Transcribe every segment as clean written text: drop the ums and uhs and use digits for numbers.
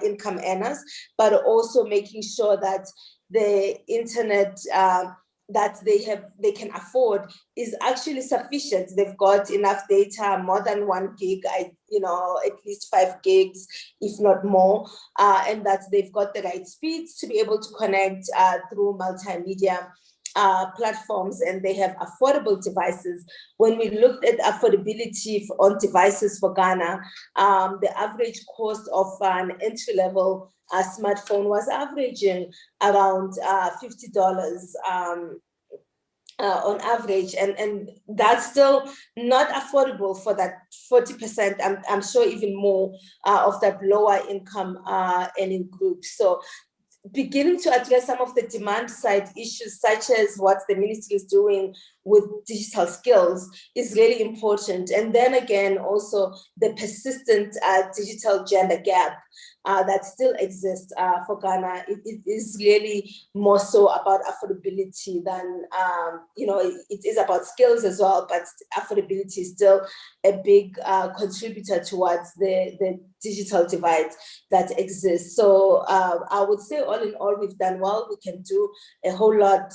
income earners, but also making sure that the internet that they can afford is actually sufficient. They've got enough data, more than 1 gig, at least 5 gigs, if not more, and that they've got the right speeds to be able to connect through multimedia platforms, and they have affordable devices. When we looked at affordability on devices for Ghana, the average cost of an entry-level smartphone was averaging around $50 on average, and that's still not affordable for that 40%. I'm sure even more of that lower income earning group. So beginning to address some of the demand side issues, such as what the ministry is doing with digital skills, is really important. And then again, also the persistent digital gender gap that still exists for Ghana. It is really more so about affordability than, it is about skills as well, but affordability is still a big contributor towards the digital divide that exists. So I would say all in all, we've done well. We can do a whole lot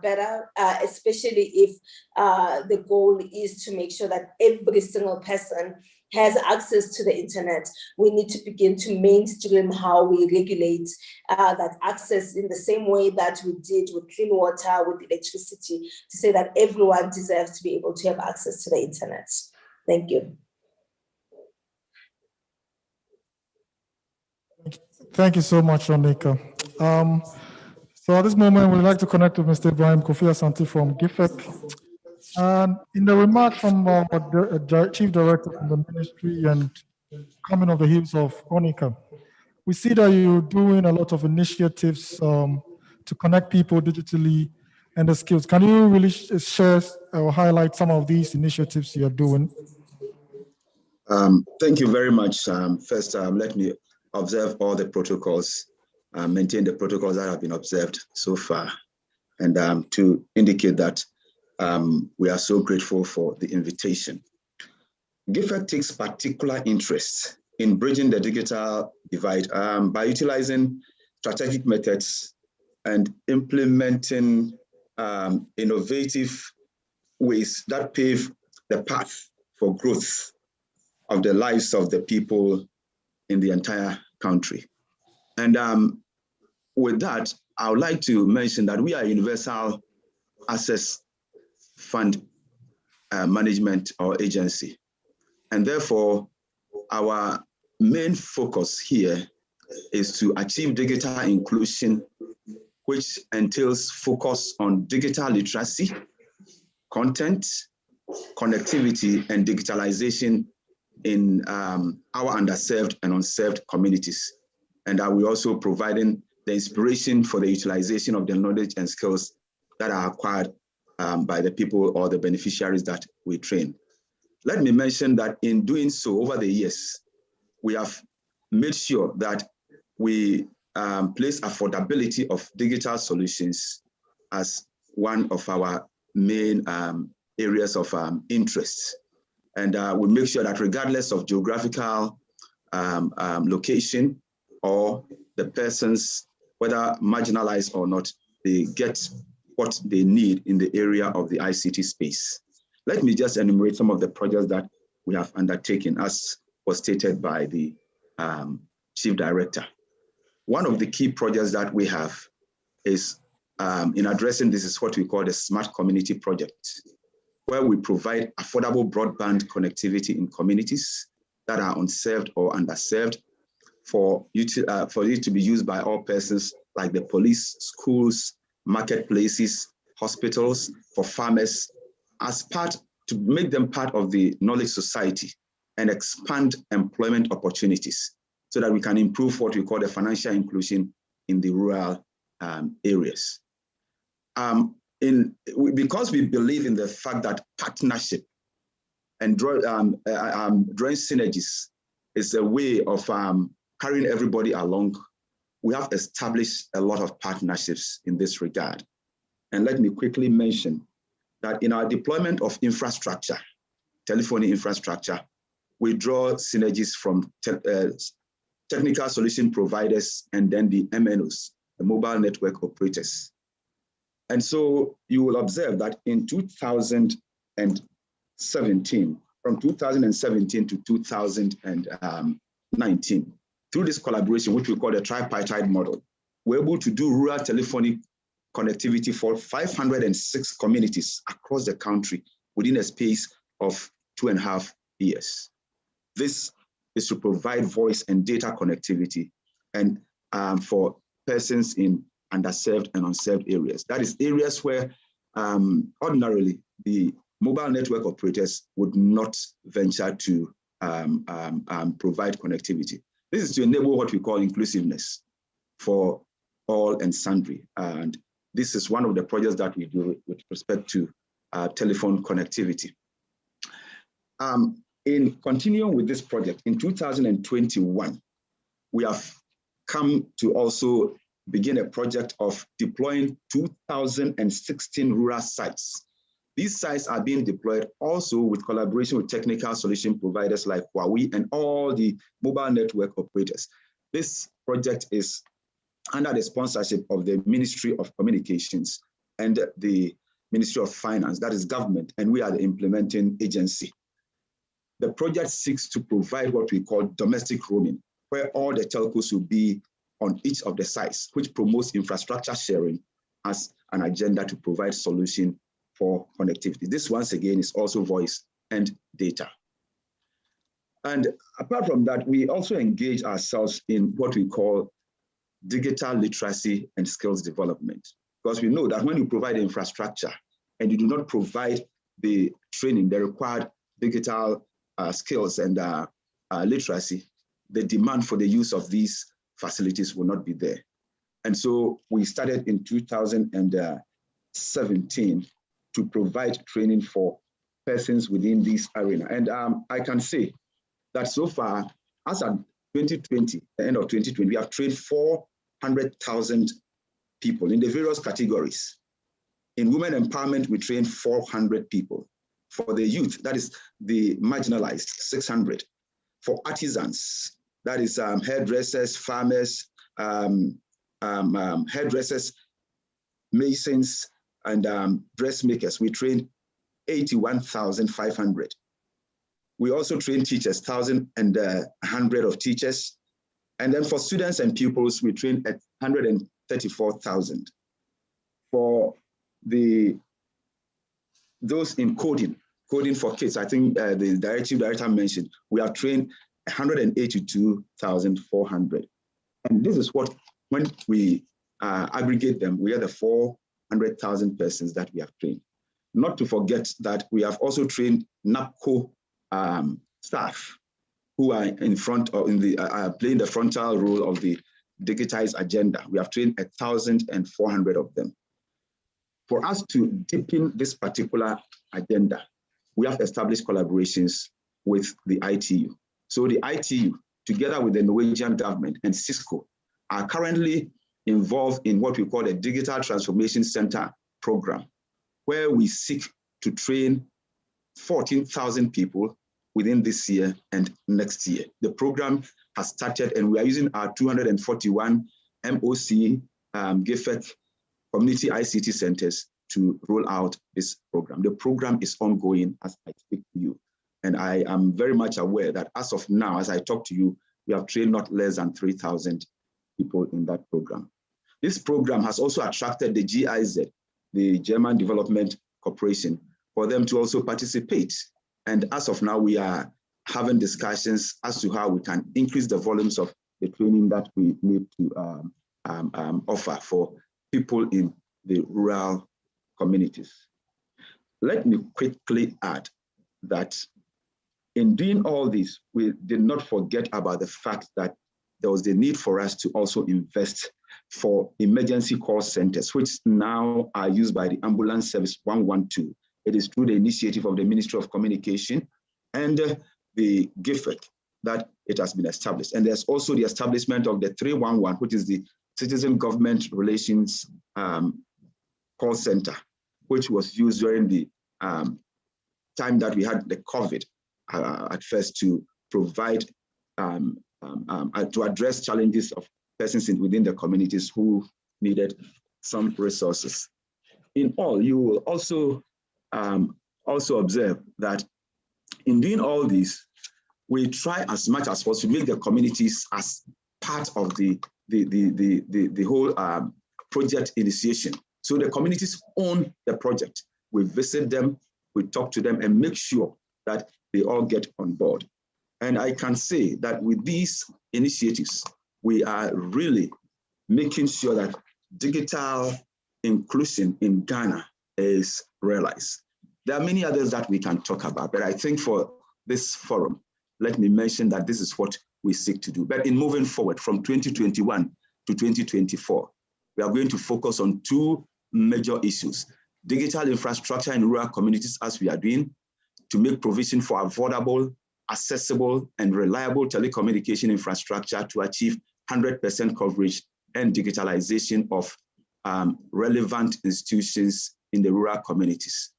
better, especially if the goal is to make sure that every single person has access to the internet. We need to begin to mainstream how we regulate that access in the same way that we did with clean water, with electricity, to say that everyone deserves to be able to have access to the internet. Thank you. Thank you so much, Ronika. So at this moment, we'd like to connect with Mr. Ibrahim Kofi Asante from GIFEC. And in the remark from the Chief Director from the ministry and coming on the heels of Ronika, we see that you're doing a lot of initiatives to connect people digitally and the skills. Can you really share or highlight some of these initiatives you're doing? Thank you very much. First, let me observe all the protocols, maintain the protocols that have been observed so far, and to indicate that we are so grateful for the invitation. GIFEC takes particular interest in bridging the digital divide by utilizing strategic methods and implementing innovative ways that pave the path for growth of the lives of the people in the entire country. And with that, I would like to mention that we are a universal access fund management or agency. And therefore, our main focus here is to achieve digital inclusion, which entails focus on digital literacy, content, connectivity, and digitalization in our underserved and unserved communities. And we're also providing the inspiration for the utilization of the knowledge and skills that are acquired by the people or the beneficiaries that we train. Let me mention that in doing so over the years, we have made sure that we place affordability of digital solutions as one of our main areas of interest. And we make sure that regardless of geographical location or the persons, whether marginalized or not, they get what they need in the area of the ICT space. Let me just enumerate some of the projects that we have undertaken, as was stated by the Chief Director. One of the key projects that we have is in addressing this is what we call the Smart Community Project, where we provide affordable broadband connectivity in communities that are unserved or underserved for it to be used by all persons like the police, schools, marketplaces, hospitals, for farmers, as part to make them part of the knowledge society and expand employment opportunities so that we can improve what we call the financial inclusion in the rural areas. Because we believe in the fact that partnership and drawing synergies is a way of carrying everybody along, we have established a lot of partnerships in this regard. And let me quickly mention that in our deployment of infrastructure, telephony infrastructure, we draw synergies from technical solution providers, and then the MNOs, the mobile network operators. And so you will observe that in 2017, from 2017 to 2019, through this collaboration, which we call the tripartite model, we're able to do rural telephonic connectivity for 506 communities across the country within a space of 2.5 years. This is to provide voice and data connectivity and for persons in underserved and unserved areas. That is areas where ordinarily the mobile network operators would not venture to provide connectivity. This is to enable what we call inclusiveness for all and sundry. And this is one of the projects that we do with respect to telephone connectivity. In continuing with this project, in 2021, we have come to also begin a project of deploying 2,016 rural sites. These sites are being deployed also with collaboration with technical solution providers like Huawei and all the mobile network operators. This project is under the sponsorship of the Ministry of Communications and the Ministry of Finance, that is government, and we are the implementing agency. The project seeks to provide what we call domestic roaming, where all the telcos will be on each of the sites, which promotes infrastructure sharing as an agenda to provide solution for connectivity. This, once again, is also voice and data. And apart from that, we also engage ourselves in what we call digital literacy and skills development, because we know that when you provide infrastructure and you do not provide the training, the required digital skills and literacy, the demand for the use of these facilities will not be there. And so we started in 2017 to provide training for persons within this arena. And I can say that so far, as of 2020, the end of 2020, we have trained 400,000 people in the various categories. In women empowerment, we trained 400 people. For the youth, that is the marginalized, 600. For artisans, that is hairdressers, farmers, hairdressers, masons, and dressmakers, we trained 81,500. We also train teachers, 1,100 of teachers. And then for students and pupils, we trained at 134,000. For those in coding for kids, I think the chief director mentioned, we have trained 182,400. And this is what, when we aggregate them, we are the 400,000 persons that we have trained. Not to forget that we have also trained NAPCO staff who are in front of, playing the frontal role of the digitized agenda. We have trained 1,400 of them. For us to deepen this particular agenda, we have established collaborations with the ITU. So the ITU, together with the Norwegian government and Cisco, are currently involved in what we call the Digital Transformation Center program, where we seek to train 14,000 people within this year and next year. The program has started, and we are using our 241 MOC GIFEC community ICT centers to roll out this program. The program is ongoing as I speak to you. And I am very much aware that as of now, as I talk to you, we have trained not less than 3,000 people in that program. This program has also attracted the GIZ, the German Development Corporation, for them to also participate. And as of now, we are having discussions as to how we can increase the volumes of the training that we need to offer for people in the rural communities. Let me quickly add that in doing all this, we did not forget about the fact that there was the need for us to also invest for emergency call centers, which now are used by the ambulance service 112. It is through the initiative of the Ministry of Communication and the GIFEC that it has been established. And there's also the establishment of the 311, which is the Citizen Government Relations call center, which was used during the time that we had the COVID at first to provide to address challenges of persons within the communities who needed some resources. In all, you will also observe that in doing all this, we try as much as possible to make the communities as part of the whole project initiation. So the communities own the project. We visit them, we talk to them, and make sure that they all get on board. And I can say that with these initiatives, we are really making sure that digital inclusion in Ghana is realized. There are many others that we can talk about, but I think for this forum, let me mention that this is what we seek to do. But in moving forward from 2021 to 2024, we are going to focus on two major issues: digital infrastructure in rural communities, as we are doing, to make provision for affordable, accessible, and reliable telecommunication infrastructure to achieve 100% coverage and digitalization of relevant institutions in the rural communities.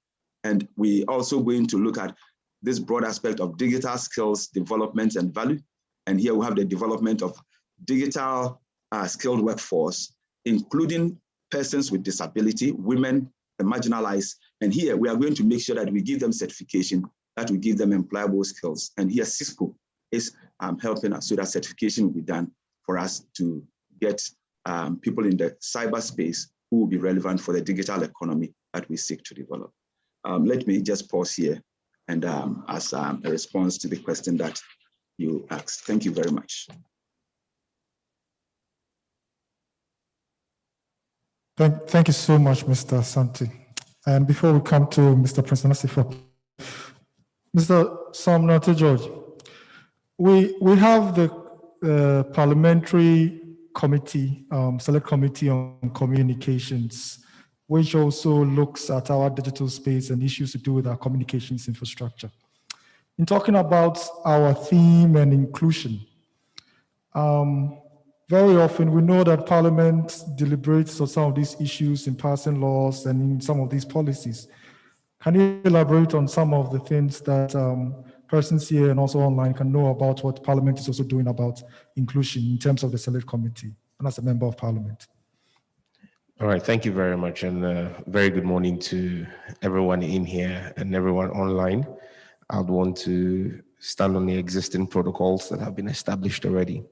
And we also going to look at this broad aspect of digital skills development and value. And here we have the development of digital skilled workforce, including persons with disability, women, the marginalized. And here we are going to make sure that we give them certification, that we give them employable skills. And here Cisco is helping us so that certification will be done for us to get people in the cyberspace who will be relevant for the digital economy that we seek to develop. Let me just pause here and as a response to the question that you asked. Thank you very much. Thank you so much, Mr. Santi. And before we come to Mr. President Asifa, Mr. Somnante George, we have the parliamentary committee, select committee on communications, which also looks at our digital space and issues to do with our communications infrastructure. In talking about our theme and inclusion, very often we know that Parliament deliberates on some of these issues in passing laws and in some of these policies. Can you elaborate on some of the things that persons here and also online can know about what Parliament is also doing about inclusion in terms of the Select Committee and as a member of Parliament? All right, thank you very much, and very good morning to everyone in here and everyone online. I'd want to stand on the existing protocols that have been established already.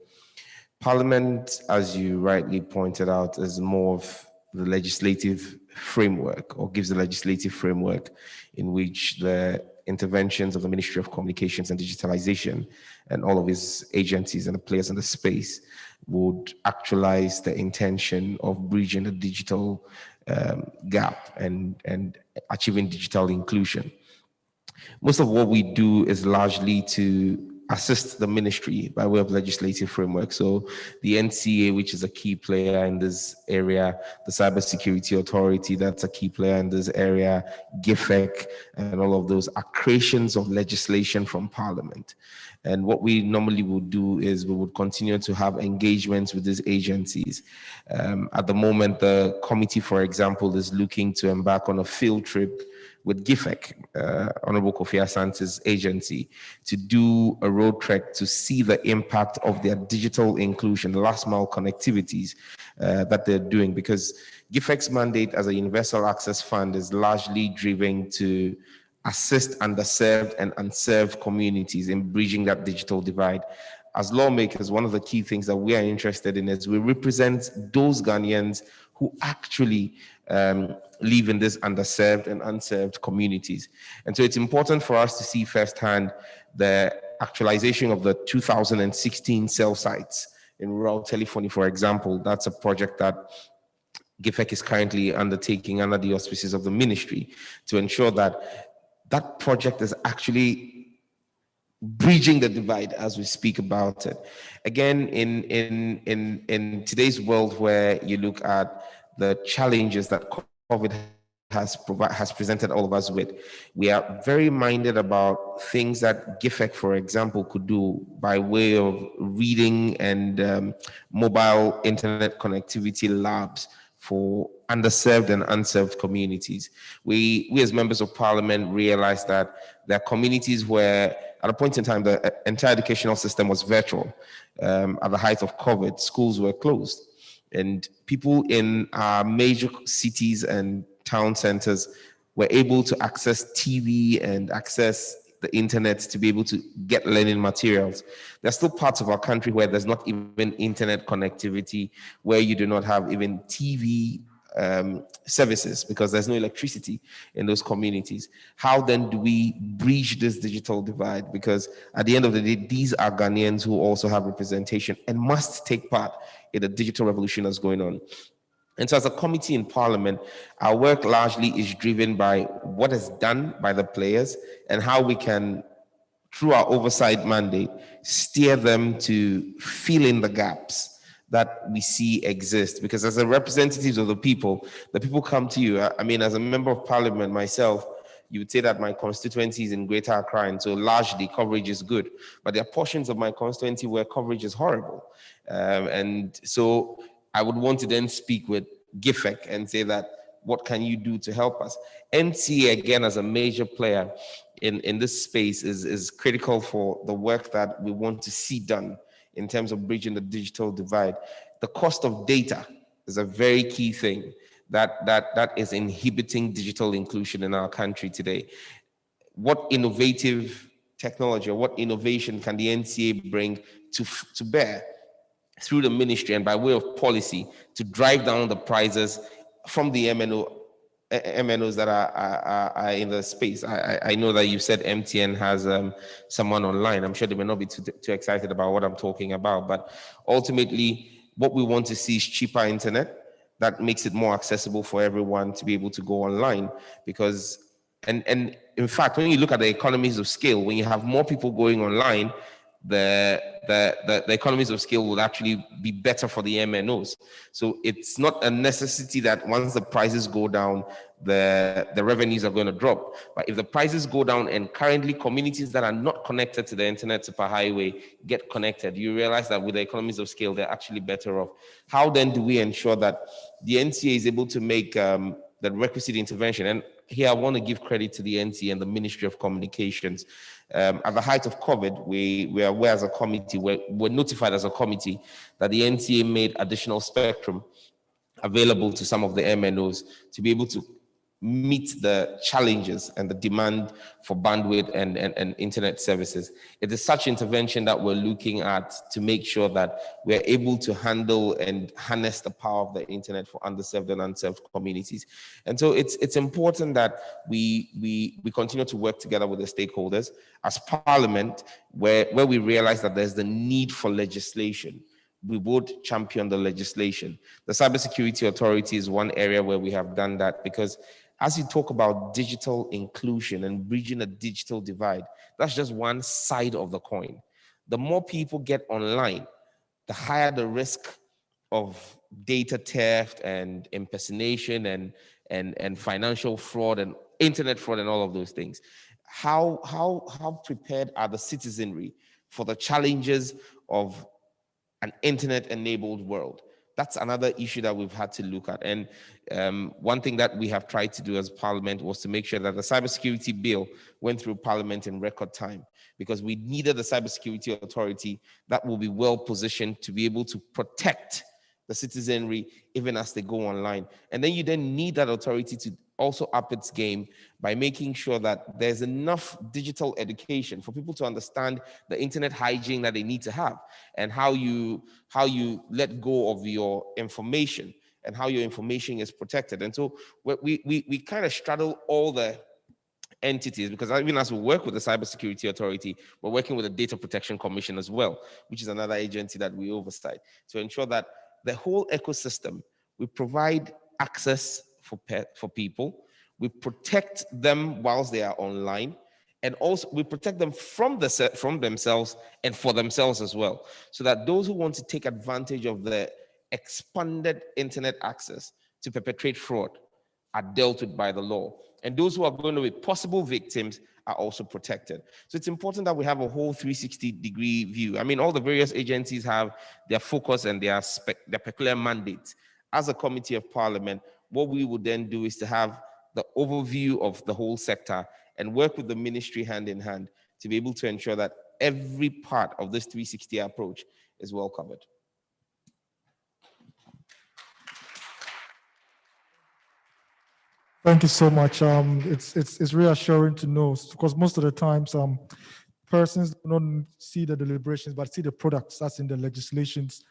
Parliament, as you rightly pointed out, is more of the legislative framework, or gives the legislative framework in which the interventions of the Ministry of Communications and Digitalization and all of its agencies and the players in the space would actualize the intention of bridging the digital gap and achieving digital inclusion. Most of what we do is largely to assist the ministry by way of legislative framework. So the NCA, which is a key player in this area, the Cybersecurity Authority, that's a key player in this area, GIFEC, and all of those are creations of legislation from Parliament. And what we normally would do is we would continue to have engagements with these agencies. At the moment, the committee, for example, is looking to embark on a field trip with GIFEC, Honorable Kofi Asante's agency, to do a road trek to see the impact of their digital inclusion, last mile connectivities that they're doing, because GIFEC's mandate as a universal access fund is largely driven to assist underserved and unserved communities in bridging that digital divide. As lawmakers, one of the key things that we are interested in is we represent those Ghanaians who actually live in these underserved and unserved communities. And so it's important for us to see firsthand the actualization of the 2016 cell sites in rural telephony, for example. That's a project that GIFEC is currently undertaking under the auspices of the ministry to ensure that that project is actually bridging the divide as we speak about it. Again, in today's world where you look at the challenges that COVID has presented all of us with, we are very minded about things that GIFEC, for example, could do by way of reading and mobile internet connectivity labs for underserved and unserved communities. We as members of Parliament realize that there are communities where at a point in time, the entire educational system was virtual. At the height of COVID, schools were closed. And people in our major cities and town centers were able to access TV and access the internet to be able to get learning materials. There's still parts of our country where there's not even internet connectivity, where you do not have even TV services because there's no electricity in those communities. How then do we bridge this digital divide? Because at the end of the day, these are Ghanaians who also have representation and must take part in the digital revolution that's going on. And so as a committee in Parliament, our work largely is driven by what is done by the players and how we can, through our oversight mandate, steer them to fill in the gaps that we see exist. Because as a representatives of the people come to you. I mean, as a member of Parliament myself, you would say that my constituency is in Greater Accra, and so largely coverage is good. But there are portions of my constituency where coverage is horrible. And so I would want to then speak with GIFEC and say that, what can you do to help us? NCA, again, as a major player in this space, is critical for the work that we want to see done in terms of bridging the digital divide. The cost of data is a very key thing that is inhibiting digital inclusion in our country today. What innovative technology or what innovation can the NCA bring to bear through the ministry and by way of policy to drive down the prices from the MNOs that are in the space? I know that you said MTN has someone online. I'm sure they may not be too excited about what I'm talking about, but ultimately what we want to see is cheaper internet that makes it more accessible for everyone to be able to go online. Because and in fact, when you look at the economies of scale, when you have more people going online, the economies of scale will actually be better for the MNOs. So it's not a necessity that once the prices go down, the revenues are going to drop. But if the prices go down and currently communities that are not connected to the internet superhighway get connected, you realize that with the economies of scale, they're actually better off. How then do we ensure that the NCA is able to make the requisite intervention? And here I want to give credit to the NCA and the Ministry of Communications. At the height of COVID, we are aware as a committee, we're notified as a committee that the NCA made additional spectrum available to some of the MNOs to be able to meet the challenges and the demand for bandwidth and internet services. It is such intervention that we're looking at to make sure that we're able to handle and harness the power of the internet for underserved and unserved communities. And so it's important that we continue to work together with the stakeholders as Parliament, where we realize that there's the need for legislation. We would champion the legislation. The Cybersecurity Authority is one area where we have done that, because as you talk about digital inclusion and bridging a digital divide, that's just one side of the coin. The more people get online, the higher the risk of data theft and impersonation and financial fraud and internet fraud and all of those things. How prepared are the citizenry for the challenges of an internet-enabled world? That's another issue that we've had to look at. And one thing that we have tried to do as Parliament was to make sure that the cybersecurity bill went through Parliament in record time, because we needed the Cybersecurity Authority that will be well positioned to be able to protect the citizenry even as they go online. And then you then need that authority to also up its game by making sure that there's enough digital education for people to understand the internet hygiene that they need to have, and how you let go of your information and how your information is protected. And so we kind of straddle all the entities, because even as we work with the Cybersecurity Authority, we're working with the Data Protection Commission as well, which is another agency that we oversight, to ensure that the whole ecosystem, we provide access for people, we protect them whilst they are online, and also we protect them from themselves and for themselves as well, so that those who want to take advantage of the expanded internet access to perpetrate fraud are dealt with by the law, and those who are going to be possible victims are also protected. So it's important that we have a whole 360-degree view. I mean, all the various agencies have their focus and their peculiar mandates. As a committee of Parliament, what we would then do is to have the overview of the whole sector and work with the ministry hand in hand to be able to ensure that every part of this 360 approach is well covered. Thank you so much. It's reassuring to know, because most of the times persons don't see the deliberations but see the products that's in the legislations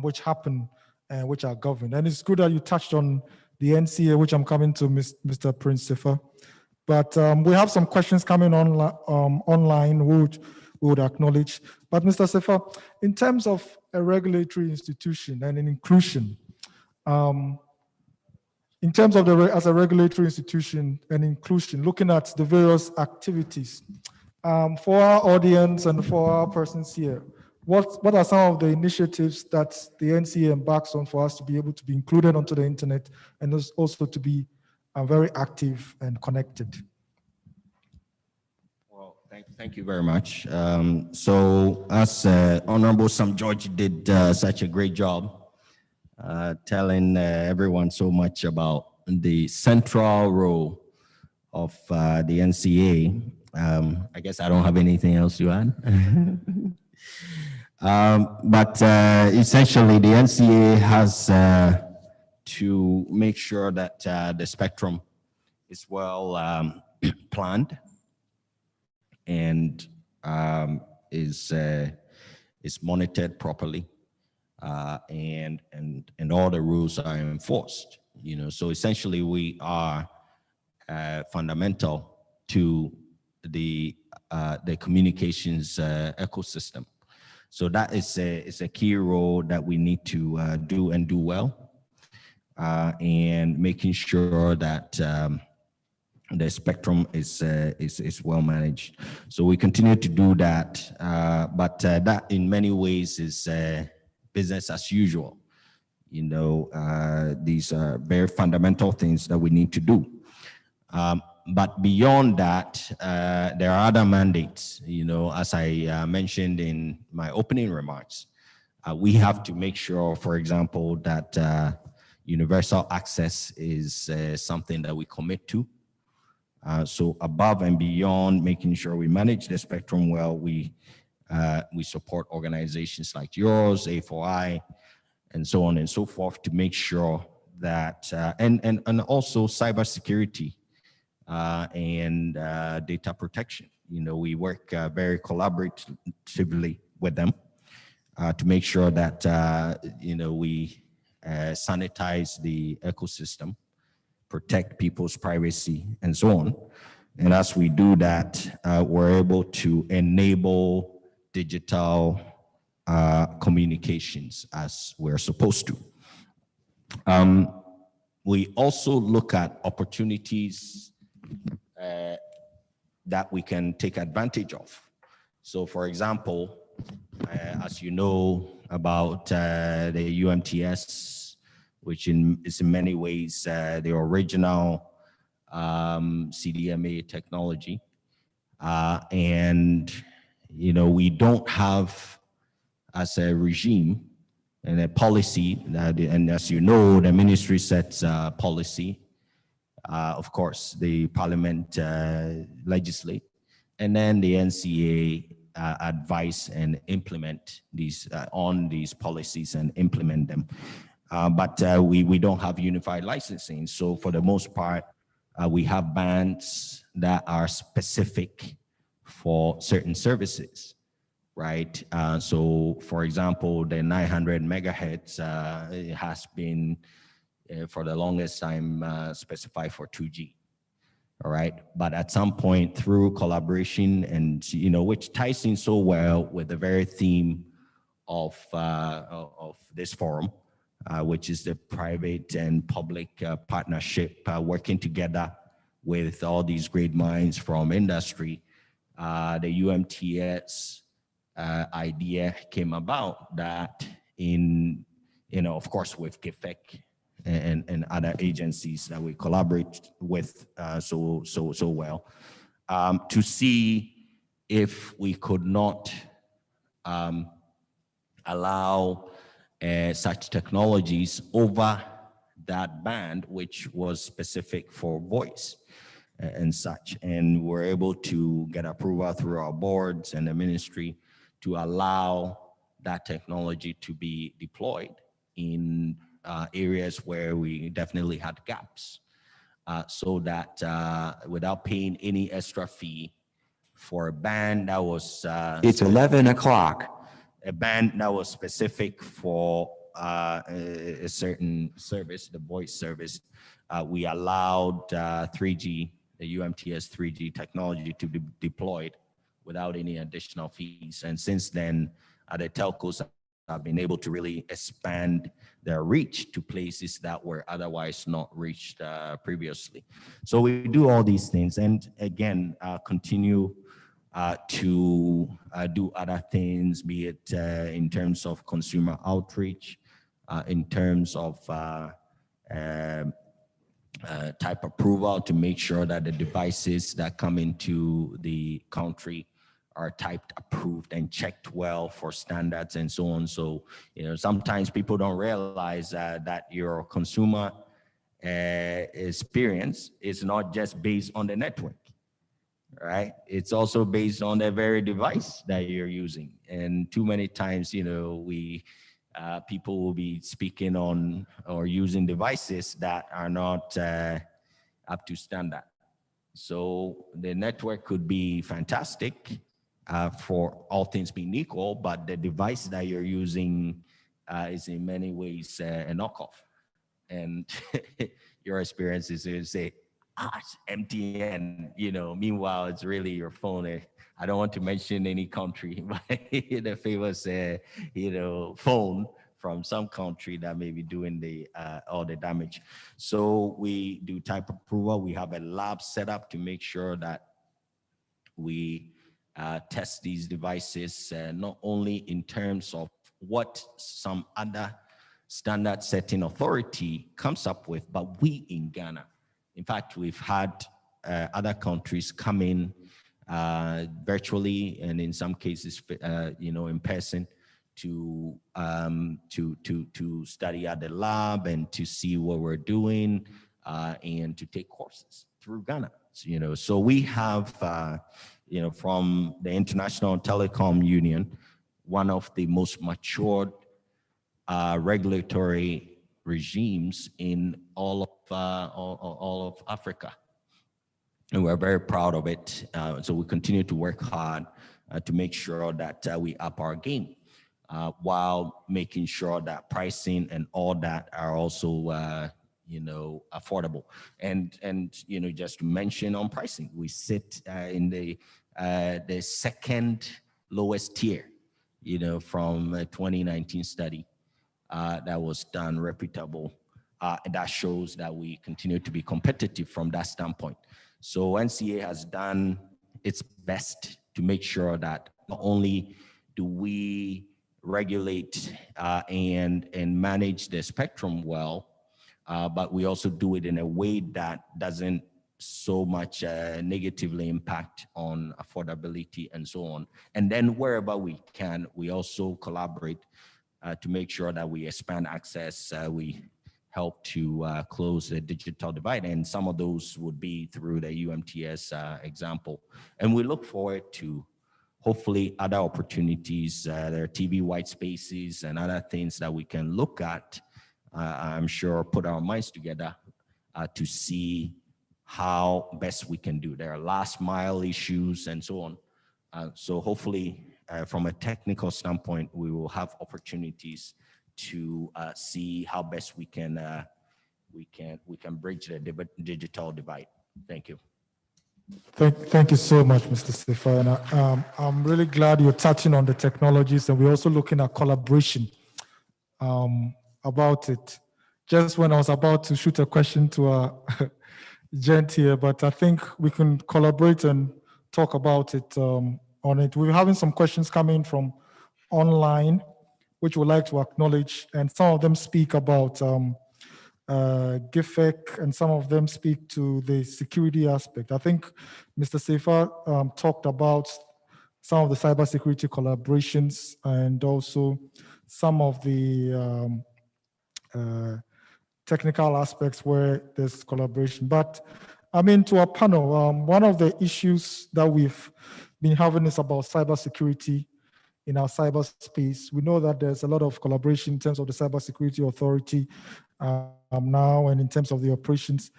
which happen and which are governed. And it's good that you touched on the NCA, which I'm coming to, Mr. Prince Sifa. But we have some questions coming on online, which we would acknowledge. But Mr. Sifa, in terms of a regulatory institution and an inclusion, in terms of as a regulatory institution and inclusion, looking at the various activities, for our audience and for our persons here, what are some of the initiatives that the NCA embarks on for us to be able to be included onto the internet and also to be very active and connected? Well, thank you very much. So as Honorable Sam George did such a great job telling everyone so much about the central role of the NCA, I guess I don't have anything else to add. But essentially, the NCA has to make sure that the spectrum is well planned and is monitored properly, and all the rules are enforced. You know, so essentially, we are fundamental to the communications ecosystem. So that is a key role that we need to do well, and making sure that the spectrum is well managed. So we continue to do that, but that in many ways is business as usual. You know, these are very fundamental things that we need to do. But beyond that, there are other mandates. You know, as I mentioned in my opening remarks, we have to make sure, for example, that universal access is something that we commit to. So above and beyond making sure we manage the spectrum well, we support organizations like yours, A4I, and so on and so forth, to make sure that, and also cybersecurity and data protection. You know, we work very collaboratively with them to make sure that, you know, we sanitize the ecosystem, protect people's privacy, and so on. And as we do that, we're able to enable digital communications as we're supposed to. We also look at opportunities that we can take advantage of. So for example, as you know about the UMTS, which is in many ways the original CDMA technology. And, you know, we don't have, as a regime and a policy, and as you know, the ministry sets policy. Of course, the parliament legislate, and then the NCA advise and implement these on these policies and implement them. But we don't have unified licensing. So for the most part, we have bands that are specific for certain services, right? So for example, the 900 megahertz it has been for the longest time specified for 2G. All right, but at some point through collaboration and, you know, which ties in so well with the very theme of this forum, which is the private and public partnership working together with all these great minds from industry. The UMTS idea came about that in, you know, of course with GIFEC and other agencies that we collaborate with so well, to see if we could not allow such technologies over that band, which was specific for voice. and such. And we're able to get approval through our boards and the ministry to allow that technology to be deployed in areas where we definitely had gaps, so that without paying any extra fee for a band that was It's 11 o'clock. a band that was specific for a certain service, the voice service, we allowed 3G, the UMTS 3G technology to be deployed without any additional fees. And since then, the telcos have been able to really expand their reach to places that were otherwise not reached previously. So we do all these things, and again, continue to do other things, be it in terms of consumer outreach, in terms of type approval to make sure that the devices that come into the country are typed, approved, and checked well for standards and so on. So, sometimes people don't realize that your consumer experience is not just based on the network, right? It's also based on the very device that you're using. And too many times, people will be speaking on or using devices that are not up to standard. So the network could be fantastic for all things being equal, but the device that you're using is in many ways a knockoff. And your experience is to say, it's MTN, meanwhile, it's really your phone. I don't want to mention any country, but the famous, phone from some country that may be doing all the damage. So we do type approval. We have a lab set up to make sure that we test these devices, not only in terms of what some other standard setting authority comes up with, but we in Ghana. In fact, we've had other countries come in virtually, and in some cases, in person, to study at the lab and to see what we're doing, and to take courses through Ghana. So we have, from the International Telecom Union, one of the most matured regulatory regimes in all of Africa, and we're very proud of it. So we continue to work hard to make sure that we up our game, while making sure that pricing and all that are also affordable. And just to mention on pricing, we sit in the second lowest tier, from a 2019 study that was done, reputable. And that shows that we continue to be competitive from that standpoint. So NCA has done its best to make sure that not only do we regulate and manage the spectrum well, but we also do it in a way that doesn't so much negatively impact on affordability and so on. And then wherever we can, we also collaborate to make sure that we expand access. We help to close the digital divide, and some of those would be through the UMTS example. And we look forward to hopefully other opportunities. There are TV white spaces and other things that we can look at, I'm sure, put our minds together to see how best we can do. There are last mile issues and so on. So hopefully, from a technical standpoint, we will have opportunities to see how best we can bridge the digital divide. Thank you. Thank you so much, Mr. Sefa. I'm really glad you're touching on the technologies, and we're also looking at collaboration about it. Just when I was about to shoot a question to our gent here, but I think we can collaborate and talk about it on it. We're having some questions coming from online, which we'd like to acknowledge, and some of them speak about GIFEC, and some of them speak to the security aspect. I think Mr. Sefa talked about some of the cybersecurity collaborations and also some of the technical aspects where there's collaboration. But to our panel, one of the issues that we've been having is about cybersecurity in our cyberspace. We know that there's a lot of collaboration in terms of the Cybersecurity Authority now and in terms of the operations.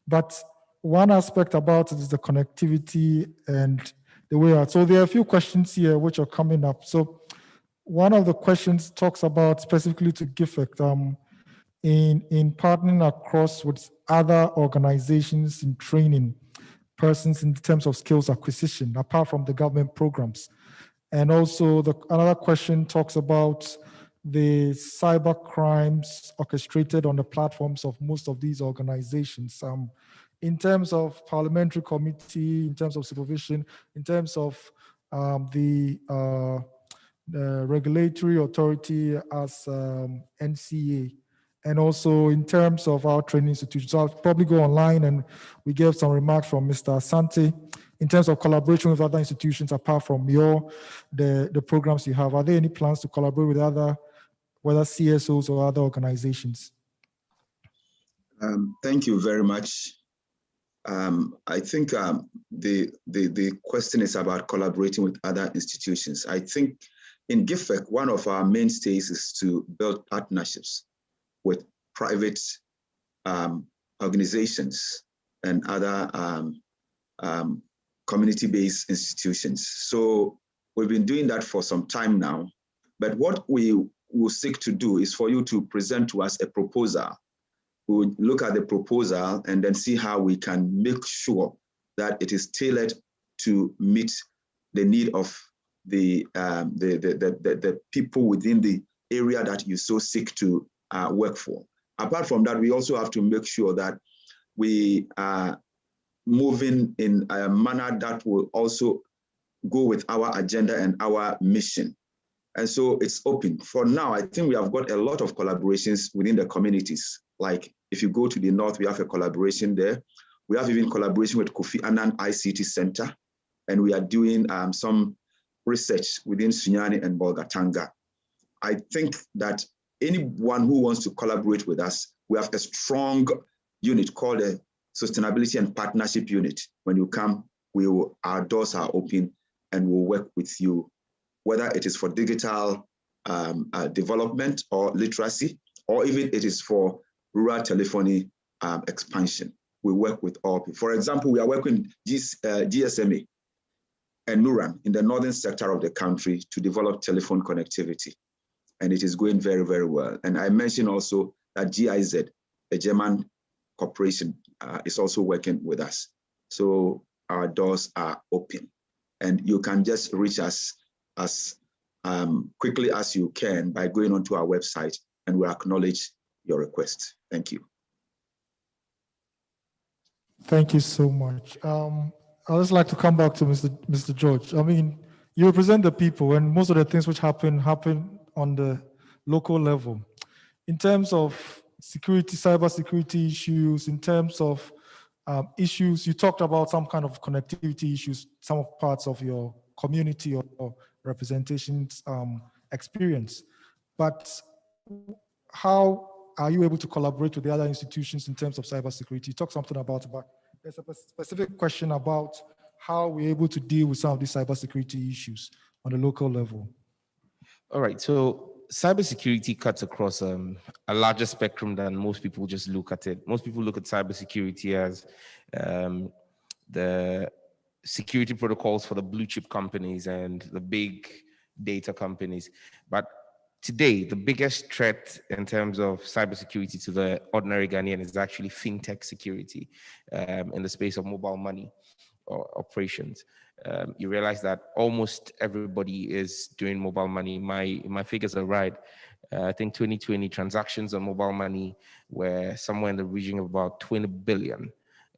But one aspect about it is the connectivity and the way out. So there are a few questions here which are coming up. So one of the questions talks about specifically to GIFEC, in partnering across with other organizations in training persons in terms of skills acquisition, apart from the government programs. And also another question talks about the cyber crimes orchestrated on the platforms of most of these organizations. In terms of parliamentary committee, in terms of supervision, in terms of the regulatory authority as NCA, and also in terms of our training institutions. So I'll probably go online and we gave some remarks from Mr. Asante in terms of collaboration with other institutions apart from the programs you have. Are there any plans to collaborate with other, whether CSOs or other organizations? Thank you very much. I think the question is about collaborating with other institutions. I think in GIFEC, one of our mainstays is to build partnerships with private organizations and other community-based institutions. So we've been doing that for some time now, but what we will seek to do is for you to present to us a proposal. We will look at the proposal and then see how we can make sure that it is tailored to meet the need of the people within the area that you so seek to work for. Apart from that, we also have to make sure that we are moving in a manner that will also go with our agenda and our mission. And so it's open. For now, I think we have got a lot of collaborations within the communities. Like if you go to the north, we have a collaboration there. We have even collaboration with Kofi Annan ICT Center, and we are doing some research within Sunyani and Bolgatanga. I think that anyone who wants to collaborate with us, we have a strong unit called a Sustainability and Partnership Unit. When you come, our doors are open and we'll work with you, whether it is for digital development or literacy, or even it is for rural telephony expansion. We work with all people. For example, we are working with GSMA and NURAN in the northern sector of the country to develop telephone connectivity. And it is going very, very well. And I mentioned also that GIZ, a German corporation, is also working with us. So our doors are open. And you can just reach us as quickly as you can by going onto our website, and we'll acknowledge your request. Thank you. Thank you so much. I'd just like to come back to Mr. George. I mean, you represent the people, and most of the things which happen on the local level. In terms of security, cybersecurity issues, in terms of issues, you talked about some kind of connectivity issues, some of parts of your community or representations experience. But how are you able to collaborate with the other institutions in terms of cybersecurity? You talked something about, but there's a specific question about how we're able to deal with some of these cybersecurity issues on the local level. All right, so cybersecurity cuts across a larger spectrum than most people just look at it. Most people look at cybersecurity as the security protocols for the blue chip companies and the big data companies. But today, the biggest threat in terms of cybersecurity to the ordinary Ghanaian is actually fintech security in the space of mobile money or operations. You realize that almost everybody is doing mobile money. My figures are right. I think 2020 transactions on mobile money were somewhere in the region of about 20 billion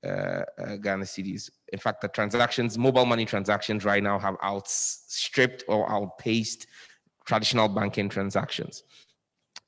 Ghana cedis. In fact, the transactions, mobile money transactions right now have outstripped or outpaced traditional banking transactions.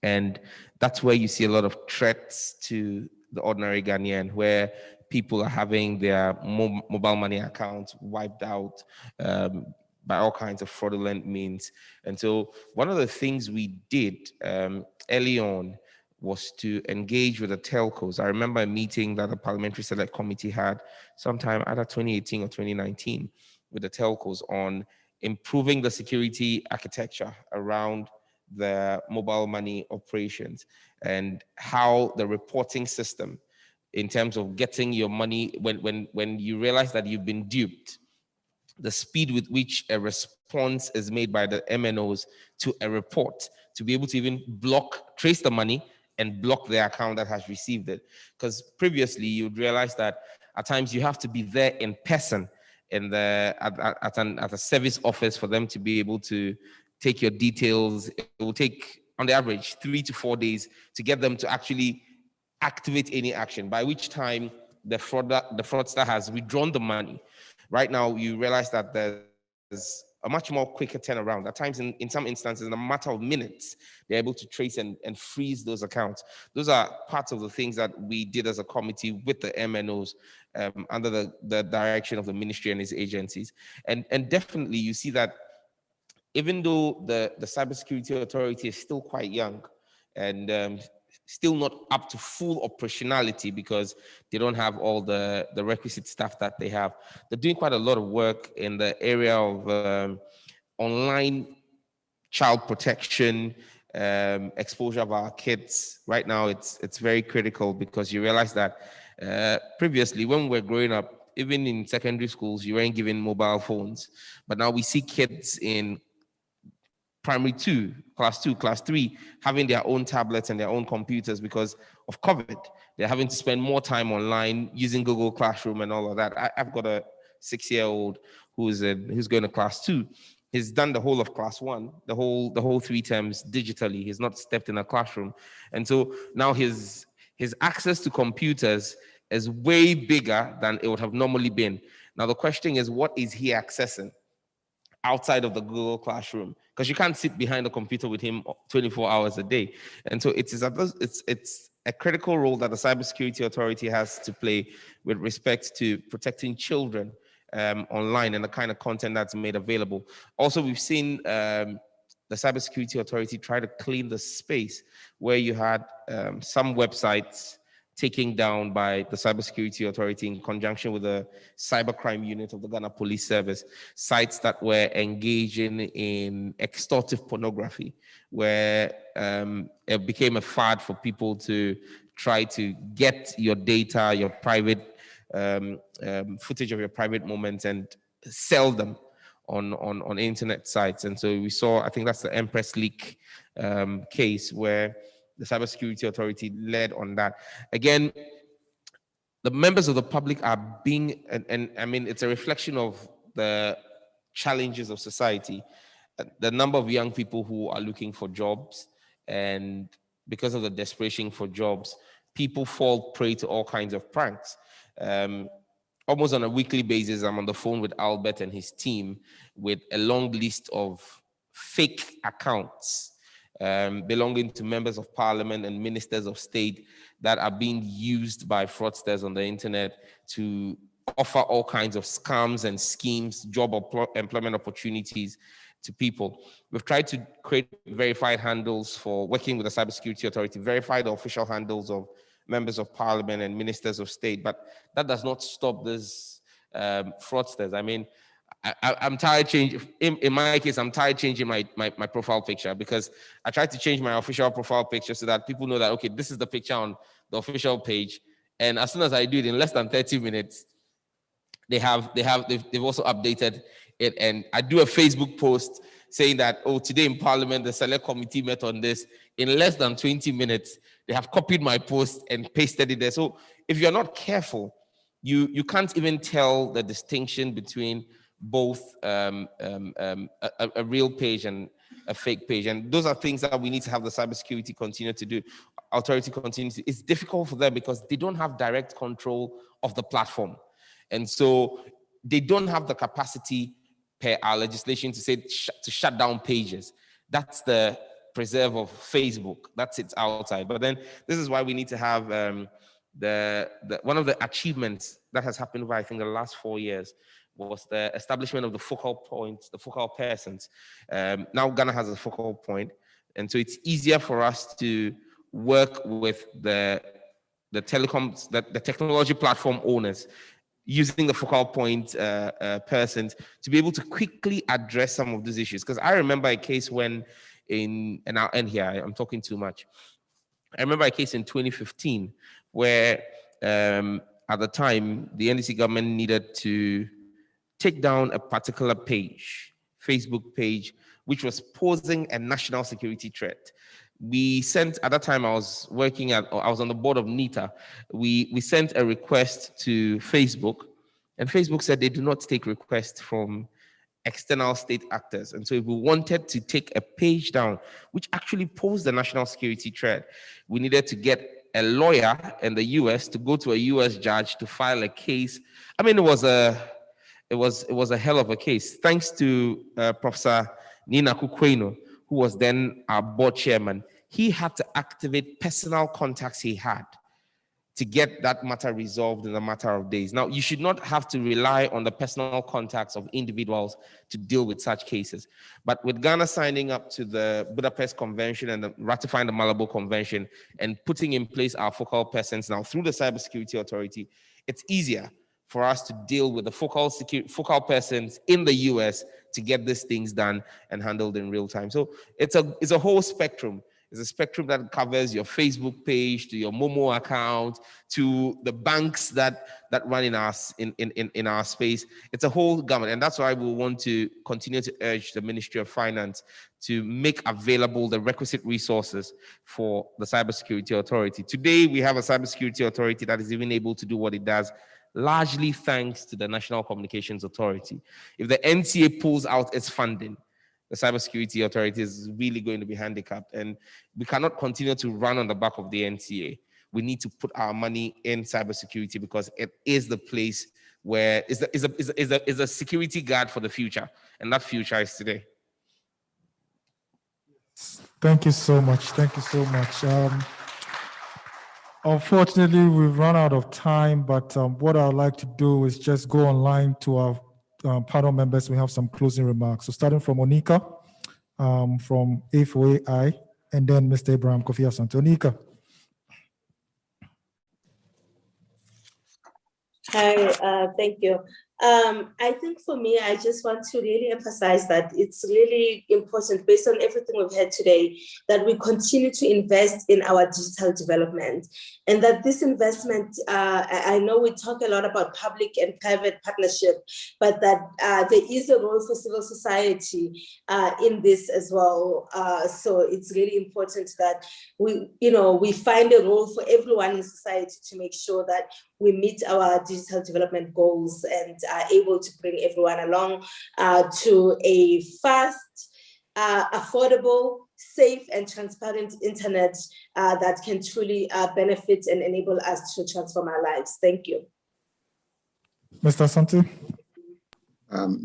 And that's where you see a lot of threats to the ordinary Ghanaian, where people are having their mobile money accounts wiped out by all kinds of fraudulent means. And so one of the things we did early on was to engage with the telcos. I remember a meeting that the Parliamentary Select Committee had sometime either 2018 or 2019 with the telcos on improving the security architecture around the mobile money operations and how the reporting system in terms of getting your money when you realize that you've been duped, the speed with which a response is made by the MNOs to a report to be able to even trace the money and block the account that has received it. Because previously you'd realize that at times you have to be there in person at a service office for them to be able to take your details. It will take, on the average, 3 to 4 days to get them to actually activate any action, by which time the fraudster has withdrawn the money. Right now, you realize that there's a much more quicker turnaround. At times, in some instances, in a matter of minutes, they're able to trace and freeze those accounts. Those are parts of the things that we did as a committee with the MNOs under the direction of the ministry and its agencies. And definitely, you see that even though the Cybersecurity Authority is still quite young and still not up to full operationality because they don't have all the requisite staff that they have, they're doing quite a lot of work in the area of online child protection, exposure of our kids. Right now, it's very critical because you realize that previously when we were growing up, even in secondary schools, you weren't given mobile phones. But now we see kids in primary 2, class 2, class 3, having their own tablets and their own computers because of COVID. They're having to spend more time online using Google Classroom and all of that. I've got a 6-year-old who's going to class 2. He's done the whole of class 1, the whole 3 terms digitally. He's not stepped in a classroom. And so now his access to computers is way bigger than it would have normally been. Now the question is, what is he accessing outside of the Google Classroom? Because you can't sit behind a computer with him 24 hours a day. And so it's a critical role that the Cybersecurity Authority has to play with respect to protecting children online and the kind of content that's made available. Also, we've seen the Cybersecurity Authority try to clean the space where you had some websites taken down by the Cybersecurity Authority in conjunction with the cybercrime unit of the Ghana Police Service, sites that were engaging in extortive pornography, where it became a fad for people to try to get your data, your private footage of your private moments and sell them on internet sites. And so we saw, I think that's the Empress Leak case where the Cybersecurity Authority led on that. Again, the members of the public are being, and I mean, it's a reflection of the challenges of society. The number of young people who are looking for jobs, and because of the desperation for jobs, people fall prey to all kinds of pranks. Almost on a weekly basis, I'm on the phone with Albert and his team with a long list of fake accounts belonging to members of parliament and ministers of state that are being used by fraudsters on the internet to offer all kinds of scams and schemes, employment opportunities to people. We've tried to create verified handles for working with the Cybersecurity Authority, verify the official handles of members of parliament and ministers of state, but that does not stop these fraudsters. I mean, I'm tired changing, in my case, I'm tired changing my profile picture because I tried to change my official profile picture so that people know that, okay, this is the picture on the official page. And as soon as I do it in less than 30 minutes, they've also updated it. And I do a Facebook post saying that, oh, today in Parliament, the Select Committee met on this. In less than 20 minutes, they have copied my post and pasted it there. So if you're not careful, you can't even tell the distinction between both a real page and a fake page. And those are things that we need to have the Cybersecurity Authority continue to. It's difficult for them because they don't have direct control of the platform. And so they don't have the capacity per our legislation to say to shut down pages. That's the preserve of Facebook. That's its outside. But then this is why we need to have one of the achievements that has happened over, I think, the last 4 years was the establishment of the focal points, the focal persons. Now Ghana has a focal point. And so it's easier for us to work with the telecoms, the technology platform owners, using the focal point persons to be able to quickly address some of these issues. Because I remember a case when and I'll end here, I'm talking too much. I remember a case in 2015 where at the time, the NDC government needed to take down a particular page, Facebook page, which was posing a national security threat. We sent, at that time I was on the board of NITA. We sent a request to Facebook, and Facebook said they do not take requests from external state actors. And so if we wanted to take a page down, which actually posed the national security threat, we needed to get a lawyer in the US to go to a US judge to file a case. I mean, it was a hell of a case. Thanks to Professor Nina Kukweno, who was then our board chairman. He had to activate personal contacts he had to get that matter resolved in a matter of days. Now, you should not have to rely on the personal contacts of individuals to deal with such cases. But with Ghana signing up to the Budapest Convention and ratifying the Malabo Convention and putting in place our focal persons now through the Cybersecurity Authority, it's easier for us to deal with the focal persons in the US to get these things done and handled in real time. So it's a whole spectrum. It's a spectrum that covers your Facebook page, to your Momo account, to the banks that run in our space. It's a whole gamut, and that's why we want to continue to urge the Ministry of Finance to make available the requisite resources for the Cybersecurity Authority. Today, we have a Cybersecurity Authority that is even able to do what it does, largely thanks to the National Communications Authority. If the NCA pulls out its funding, the Cybersecurity Authority is really going to be handicapped, and we cannot continue to run on the back of the NCA. We need to put our money in cybersecurity because it is the place where is a security guard for the future, and that future is today. Thank you so much. Thank you so much. Unfortunately, we've run out of time, but what I'd like to do is just go online to our panel members. We have some closing remarks. So starting from Onika, from A4AI, and then Mr. Abraham Kofi Asante. Onika. Hi, thank you. I think for me, I just want to really emphasize that it's really important, based on everything we've had today, that we continue to invest in our digital development. And that this investment, I know we talk a lot about public and private partnership, but that there is a role for civil society in this as well. So it's really important that we find a role for everyone in society to make sure that we meet our digital development goals and are able to bring everyone along to a fast, affordable, safe and transparent internet that can truly benefit and enable us to transform our lives. Thank you. Mr. Asante.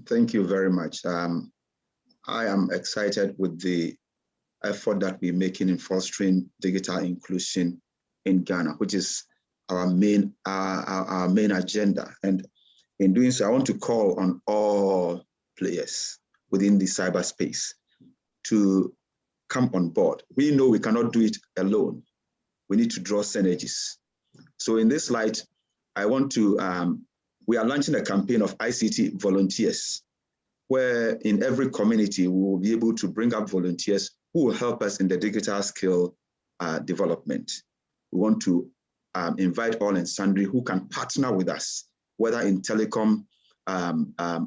Thank you very much. I am excited with the effort that we're making in fostering digital inclusion in Ghana, which is our main agenda. And in doing so, I want to call on all players within the cyberspace to come on board. We know we cannot do it alone. We need to draw synergies. So in this light, I want to, we are launching a campaign of ICT volunteers, where in every community, we will be able to bring up volunteers who will help us in the digital skill development. We want to invite all and sundry who can partner with us, whether in telecom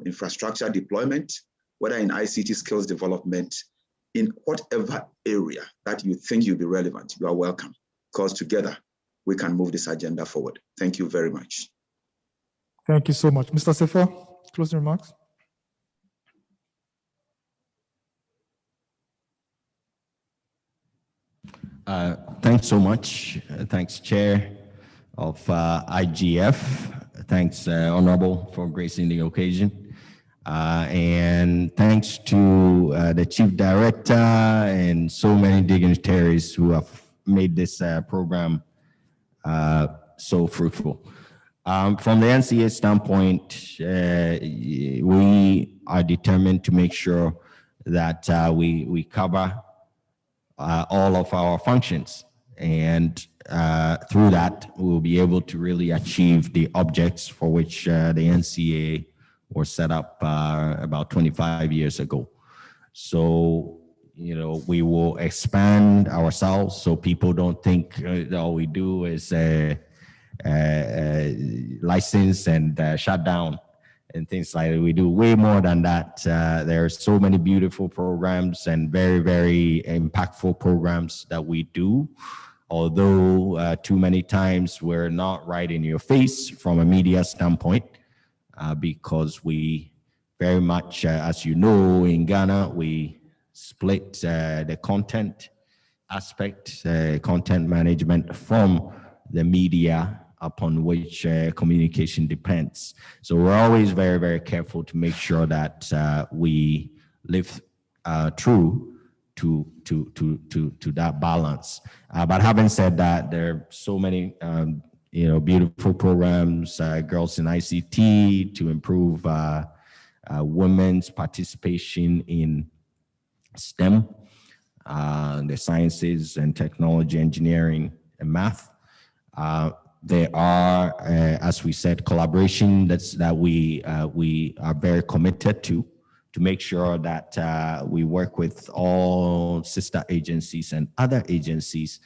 infrastructure deployment, whether in ICT skills development, in whatever area that you think you'll be relevant, you are welcome, because together we can move this agenda forward. Thank you very much. Thank you so much. Mr. Sefa, closing remarks. Thanks so much. Thanks, Chair of IGF. Thanks, Honorable, for gracing the occasion. And thanks to the Chief Director and so many dignitaries who have made this program so fruitful. From the NCA standpoint, we are determined to make sure that we cover all of our functions And through that, we'll be able to really achieve the objects for which the NCA was set up about 25 years ago. So, you know, we will expand ourselves so people don't think all we do is license and shut down and things like that. We do way more than that. There are so many beautiful programs and very, very impactful programs that we do. Although too many times we're not right in your face from a media standpoint, because we very much, as you know, in Ghana, we split the content aspect, content management from the media upon which communication depends. So we're always very, very careful to make sure that we live true to that balance. But having said that, there are so many beautiful programs, Girls in ICT, to improve women's participation in STEM, the sciences and technology, engineering, and math. There are, as we said, collaboration that we are very committed to make sure that we work with all sister agencies and other agencies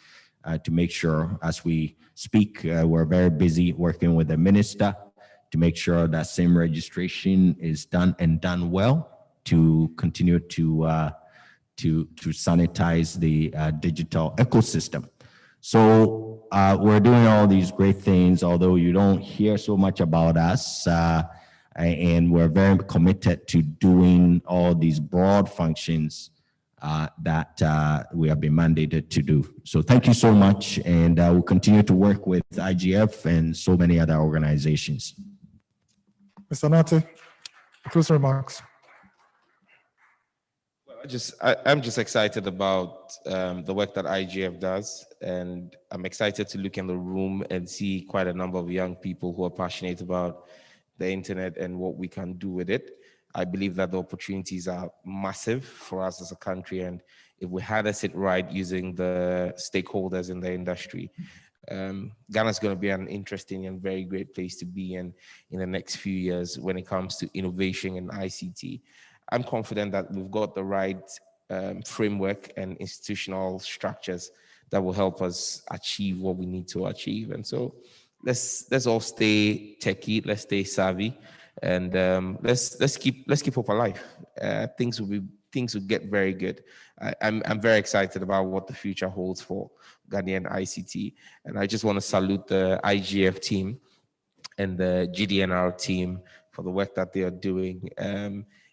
to make sure, as we speak, we're very busy working with the minister to make sure that SIM registration is done and done well, to continue to sanitize the digital ecosystem. So we're doing all these great things, although you don't hear so much about us, and we're very committed to doing all these broad functions that we have been mandated to do. So thank you so much, and we'll continue to work with IGF and so many other organizations. Mr. Nate, closing remarks. I'm just excited about the work that IGF does, and I'm excited to look in the room and see quite a number of young people who are passionate about the internet and what we can do with it. I believe that the opportunities are massive for us as a country, and if we harness it right using the stakeholders in the industry, Ghana is going to be an interesting and very great place to be in the next few years when it comes to innovation in ICT. I'm confident that we've got the right framework and institutional structures that will help us achieve what we need to achieve. And so let's all stay techie, let's stay savvy, and let's keep hope alive. Things will get very good. I'm very excited about what the future holds for Ghanaian ICT, and I just want to salute the IGF team and the GDNR team for the work that they are doing.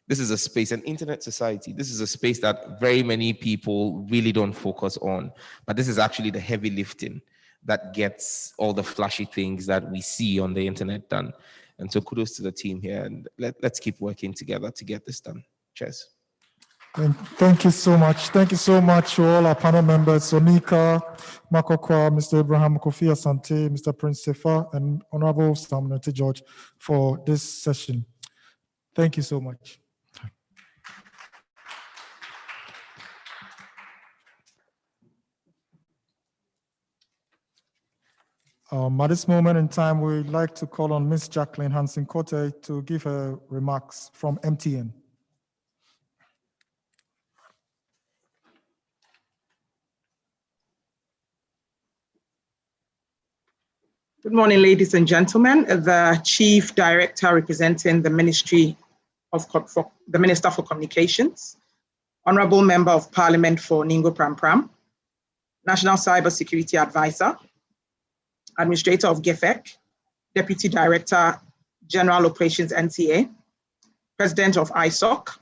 This is a space, an internet society. This is a space that very many people really don't focus on, but this is actually the heavy lifting that gets all the flashy things that we see on the internet done. And so kudos to the team here, and let's keep working together to get this done. Cheers. Thank you so much. Thank you so much to all our panel members, Sonika, Makokwa, Mr. Abraham Kofi Asante, Mr. Prince Sefa, and Honorable Sam Nate George for this session. Thank you so much. At this moment in time, we'd like to call on Ms. Jacqueline Hansen-Kote to give her remarks from MTN. Good morning, ladies and gentlemen. The Chief Director representing the Ministry of the Minister for Communications, Honorable Member of Parliament for Ningo Pram Pram, National Cybersecurity Advisor, Administrator of GIFEC, Deputy Director, General Operations NTA, President of ISOC,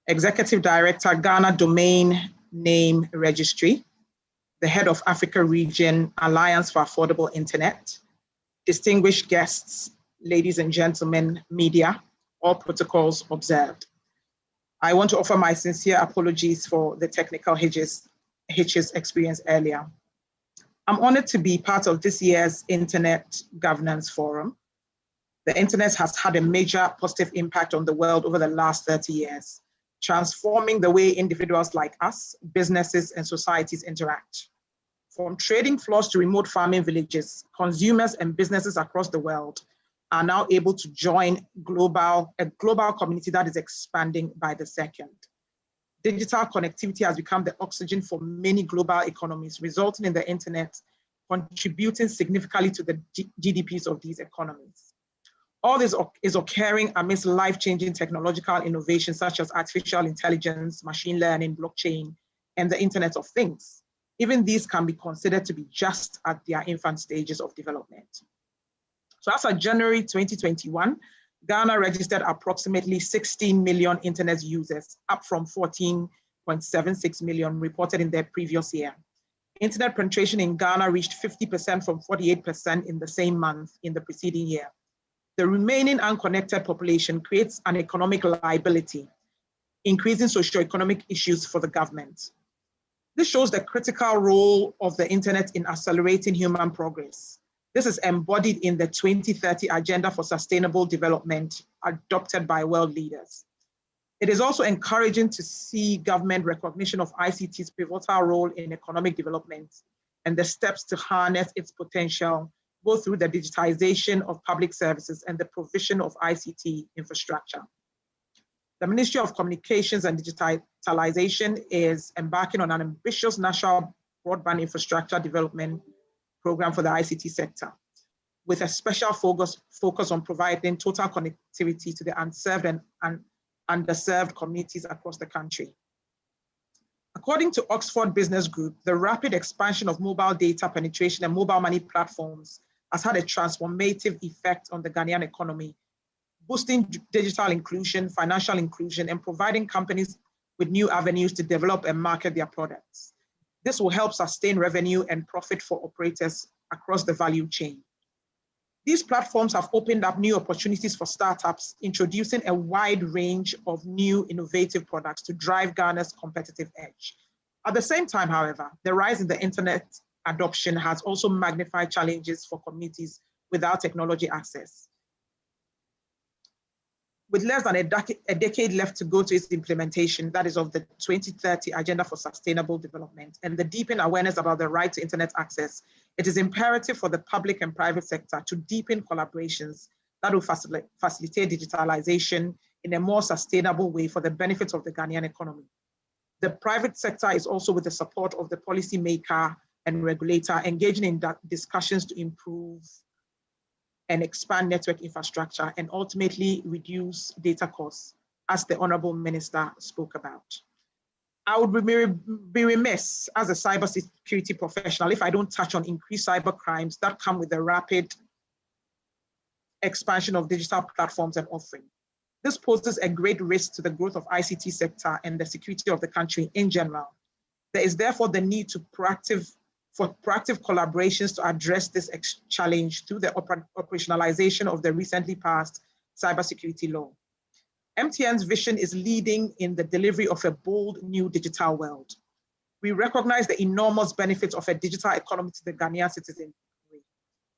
Executive Director, Ghana Domain Name Registry, the Head of Africa Region, Alliance for Affordable Internet, distinguished guests, ladies and gentlemen, media, all protocols observed. I want to offer my sincere apologies for the technical hitches experienced earlier. I'm honored to be part of this year's Internet Governance Forum. The internet has had a major positive impact on the world over the last 30 years, transforming the way individuals like us, businesses, and societies interact. From trading floors to remote farming villages, consumers and businesses across the world are now able to join a global community that is expanding by the second. Digital connectivity has become the oxygen for many global economies, resulting in the internet contributing significantly to the GDPs of these economies. All this is occurring amidst life-changing technological innovations such as artificial intelligence, machine learning, blockchain, and the Internet of Things. Even these can be considered to be just at their infant stages of development. So as of January 2021, Ghana registered approximately 16 million internet users, up from 14.76 million reported in the previous year. Internet penetration in Ghana reached 50% from 48% in the same month in the preceding year. The remaining unconnected population creates an economic liability, increasing socioeconomic issues for the government. This shows the critical role of the internet in accelerating human progress. This is embodied in the 2030 Agenda for Sustainable Development adopted by world leaders. It is also encouraging to see government recognition of ICT's pivotal role in economic development and the steps to harness its potential, both through the digitization of public services and the provision of ICT infrastructure. The Ministry of Communications and Digitalization is embarking on an ambitious national broadband infrastructure development program for the ICT sector, with a special focus on providing total connectivity to the unserved and underserved communities across the country. According to Oxford Business Group, the rapid expansion of mobile data penetration and mobile money platforms has had a transformative effect on the Ghanaian economy, boosting digital inclusion, financial inclusion, and providing companies with new avenues to develop and market their products. This will help sustain revenue and profit for operators across the value chain. These platforms have opened up new opportunities for startups, introducing a wide range of new innovative products to drive Ghana's competitive edge. At the same time, however, the rise in the internet adoption has also magnified challenges for communities without technology access. With less than a decade left to go to its implementation, that is of the 2030 Agenda for Sustainable Development, and the deepened awareness about the right to internet access, it is imperative for the public and private sector to deepen collaborations that will facilitate digitalization in a more sustainable way for the benefit of the Ghanaian economy. The private sector is also, with the support of the policymaker and regulator, engaging in discussions to improve and expand network infrastructure and ultimately reduce data costs, as the Honorable Minister spoke about. I would be remiss as a cybersecurity professional if I don't touch on increased cyber crimes that come with the rapid expansion of digital platforms and offerings. This poses a great risk to the growth of ICT sector and the security of the country in general. There is therefore the need for proactive collaborations to address this challenge through the operationalization of the recently passed cybersecurity law. MTN's vision is leading in the delivery of a bold new digital world. We recognize the enormous benefits of a digital economy to the Ghanaian citizenry.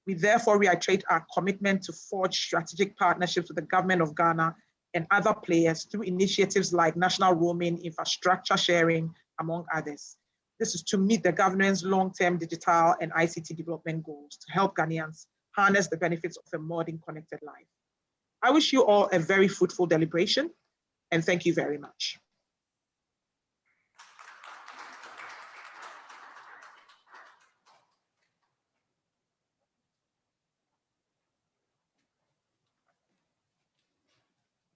We therefore reiterate our commitment to forge strategic partnerships with the government of Ghana and other players through initiatives like national roaming, infrastructure sharing, among others. This is to meet the government's long-term digital and ICT development goals to help Ghanaians harness the benefits of a modern connected life. I wish you all a very fruitful deliberation, and thank you very much.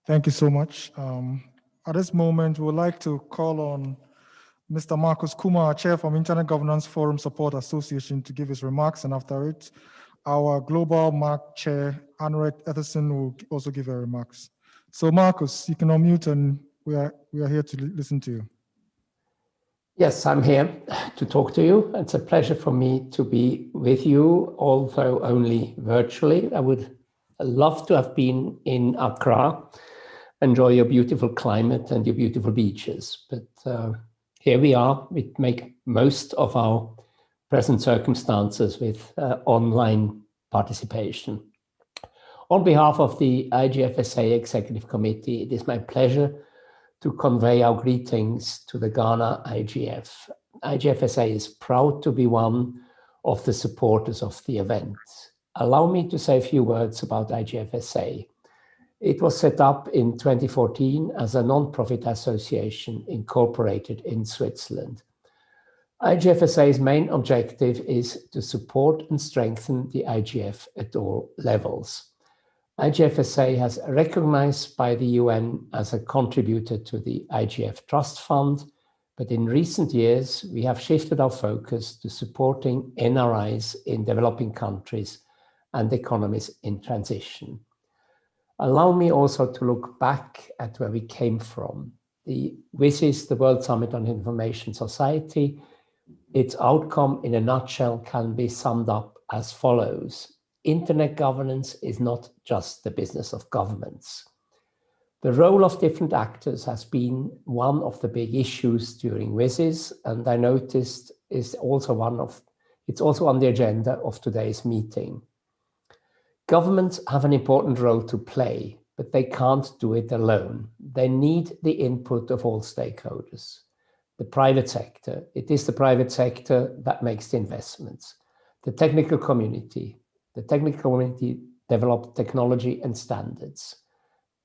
Thank you so much. At this moment, we would like to call on Mr. Marcus Kumar, Chair from Internet Governance Forum Support Association, to give his remarks, and after it, our Global MAC Chair, Anurek Etherson, will also give her remarks. So Marcus, you can unmute, and we are here to listen to you. Yes, I'm here to talk to you. It's a pleasure for me to be with you, although only virtually. I would love to have been in Accra, enjoy your beautiful climate and your beautiful beaches, but here we are. We make most of our present circumstances with online participation. On behalf of the IGFSA Executive Committee, it is my pleasure to convey our greetings to the Ghana IGF. IGFSA is proud to be one of the supporters of the event. Allow me to say a few words about IGFSA. It was set up in 2014 as a non-profit association incorporated in Switzerland. IGFSA's main objective is to support and strengthen the IGF at all levels. IGFSA has recognized by the UN as a contributor to the IGF Trust Fund, but in recent years, we have shifted our focus to supporting NRIs in developing countries and economies in transition. Allow me also to look back at where we came from. The WSIS, the World Summit on Information Society, its outcome in a nutshell can be summed up as follows. Internet governance is not just the business of governments. The role of different actors has been one of the big issues during WSIS, and I noticed it's also on the agenda of today's meeting. Governments have an important role to play, but they can't do it alone. They need the input of all stakeholders. The private sector, it is the private sector that makes the investments. The technical community develop technology and standards.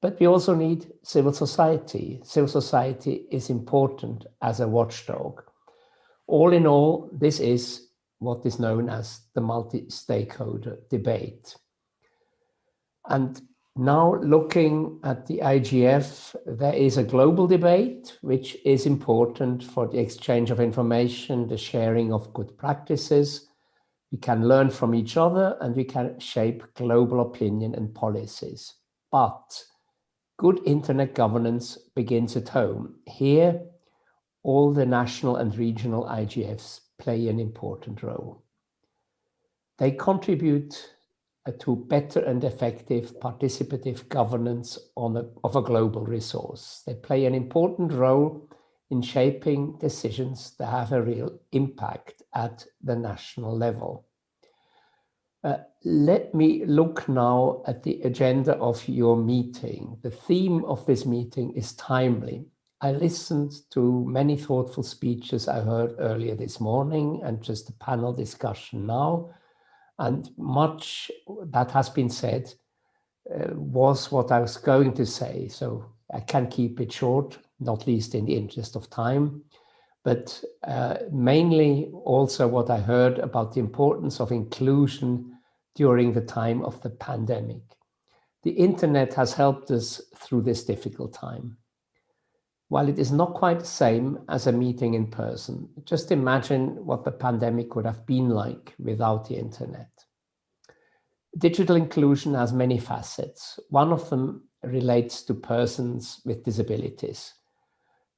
But we also need civil society. Civil society is important as a watchdog. All in all, this is what is known as the multi-stakeholder debate. And now looking at the IGF, there is a global debate, which is important for the exchange of information, the sharing of good practices. We can learn from each other and we can shape global opinion and policies. But good internet governance begins at home. Here, all the national and regional IGFs play an important role. They contribute to better and effective participative governance of a global resource. They play an important role in shaping decisions that have a real impact at the national level. Let me look now at the agenda of your meeting. The theme of this meeting is timely. I listened to many thoughtful speeches I heard earlier this morning and just a panel discussion now. And much that has been said was what I was going to say. So I can keep it short, not least in the interest of time, but mainly also what I heard about the importance of inclusion during the time of the pandemic. The internet has helped us through this difficult time. While it is not quite the same as a meeting in person, just imagine what the pandemic would have been like without the internet. Digital inclusion has many facets. One of them relates to persons with disabilities.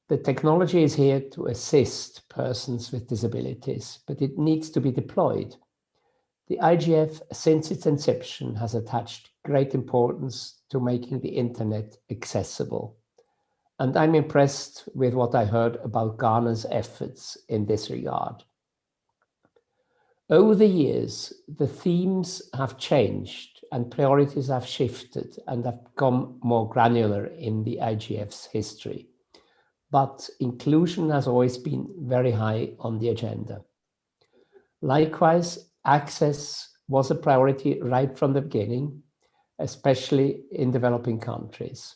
The technology is here to assist persons with disabilities, but it needs to be deployed. The IGF, since its inception, has attached great importance to making the internet accessible. And I'm impressed with what I heard about Ghana's efforts in this regard. Over the years, the themes have changed and priorities have shifted and have become more granular in the IGF's history. But inclusion has always been very high on the agenda. Likewise, access was a priority right from the beginning, especially in developing countries.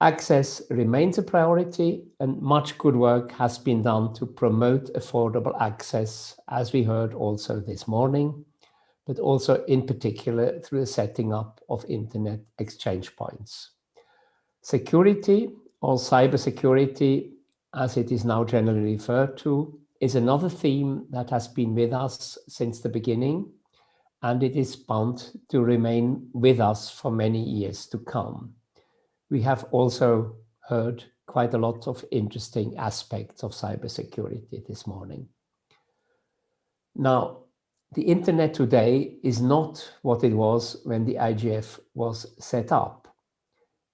Access remains a priority and much good work has been done to promote affordable access, as we heard also this morning, but also in particular through the setting up of internet exchange points. Security, or cybersecurity, as it is now generally referred to, is another theme that has been with us since the beginning, and it is bound to remain with us for many years to come. We have also heard quite a lot of interesting aspects of cybersecurity this morning. Now, the internet today is not what it was when the IGF was set up.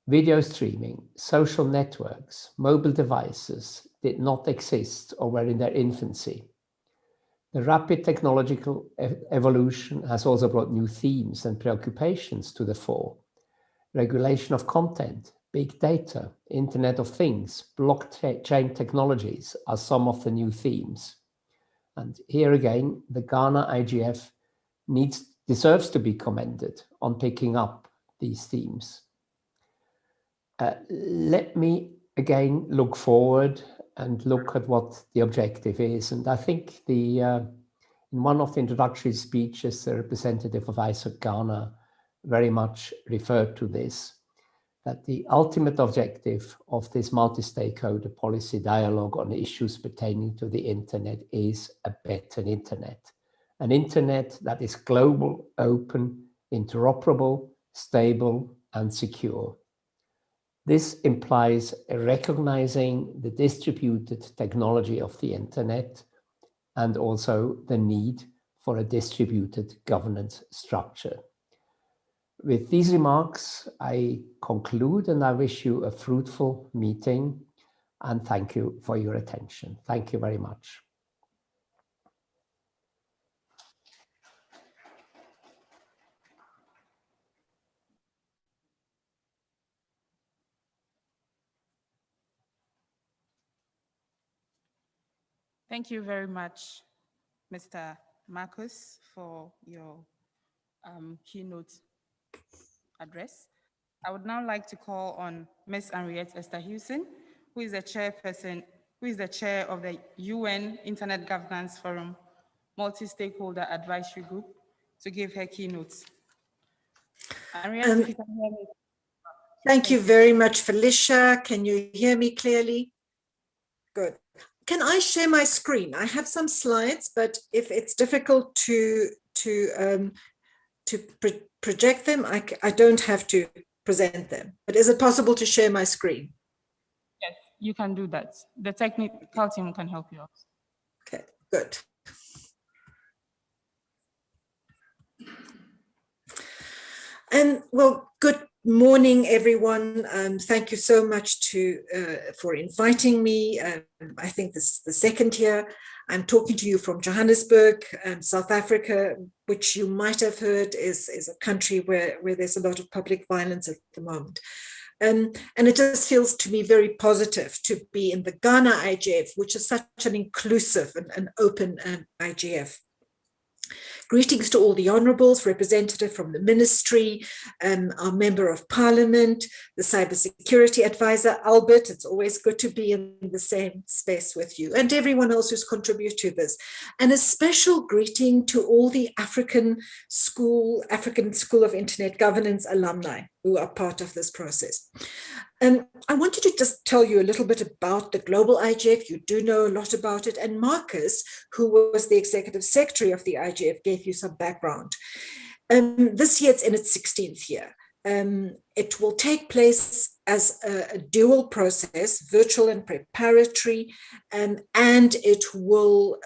Video streaming, social networks, mobile devices did not exist or were in their infancy. The rapid technological evolution has also brought new themes and preoccupations to the fore. Regulation of content big data, Internet of Things, blockchain technologies are some of the new themes. And here again, the Ghana IGF deserves to be commended on picking up these themes. Let me again look forward and look at what the objective is. And I think in one of the introductory speeches, the representative of ISOC Ghana very much referred to this, that the ultimate objective of this multi-stakeholder policy dialogue on issues pertaining to the internet is a better internet. An internet that is global, open, interoperable, stable, and secure. This implies recognizing the distributed technology of the internet and also the need for a distributed governance structure. With these remarks, I conclude and I wish you a fruitful meeting and thank you for your attention. Thank you very much. Thank you very much, Mr. Marcus, for your keynote address. I would now like to call on Ms. Henriette Esther Houston, who is the chair of the UN Internet Governance Forum Multi-Stakeholder Advisory Group, to give her keynotes. Henriette, if you can hear me. Thank you very much, Felicia. Can you hear me clearly? Good. Can I share my screen? I have some slides, but if it's difficult to project them, I don't have to present them. But is it possible to share my screen? Yes, you can do that. The technical team can help you out. Okay, good. And well, good morning, everyone. Thank you so much for inviting me. I think this is the second year. I'm talking to you from Johannesburg, South Africa, which you might have heard is a country where there's a lot of public violence at the moment. And it just feels to me very positive to be in the Ghana IGF, which is such an inclusive and open IGF. Greetings to all the honourables, representative from the ministry, our member of parliament, the cybersecurity advisor, Albert. It's always good to be in the same space with you, and everyone else who's contributed to this. And a special greeting to all the African School of Internet Governance alumni who are part of this process. I wanted to just tell you a little bit about the Global IGF. You do know a lot about it. And Marcus, who was the executive secretary of the IGF, gave you some background. This year it's in its 16th year. It will take place as a dual process, virtual and preparatory, and it will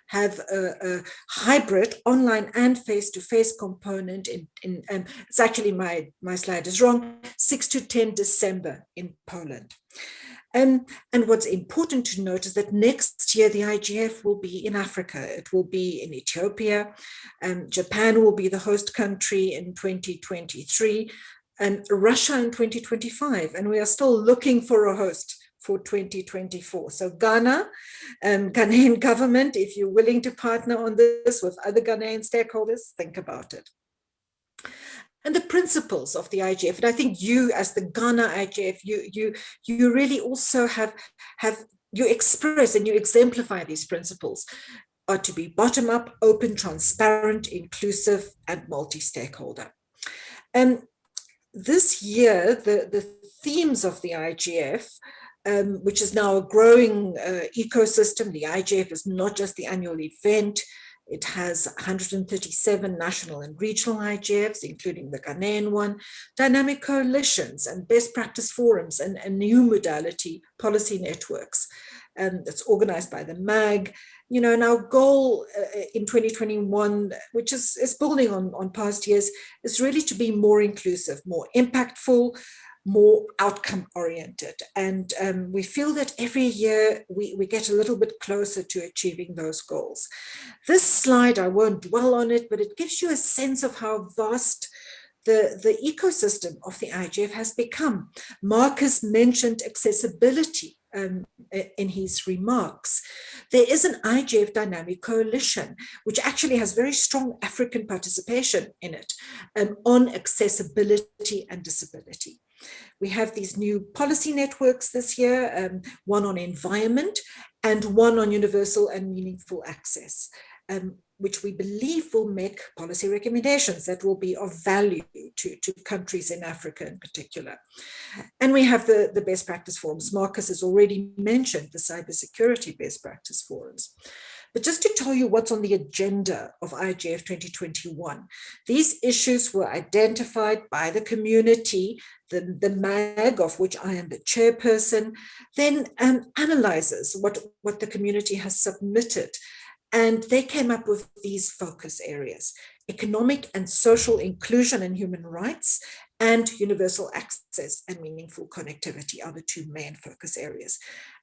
have a hybrid online and face-to-face component. It's actually my slide is wrong, 6 to 10 December in Poland. And what's important to note is that next year the IGF will be in Africa. It will be in Ethiopia. Japan will be the host country in 2023, and Russia in 2025. And we are still looking for a host for 2024. So Ghana, Ghanaian government, if you're willing to partner on this with other Ghanaian stakeholders, think about it. And the principles of the IGF, and I think you as the Ghana IGF, you really also you express and you exemplify these principles, are to be bottom-up, open, transparent, inclusive, and multi-stakeholder. And this year, the themes of the IGF, which is now a growing ecosystem, the IGF is not just the annual event. It has 137 national and regional IGFs, including the Ghanaian one, dynamic coalitions and best practice forums and new modality policy networks. That's organized by the MAG. You know, and our goal in 2021, which is building on past years, is really to be more inclusive, more impactful, more outcome oriented. And we feel that every year we get a little bit closer to achieving those goals. This slide, I won't dwell on it, but it gives you a sense of how vast the ecosystem of the IGF has become. Marcus mentioned accessibility in his remarks. There is an IGF Dynamic Coalition, which actually has very strong African participation in it on accessibility and disability. We have these new policy networks this year, one on environment and one on universal and meaningful access, which we believe will make policy recommendations that will be of value to countries in Africa in particular. And we have the best practice forums. Marcus has already mentioned the cybersecurity best practice forums. But just to tell you what's on the agenda of IGF 2021, these issues were identified by the community, the MAG, of which I am the chairperson, then analyzes what the community has submitted. And they came up with these focus areas: economic and social inclusion and human rights, and universal access and meaningful connectivity are the two main focus areas.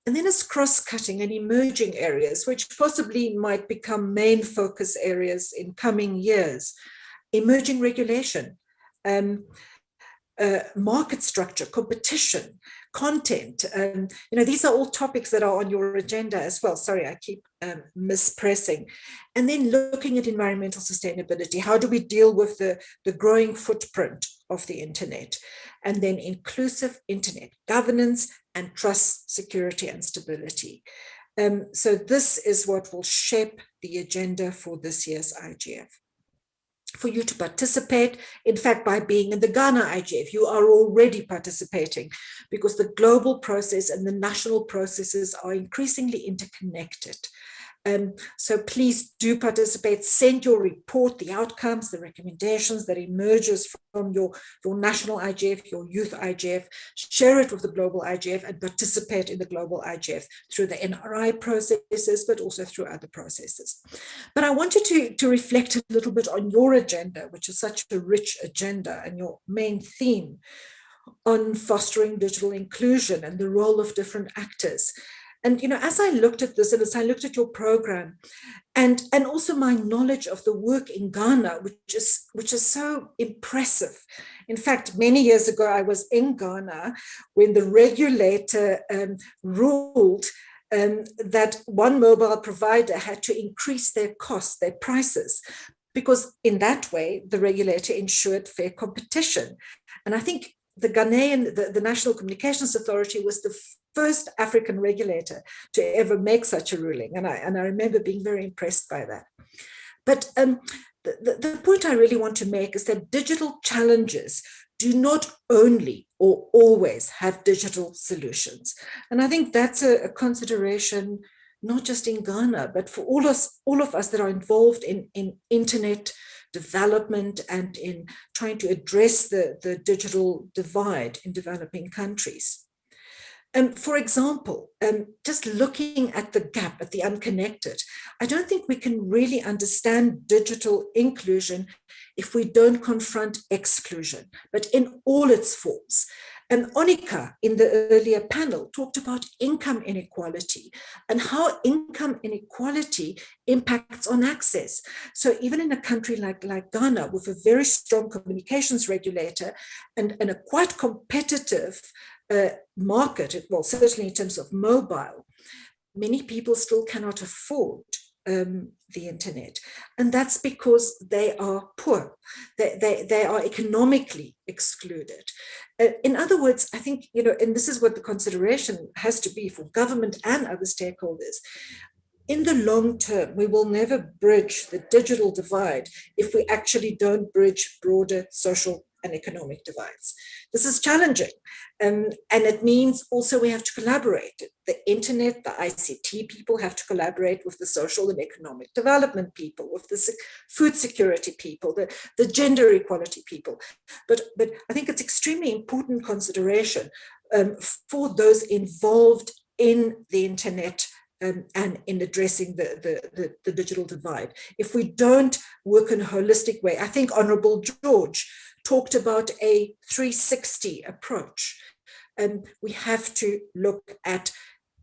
And then it's cross-cutting and emerging areas, which possibly might become main focus areas in coming years. Emerging regulation, market structure, competition, content. These are all topics that are on your agenda as well. Sorry, I keep mispressing. And then looking at environmental sustainability. How do we deal with the growing footprint of the internet? And then inclusive internet governance and trust, security, and stability. So this is what will shape the agenda for this year's IGF. For you to participate, in fact, by being in the Ghana IGF, you are already participating, because the global process and the national processes are increasingly interconnected. So please do participate, send your report, the outcomes, the recommendations that emerges from your national IGF, your youth IGF, share it with the global IGF and participate in the global IGF through the NRI processes, but also through other processes. But I want you to reflect a little bit on your agenda, which is such a rich agenda, and your main theme on fostering digital inclusion and the role of different actors. And, as I looked at this, and as I looked at your program, and also my knowledge of the work in Ghana, which is so impressive. In fact, many years ago, I was in Ghana when the regulator ruled that one mobile provider had to increase their costs, their prices, because in that way, the regulator ensured fair competition. And I think the Ghanaian, the National Communications Authority was the first African regulator to ever make such a ruling. And I remember being very impressed by that. But the point I really want to make is that digital challenges do not only or always have digital solutions. And I think that's a consideration, not just in Ghana, but for all of us that are involved in internet development and in trying to address the digital divide in developing countries. For example, just looking at the gap, at the unconnected, I don't think we can really understand digital inclusion if we don't confront exclusion, but in all its forms. And Onika, in the earlier panel, talked about income inequality and how income inequality impacts on access. So even in a country like Ghana, with a very strong communications regulator and a quite competitive market, well, certainly in terms of mobile, many people still cannot afford the internet. And that's because they are poor. They are economically excluded. In other words, I think, and this is what the consideration has to be for government and other stakeholders. In the long term, we will never bridge the digital divide if we actually don't bridge broader social and economic divides. This is challenging. And it means also we have to collaborate. The internet, the ICT people have to collaborate with the social and economic development people, with the food security people, the gender equality people. But I think it's extremely important consideration for those involved in the internet and in addressing the digital divide. If we don't work in a holistic way, I think Honorable George talked about a 360 approach. We have to look at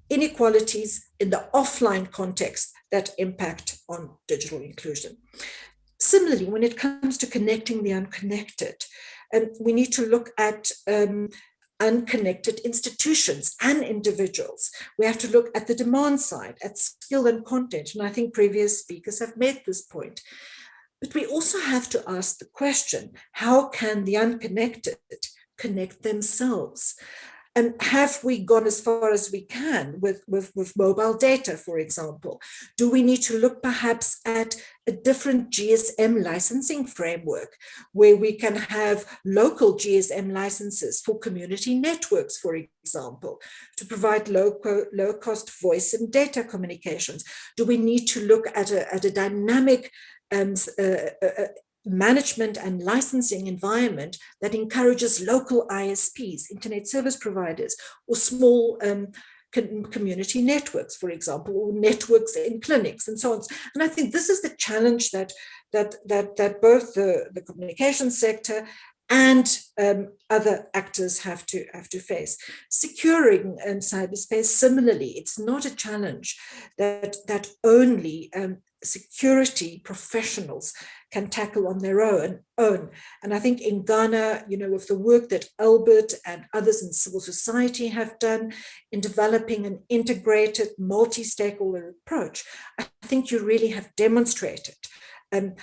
inequalities in the offline context that impact on digital inclusion. Similarly, when it comes to connecting the unconnected, we need to look at unconnected institutions and individuals. We have to look at the demand side, at skill and content. And I think previous speakers have made this point. But we also have to ask the question, how can the unconnected connect themselves? And have we gone as far as we can with mobile data, for example? Do we need to look perhaps at a different GSM licensing framework where we can have local GSM licenses for community networks, for example, to provide low-cost voice and data communications? Do we need to look at a dynamic management and licensing environment that encourages local ISPs, internet service providers, or small community networks, for example, or networks in clinics and so on? And I think this is the challenge that both the communication sector and other actors have to face. Securing cyberspace, similarly, it's not a challenge that only security professionals can tackle on their own. And I think in Ghana, with the work that Albert and others in civil society have done in developing an integrated multi-stakeholder approach, I think you really have demonstrated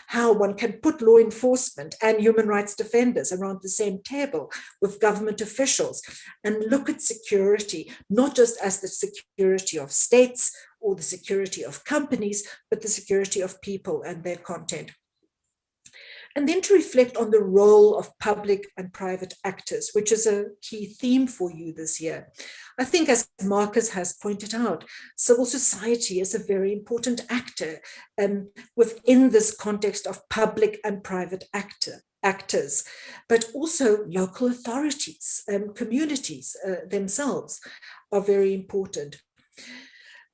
how one can put law enforcement and human rights defenders around the same table with government officials and look at security, not just as the security of states or the security of companies, but the security of people and their content. And then to reflect on the role of public and private actors, which is a key theme for you this year. I think, as Marcus has pointed out, civil society is a very important actor within this context of public and private actors, but also local authorities, communities themselves are very important.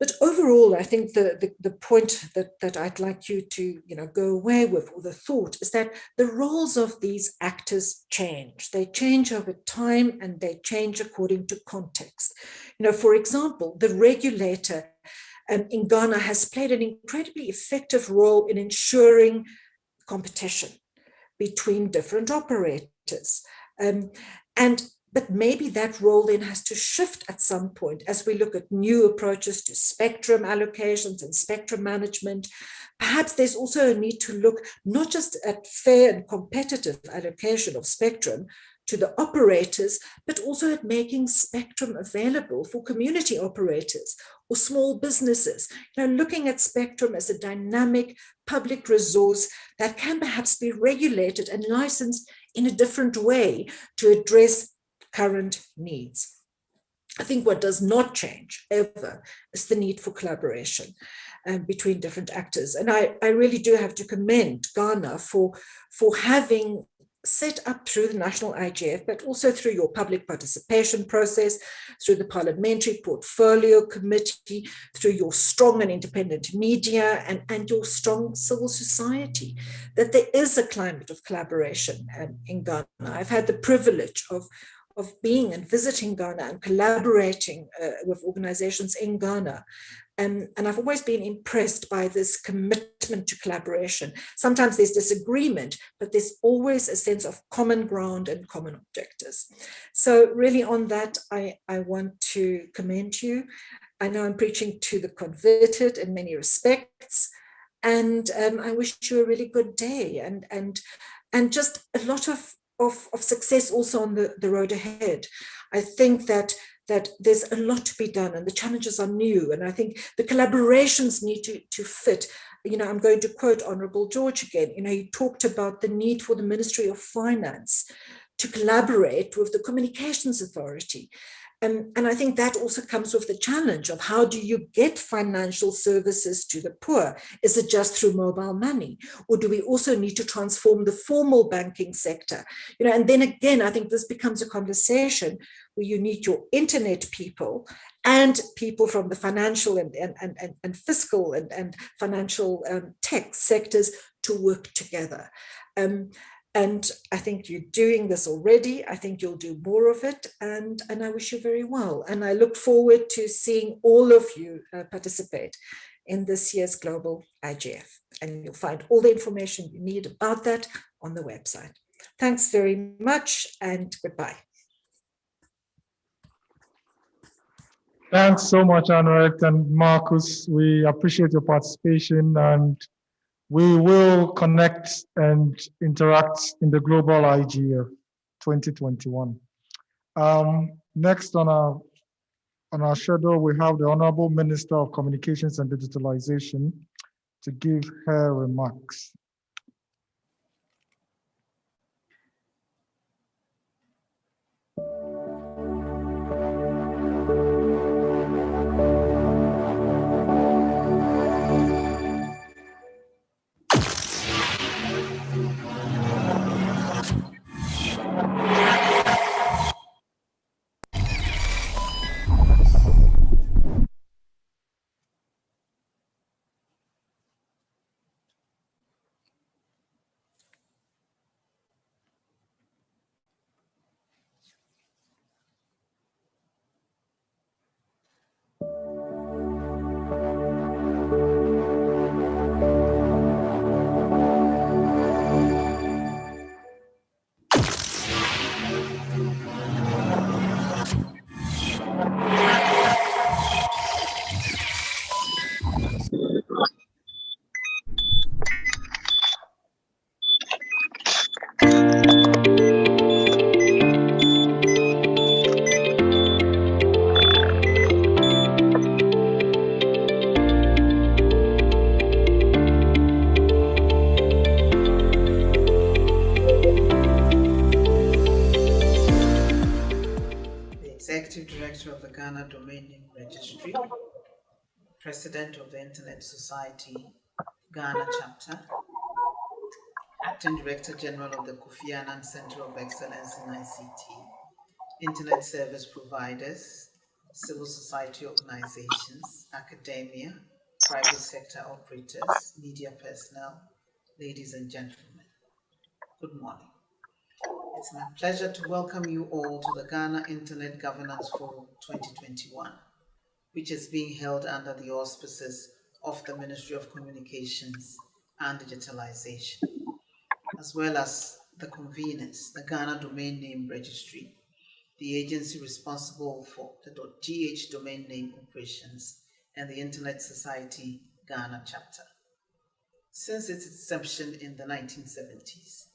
But overall, I think the point that I'd like you to go away with, or the thought, is that the roles of these actors change. They change over time and they change according to context. For example, the regulator in Ghana has played an incredibly effective role in ensuring competition between different operators. But maybe that role then has to shift at some point as we look at new approaches to spectrum allocations and spectrum management. Perhaps there's also a need to look not just at fair and competitive allocation of spectrum to the operators, but also at making spectrum available for community operators or small businesses. Looking at spectrum as a dynamic public resource that can perhaps be regulated and licensed in a different way to address current needs. I think what does not change ever is the need for collaboration between different actors. And I really do have to commend Ghana for having set up through the National IGF, but also through your public participation process, through the Parliamentary Portfolio Committee, through your strong and independent media and your strong civil society, that there is a climate of collaboration in Ghana. I've had the privilege of being and visiting Ghana and collaborating with organizations in Ghana. And I've always been impressed by this commitment to collaboration. Sometimes there's disagreement, but there's always a sense of common ground and common objectives. So really on that, I want to commend you. I know I'm preaching to the converted in many respects. And I wish you a really good day and just a lot of success also on the road ahead. I think that there's a lot to be done and the challenges are new. And I think the collaborations need to fit. I'm going to quote Honorable George again. He talked about the need for the Ministry of Finance to collaborate with the Communications Authority. And I think that also comes with the challenge of how do you get financial services to the poor? Is it just through mobile money? Or do we also need to transform the formal banking sector? And then again, I think this becomes a conversation where you need your internet people and people from the financial and fiscal and financial tech sectors to work together. And I think you're doing this already. I think you'll do more of it. And I wish you very well. And I look forward to seeing all of you participate in this year's Global IGF. And you'll find all the information you need about that on the website. Thanks very much and goodbye. Thanks so much, Anret and Marcus. We appreciate your participation, and we will connect and interact in the Global IGF 2021. Next on our schedule, we have the Honorable Minister of Communications and Digitalization to give her remarks. Executive Director of the Ghana Domain Name Registry, President of the Internet Society, Ghana Chapter, Acting Director General of the Kofi Annan Center of Excellence in ICT, Internet Service Providers, Civil Society Organizations, Academia, Private Sector Operators, Media Personnel, ladies and gentlemen, good morning. It's my pleasure to welcome you all to the Ghana Internet Governance Forum 2021, which is being held under the auspices of the Ministry of Communications and Digitalization, as well as the conveners, the Ghana Domain Name Registry, the agency responsible for the .gh domain name operations, and the Internet Society Ghana Chapter. Since its inception in the 1970s,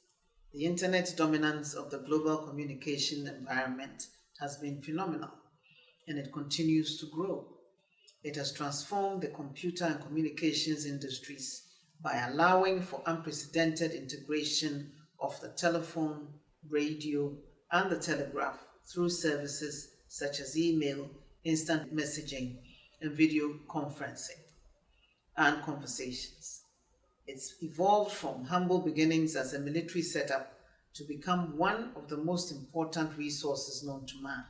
the Internet's dominance of the global communication environment has been phenomenal, and it continues to grow. It has transformed the computer and communications industries by allowing for unprecedented integration of the telephone, radio, and the telegraph through services such as email, instant messaging, and video conferencing and conversations. It's evolved from humble beginnings as a military setup to become one of the most important resources known to man,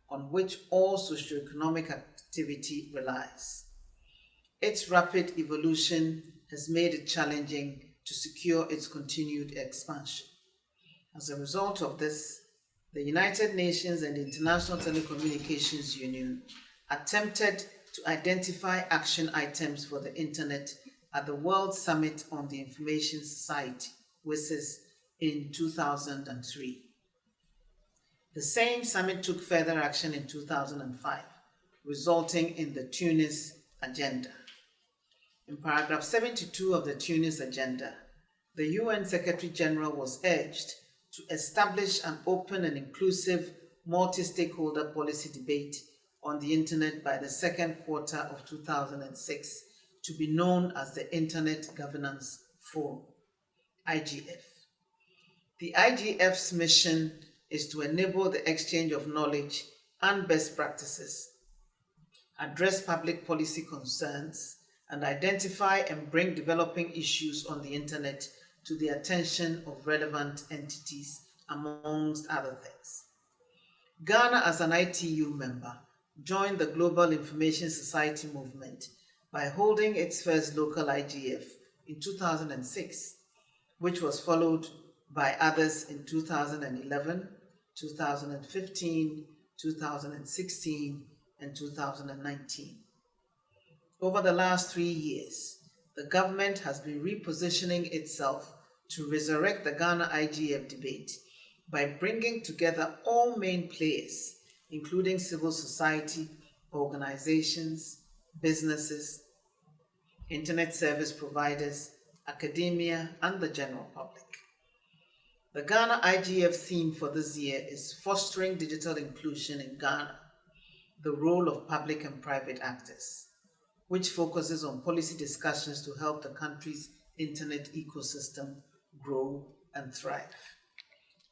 on which all socioeconomic activity relies. Its rapid evolution has made it challenging to secure its continued expansion. As a result of this, the United Nations and the International Telecommunications Union attempted to identify action items for the Internet at the World Summit on the Information Society, WSIS, in 2003. The same summit took further action in 2005, resulting in the Tunis Agenda. In paragraph 72 of the Tunis Agenda, the UN Secretary General was urged to establish an open and inclusive multi-stakeholder policy debate on the Internet by the second quarter of 2006, to be known as the Internet Governance Forum, IGF. The IGF's mission is to enable the exchange of knowledge and best practices, address public policy concerns, and identify and bring developing issues on the Internet to the attention of relevant entities, amongst other things. Ghana, as an ITU member, joined the Global Information Society movement by holding its first local IGF in 2006, which was followed by others in 2011, 2015, 2016, and 2019. Over the last 3 years, the government has been repositioning itself to resurrect the Ghana IGF debate by bringing together all main players, including civil society, organizations, businesses, internet service providers, academia, and the general public. The Ghana IGF theme for this year is Fostering Digital Inclusion in Ghana, the role of public and private actors, which focuses on policy discussions to help the country's internet ecosystem grow and thrive.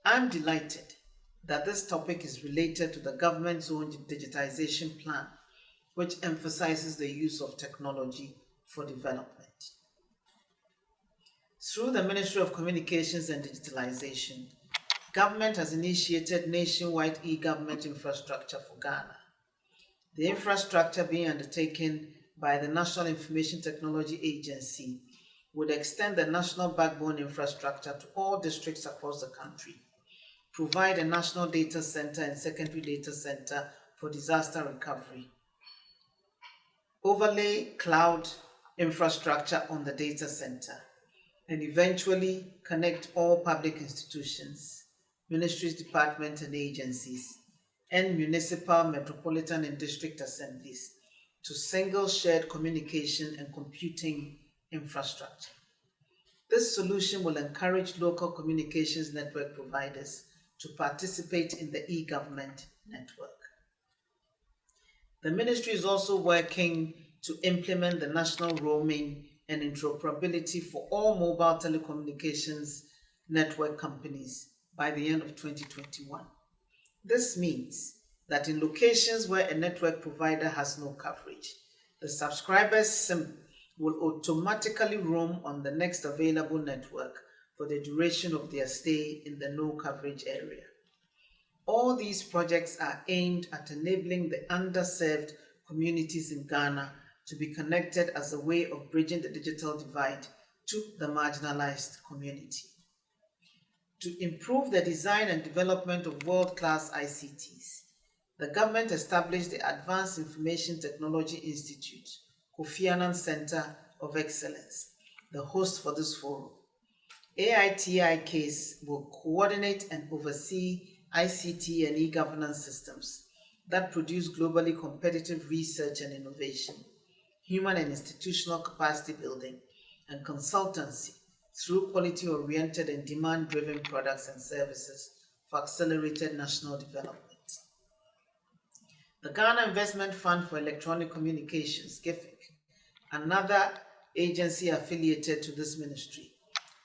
I'm delighted that this topic is related to the government's own digitization plan, which emphasizes the use of technology for development. Through the Ministry of Communications and Digitalization, government has initiated nationwide e-government infrastructure for Ghana. The infrastructure being undertaken by the National Information Technology Agency would extend the national backbone infrastructure to all districts across the country, provide a national data center and secondary data center for disaster recovery, overlay cloud infrastructure on the data center, and eventually connect all public institutions, ministries, departments, and agencies, and municipal, metropolitan, and district assemblies to single shared communication and computing infrastructure. This solution will encourage local communications network providers to participate in the e-government network. The ministry is also working to implement the national roaming and interoperability for all mobile telecommunications network companies by the end of 2021. This means that in locations where a network provider has no coverage, the subscriber's SIM will automatically roam on the next available network for the duration of their stay in the no coverage area. All these projects are aimed at enabling the underserved communities in Ghana to be connected as a way of bridging the digital divide to the marginalized community. To improve the design and development of world-class ICTs, the government established the Advanced Information Technology Institute, Kofi Annan Center of Excellence, the host for this forum. AITICs will coordinate and oversee ICT and e-governance systems that produce globally competitive research and innovation, human and institutional capacity building, and consultancy through quality-oriented and demand-driven products and services for accelerated national development. The Ghana Investment Fund for Electronic Communications, GIFIC, another agency affiliated to this ministry,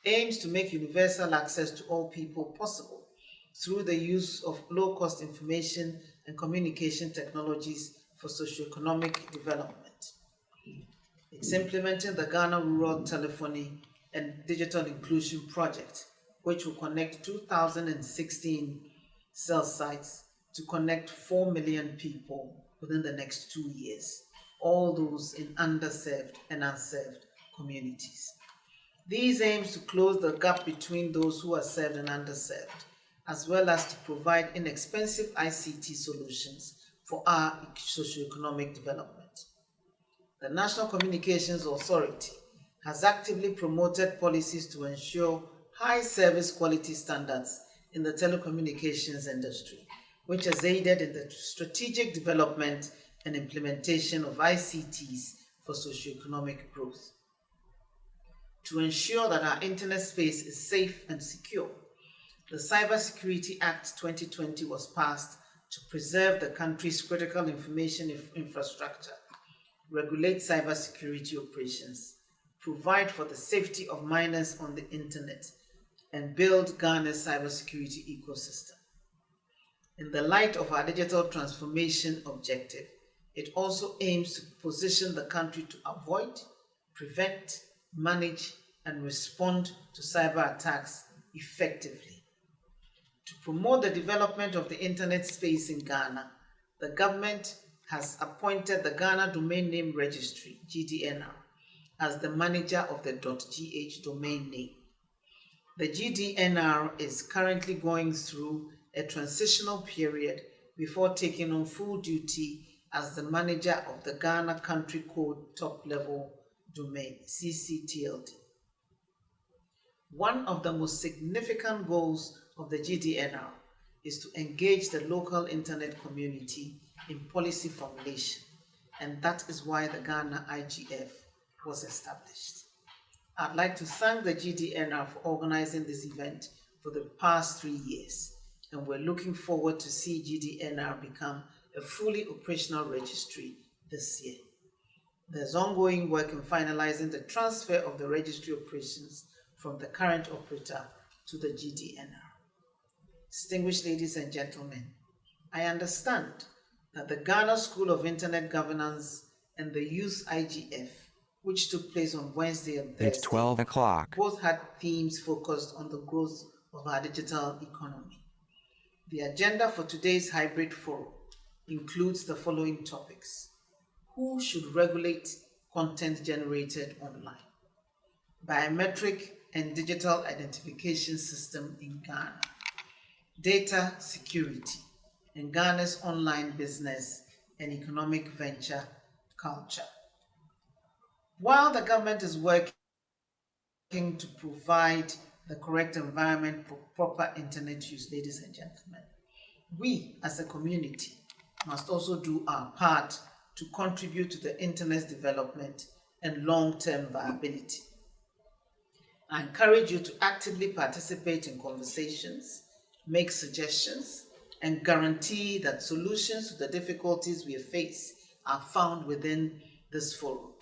aims to make universal access to all people possible through the use of low-cost information and communication technologies for socioeconomic development. It's implementing the Ghana Rural Telephony and Digital Inclusion Project, which will connect 2,016 cell sites to connect 4 million people within the next 2 years, all those in underserved and unserved communities. These aims to close the gap between those who are served and underserved, as well as to provide inexpensive ICT solutions for our socioeconomic development. The National Communications Authority has actively promoted policies to ensure high service quality standards in the telecommunications industry, which has aided in the strategic development and implementation of ICTs for socioeconomic growth. To ensure that our internet space is safe and secure, the Cybersecurity Act 2020 was passed to preserve the country's critical information infrastructure, regulate cybersecurity operations, provide for the safety of minors on the internet, and build Ghana's cybersecurity ecosystem. In the light of our digital transformation objective, it also aims to position the country to avoid, prevent, manage, and respond to cyber attacks effectively. To promote the development of the internet space in Ghana, the government has appointed the Ghana Domain Name Registry, GDNR, as the manager of the .gh domain name. The GDNR is currently going through a transitional period before taking on full duty as the manager of the Ghana Country Code Top Level Domain, CCTLD. One of the most significant goals of the GDNR is to engage the local internet community in policy formulation, and that is why the Ghana IGF was established. I'd like to thank the GDNR for organizing this event for the past 3 years, and we're looking forward to see GDNR become a fully operational registry this year. There's ongoing work in finalizing the transfer of the registry operations from the current operator to the GDNR. Distinguished ladies and gentlemen, I understand that the Ghana School of Internet Governance and the Youth IGF, which took place on Wednesday and Thursday, It's 12 o'clock. both had themes focused on the growth of our digital economy. The agenda for today's hybrid forum includes the following topics: who should regulate content generated online? Biometric and digital identification system in Ghana. Data security in Ghana's online business and economic venture culture. While the government is working to provide the correct environment for proper internet use, ladies and gentlemen, we as a community must also do our part to contribute to the internet's development and long-term viability. I encourage you to actively participate in conversations, make suggestions, and guarantee that solutions to the difficulties we face are found within this forum.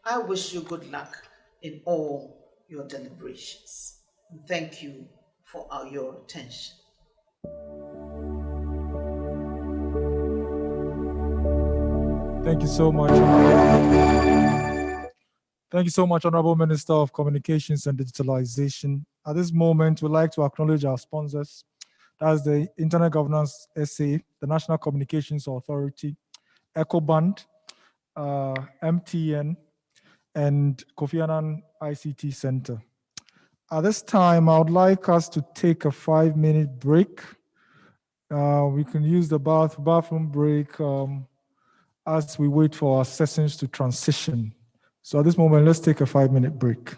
I wish you good luck in all your deliberations. And thank you for your attention. Thank you so much. Thank you so much, Honorable Minister of Communications and Digitalization. At this moment, we'd like to acknowledge our sponsors. That's the Internet Governance SA, the National Communications Authority, EcoBand, MTN, and Kofi Annan ICT Center. At this time, I would like us to take a 5-minute break. We can use the bathroom break as we wait for our sessions to transition. So at this moment, let's take a 5-minute break.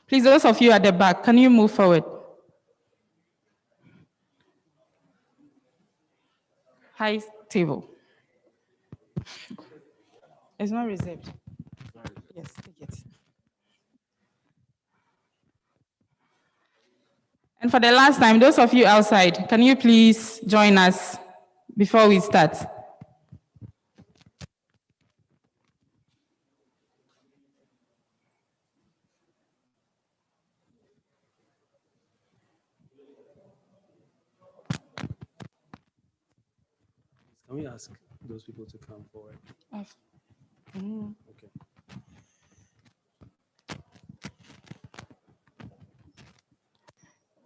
Please, those of you at the back, can you move forward? High table. It's not reserved. Yes, take it. And for the last time, those of you outside, can you please join us before we start? Can we ask those people to come forward? Okay.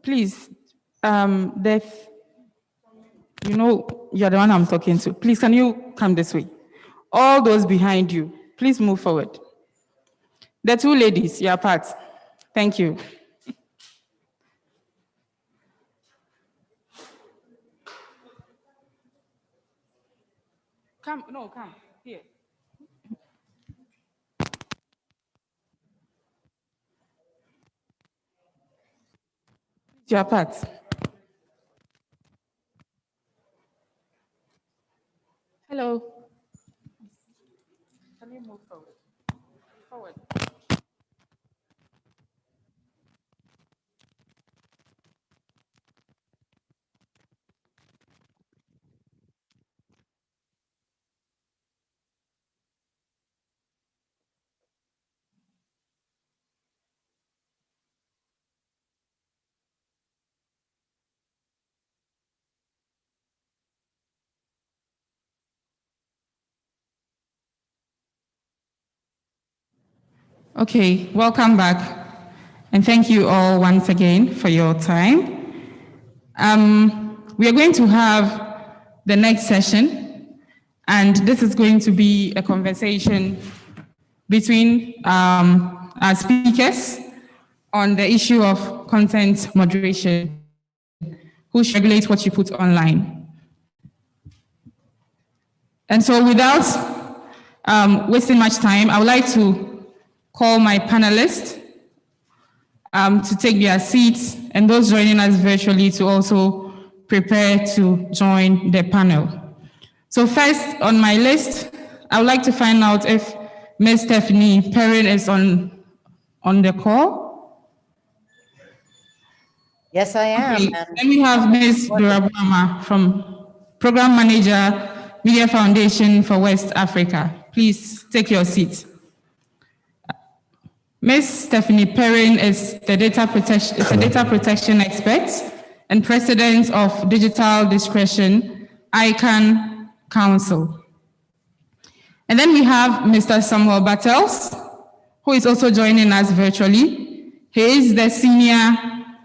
Please, you know, you're the one I'm talking to. Please, can you come this way? All those behind you, please move forward. The two ladies, you're apart. Thank you. Come, no, come, here. You're apart. Hello. Can you move forward? Forward. Okay, welcome back. And thank you all once again for your time. We are going to have the next session, and this is going to be a conversation between our speakers on the issue of content moderation, who should regulate what you put online. And so without wasting much time, I would like to call my panelists to take their seats, and those joining us virtually to also prepare to join the panel. So first on my list, I would like to find out if Ms. Stephanie Perrin is on the call. Yes, I am. Okay. Then we have Ms. Dora Brahma from Program Manager, Media Foundation for West Africa. Please take your seat. Ms. Stephanie Perrin is a data protection expert and president of Digital Discretion ICANN Council. And then we have Mr. Samuel Battels, who is also joining us virtually. He is the Senior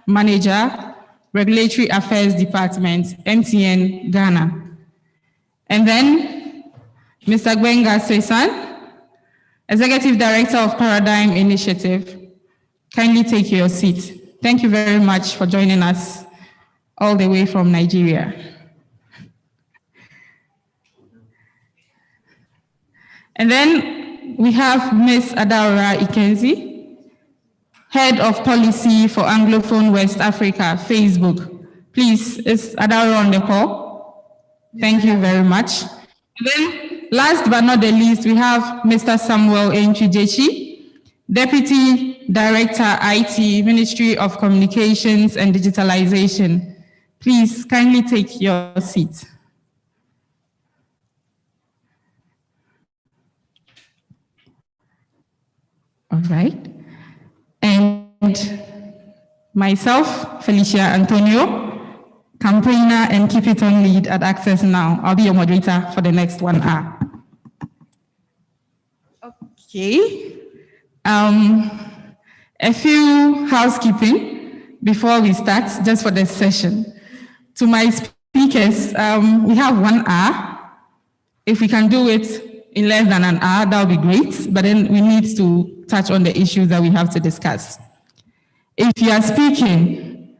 Manager, Regulatory Affairs Department, MTN Ghana. And then Mr. Gbenga Sesan, Executive Director of Paradigm Initiative. Kindly take your seat. Thank you very much for joining us all the way from Nigeria. And then we have Ms. Adaora Ikenzi, Head of Policy for Anglophone West Africa, Facebook. Please, is Adaora on the call? Thank you very much. And then, last but not the least, we have Mr. Samuel Enchijechi, Deputy Director, IT, Ministry of Communications and Digitalization. Please kindly take your seat. All right. And myself, Felicia Antonio, campaigner and Keep It On lead at Access Now. I'll be your moderator for the next 1 hour. Okay. A few housekeeping before we start, just for this session. To my speakers, we have 1 hour. If we can do it in less than an hour, that would be great, but then we need to touch on the issues that we have to discuss. If you are speaking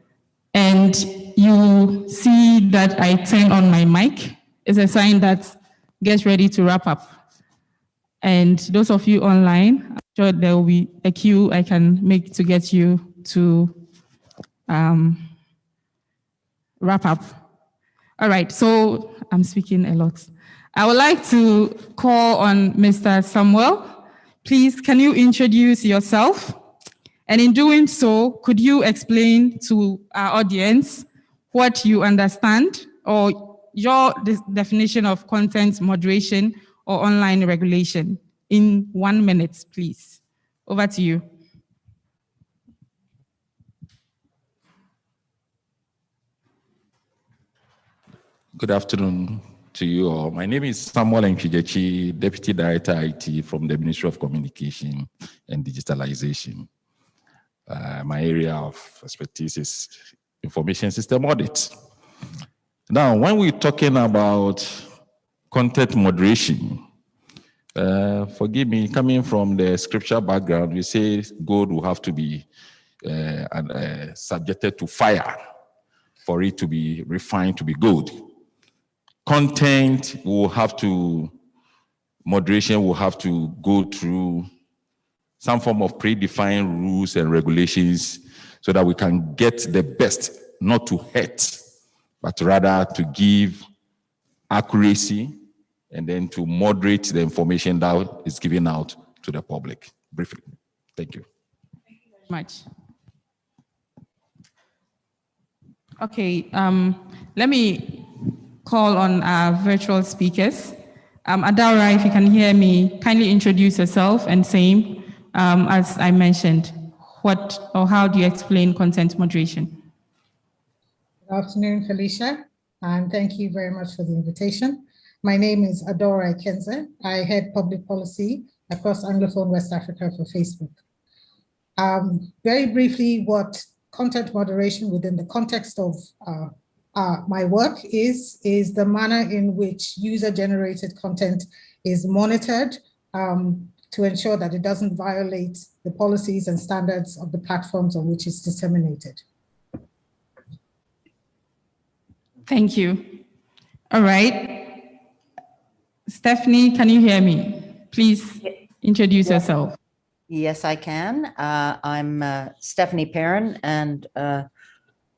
and you see that I turn on my mic, it's a sign that get ready to wrap up. And those of you online, I'm sure there will be a queue I can make to get you to wrap up. All right, so I'm speaking a lot. I would like to call on Mr. Samuel. Please, can you introduce yourself? And in doing so, could you explain to our audience what you understand or your definition of content moderation or online regulation in 1 minute, please? Over to you. Good afternoon to you all. My name is Samuel Nkwijechi, Deputy Director IT from the Ministry of Communication and Digitalization. My area of expertise is information system audit. Now, when we're talking about content moderation, forgive me, coming from the scripture background, we say gold will have to be subjected to fire for it to be refined to be gold. Content will have to, moderation will have to go through some form of predefined rules and regulations so that we can get the best, not to hurt, but rather to give accuracy and then to moderate the information that is given out to the public. Briefly, thank you. Thank you very much. Okay, let me call on our virtual speakers. Adaura, if you can hear me, kindly introduce yourself and same, as I mentioned, what or how do you explain content moderation? Good afternoon, Felicia, and thank you very much for the invitation. My name is Adora Ikenze. I head public policy across Anglophone West Africa for Facebook. Very briefly, what content moderation within the context of my work is the manner in which user-generated content is monitored to ensure that it doesn't violate the policies and standards of the platforms on which it's disseminated. Thank you. All right. Stephanie, can you hear me? Please introduce yourself. Yes, I can. I'm Stephanie Perrin, and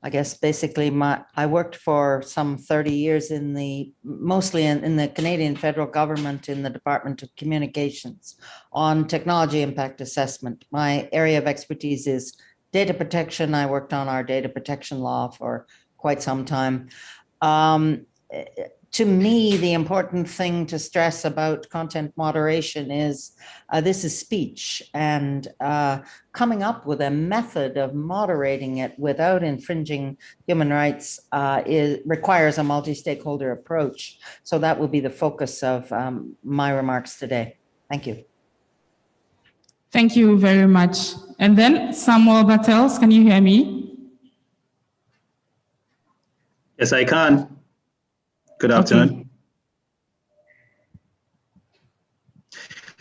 I guess basically I worked for some 30 years mostly in the Canadian federal government in the Department of Communications on technology impact assessment. My area of expertise is data protection. I worked on our data protection law for quite some time. To me, the important thing to stress about content moderation is this is speech, and coming up with a method of moderating it without infringing human rights requires a multi-stakeholder approach. So that will be the focus of my remarks today. Thank you. Thank you very much. And then Samuel Battels, can you hear me? Yes, I can. Good afternoon.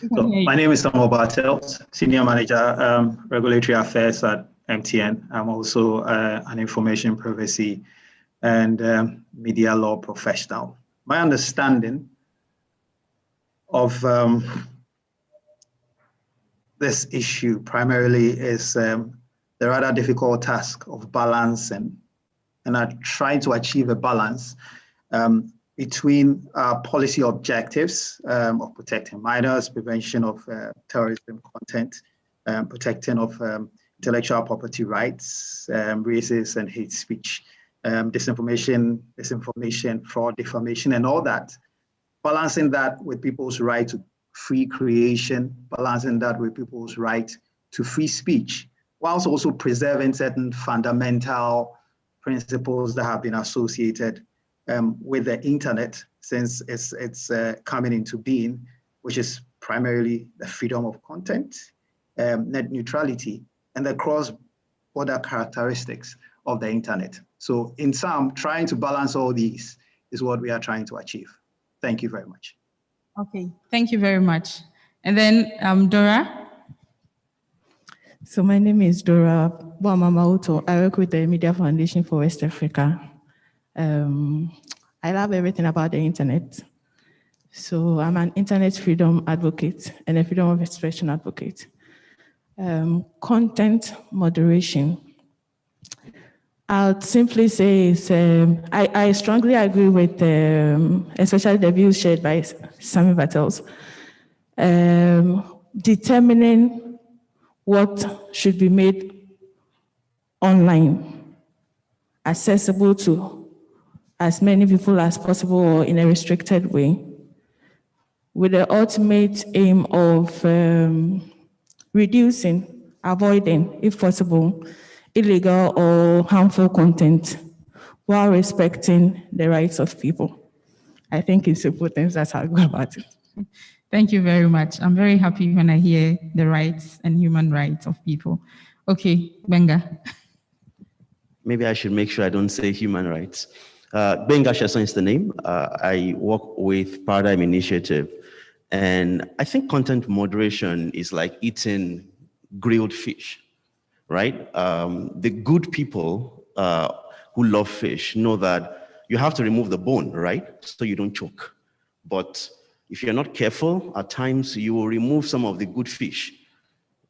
Okay. So my name is Samuel Bartels, Senior Manager, Regulatory Affairs at MTN. I'm also an information privacy and media law professional. My understanding of this issue primarily is the rather difficult task of balancing and trying to achieve a balance between policy objectives of protecting minors, prevention of terrorism content, protecting of intellectual property rights, racist and hate speech, disinformation, fraud, defamation, and all that. Balancing that with people's right to free creation, balancing that with people's right to free speech, whilst also preserving certain fundamental principles that have been associated with the internet since it's coming into being, which is primarily the freedom of content, net neutrality, and the cross-border characteristics of the internet. So in sum, trying to balance all these is what we are trying to achieve. Thank you very much. Okay, thank you very much. And then Dora. So my name is Dora Boamamauto. I work with the Media Foundation for West Africa. I love everything about the internet. So I'm an internet freedom advocate and a freedom of expression advocate. Content moderation. I'll simply say I strongly agree with especially the views shared by Sami Vatels. Determining what should be made online, accessible to as many people as possible or in a restricted way, with the ultimate aim of reducing, avoiding, if possible, illegal or harmful content while respecting the rights of people. I think in simple things, that's how I go about it. Thank you very much. I'm very happy when I hear the rights and human rights of people. Okay, Benga. Maybe I should make sure I don't say human rights. Benga Sheson is the name. I work with Paradigm Initiative. And I think content moderation is like eating grilled fish, right? The good people who love fish know that you have to remove the bone, right? So you don't choke. But if you're not careful, at times you will remove some of the good fish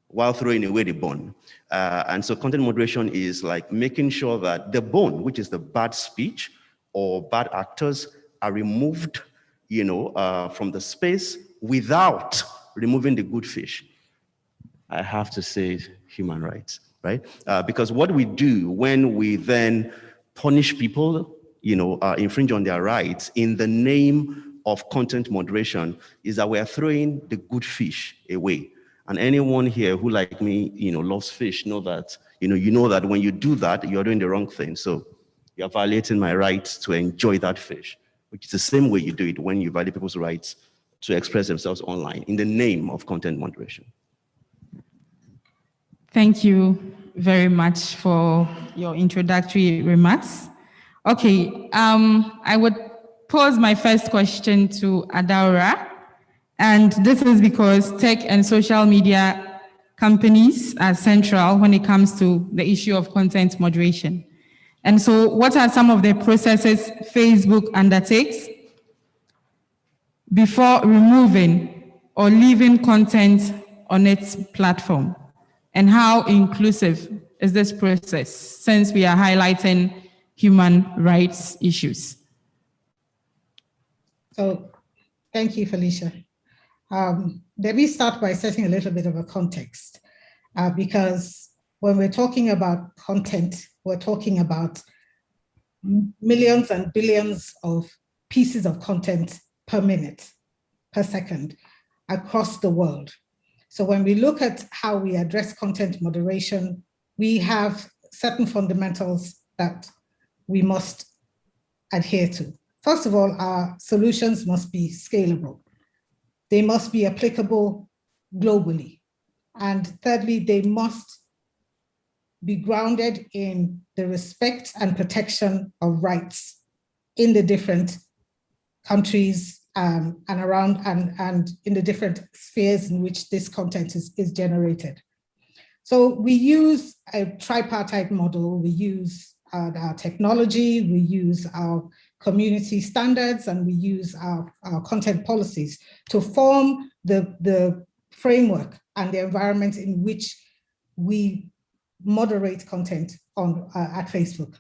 while throwing away the bone. And so content moderation is like making sure that the bone, which is the bad speech or bad actors, are removed, from the space without removing the good fish. I have to say human rights, right? Because what we do when we then punish people, infringe on their rights in the name of content moderation is that we are throwing the good fish away. And anyone here who, like me, loves fish, know that, that when you do that, you're doing the wrong thing. So you're violating my right to enjoy that fish, which is the same way you do it when you violate people's rights to express themselves online in the name of content moderation. Thank you very much for your introductory remarks. Okay, I would pose my first question to Adaura. And this is because tech and social media companies are central when it comes to the issue of content moderation. And so what are some of the processes Facebook undertakes before removing or leaving content on its platform? And how inclusive is this process since we are highlighting human rights issues? So thank you, Felicia. Let me start by setting a little bit of a context, because when we're talking about content, we're talking about millions and billions of pieces of content per minute, per second, across the world. So when we look at how we address content moderation, we have certain fundamentals that we must adhere to. First of all, our solutions must be scalable. They must be applicable globally. And thirdly, they must be grounded in the respect and protection of rights in the different countries and around and in the different spheres in which this content is generated. So we use a tripartite model. We use our technology, we use our community standards, and we use our content policies to form the framework and the environment in which we moderate content on at Facebook.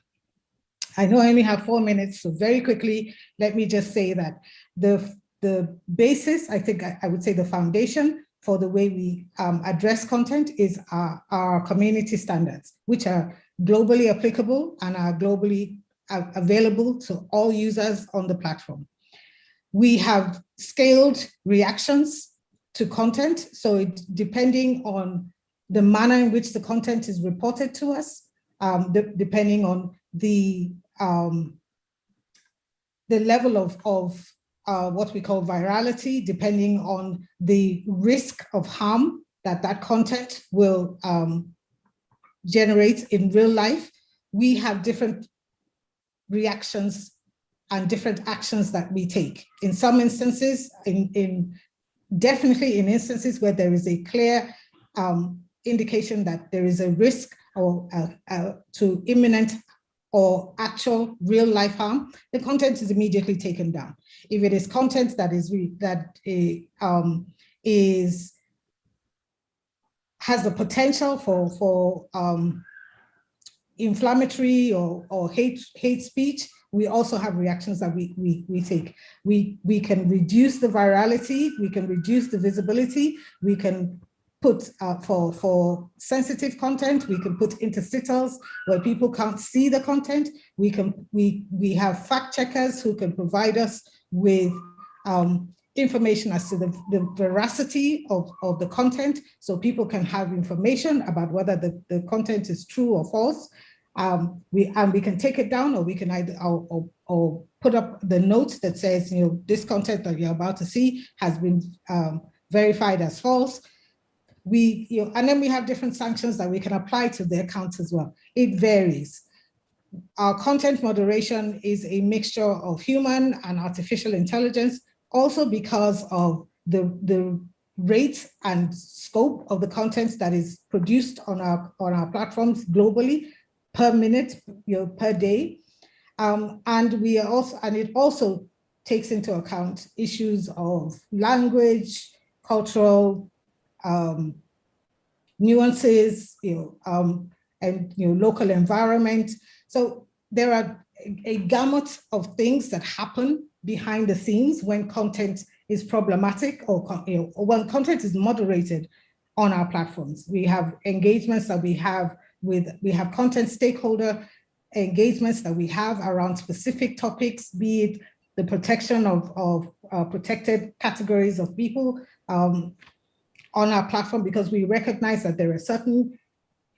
I know I only have 4 minutes, so very quickly, let me just say that the basis, I think I would say the foundation for the way we address content is our community standards, which are globally applicable and are globally available to all users on the platform. We have scaled reactions to content, so depending on the manner in which the content is reported to us, depending on the level of what we call virality, depending on the risk of harm that content will generate in real life, we have different reactions and different actions that we take. In some instances, definitely in instances where there is a clear indication that there is a risk or to imminent or actual real life harm, the content is immediately taken down. If it is content that has the potential for inflammatory or hate speech, we also have reactions that we take. We can reduce the virality, we can reduce the visibility, we can put for sensitive content, we can put interstitials where people can't see the content. We have fact checkers who can provide us with information as to the veracity of the content, so people can have information about whether the content is true or false. We can take it down, or we can either or put up the note that says, this content that you're about to see has been verified as false. And then we have different sanctions that we can apply to the accounts as well. It varies. Our content moderation is a mixture of human and artificial intelligence, also because of the rate and scope of the content that is produced on our platforms globally per minute, per day. And it also takes into account issues of language, cultural nuances, and local environment. So there are a gamut of things that happen behind the scenes when content is problematic, or when content is moderated on our platforms. We have engagements that we have content stakeholder engagements that we have around specific topics, be it the protection of protected categories of people on our platform, because we recognize that there are certain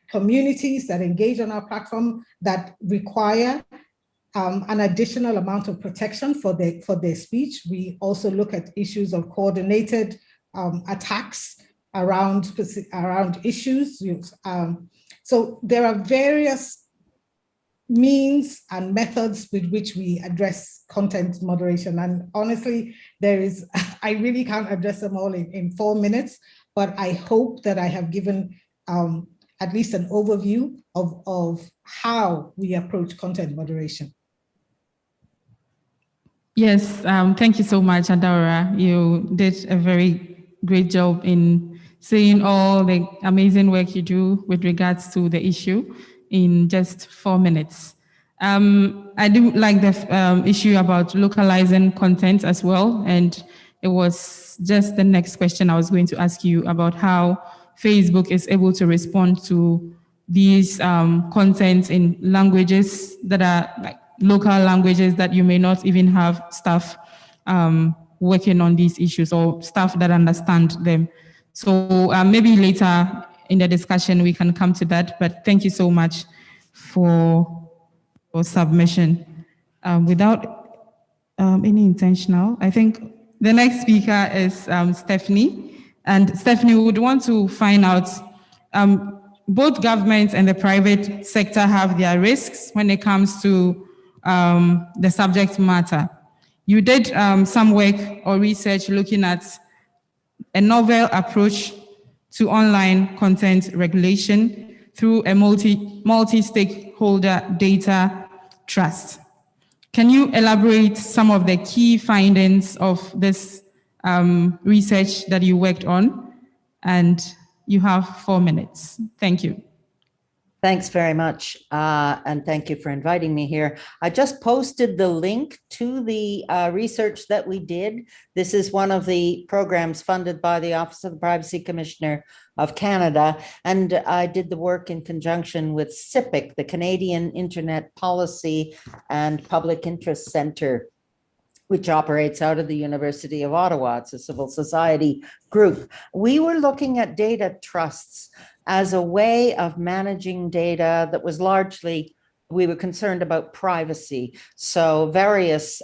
communities that engage on our platform that require an additional amount of protection for their speech. We also look at issues of coordinated attacks around issues. So there are various means and methods with which we address content moderation. And honestly, I really can't address them all in 4 minutes, but I hope that I have given at least an overview of how we approach content moderation. Yes, thank you so much, Adora. You did a very great job in saying all the amazing work you do with regards to the issue in just 4 minutes. I do like the issue about localizing content as well, and it was just the next question I was going to ask you about how Facebook is able to respond to these contents in languages that are like local languages that you may not even have staff working on these issues, or staff that understand them. So maybe later in the discussion we can come to that, but thank you so much for submission. Without any intentional, I think the next speaker is Stephanie, and Stephanie would want to find out, both government and the private sector have their risks when it comes to the subject matter. You did some work or research looking at a novel approach to online content regulation through a multi-stakeholder data trust. Can you elaborate some of the key findings of this research that you worked on? And you have 4 minutes. Thank you. Thanks very much, and thank you for inviting me here. I just posted the link to the research that we did. This is one of the programs funded by the Office of the Privacy Commissioner of Canada, and I did the work in conjunction with CIPIC, the Canadian Internet Policy and Public Interest Centre, which operates out of the University of Ottawa. It's a civil society group. We were looking at data trusts as a way of managing data that was largely, we were concerned about privacy. So various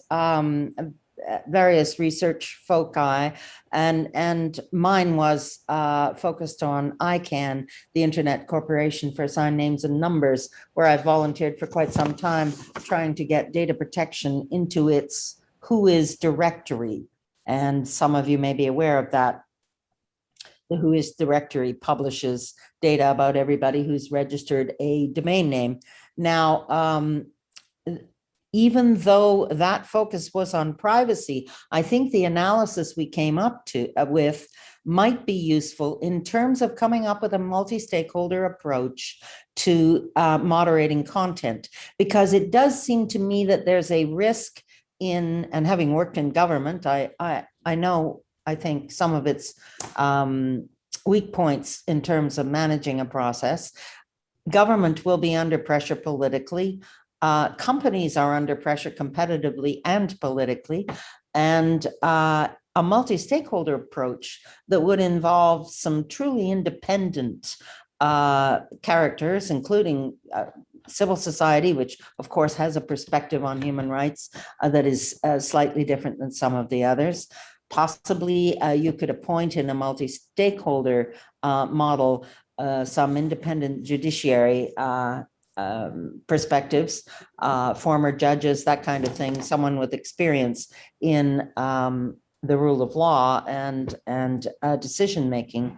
research foci, and mine was focused on ICANN, the Internet Corporation for Assigned Names and Numbers, where I've volunteered for quite some time trying to get data protection into its WHOIS directory. And some of you may be aware of that. The WHOIS directory publishes data about everybody who's registered a domain name. Now, even though that focus was on privacy, I think the analysis we came up with might be useful in terms of coming up with a multi-stakeholder approach to moderating content, because it does seem to me that there's a risk in, and having worked in government, I know, I think some of its weak points in terms of managing a process. Government will be under pressure politically. Companies are under pressure competitively and politically, and a multi-stakeholder approach that would involve some truly independent characters, including civil society, which of course has a perspective on human rights that is slightly different than some of the others. Possibly you could appoint in a multi-stakeholder model some independent judiciary perspectives, former judges, that kind of thing, someone with experience in the rule of law and decision-making.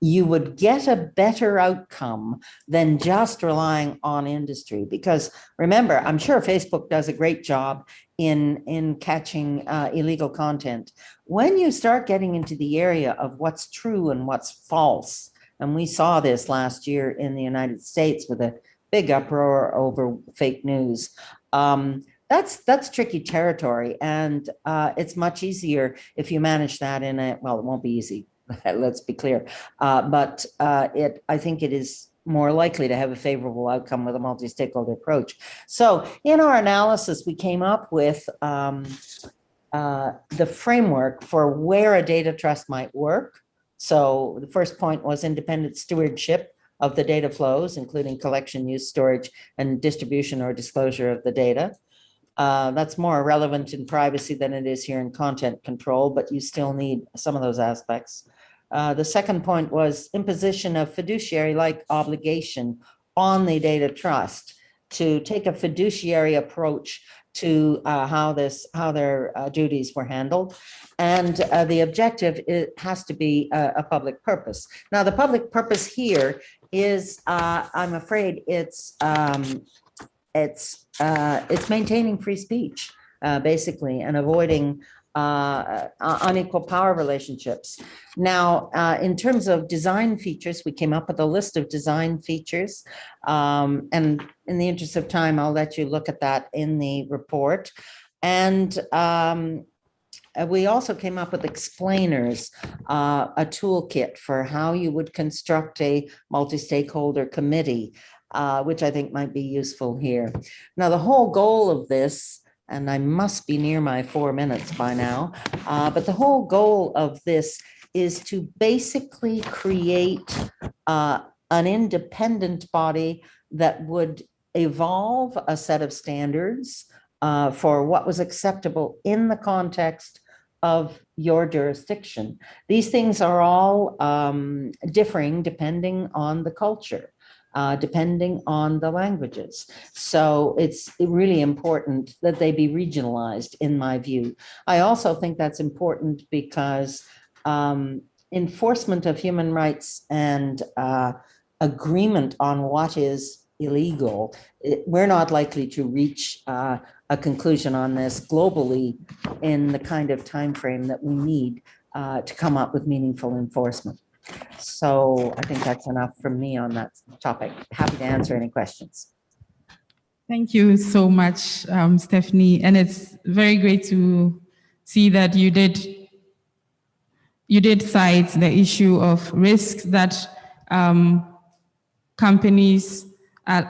You would get a better outcome than just relying on industry. Because remember, I'm sure Facebook does a great job in catching illegal content. When you start getting into the area of what's true and what's false, and we saw this last year in the United States with a big uproar over fake news, that's tricky territory. And it's much easier if you manage that in a, well, it won't be easy. Let's be clear. But I think it is more likely to have a favorable outcome with a multi-stakeholder approach. So in our analysis, we came up with the framework for where a data trust might work. So the first point was independent stewardship of the data flows, including collection, use, storage, and distribution or disclosure of the data. That's more relevant in privacy than it is here in content control, but you still need some of those aspects. The second point was imposition of fiduciary-like obligation on the data trust to take a fiduciary approach to how their duties were handled. And the objective, it has to be a public purpose. Now, the public purpose here is, I'm afraid, it's maintaining free speech, basically, and avoiding unequal power relationships. Now, in terms of design features, we came up with a list of design features. And in the interest of time, I'll let you look at that in the report. And we also came up with explainers, a toolkit for how you would construct a multi-stakeholder committee, which I think might be useful here. Now, the whole goal of this, and I must be near my 4 minutes by now, but the whole goal of this is to basically create an independent body that would evolve a set of standards for what was acceptable in the context of your jurisdiction. These things are all differing depending on the culture. Depending on the languages. So it's really important that they be regionalized, in my view. I also think that's important because enforcement of human rights and agreement on what is illegal, we're not likely to reach a conclusion on this globally in the kind of time frame that we need to come up with meaningful enforcement. So I think that's enough from me on that topic. Happy to answer any questions. Thank you so much, Stephanie. And it's very great to see that you did cite the issue of risks that companies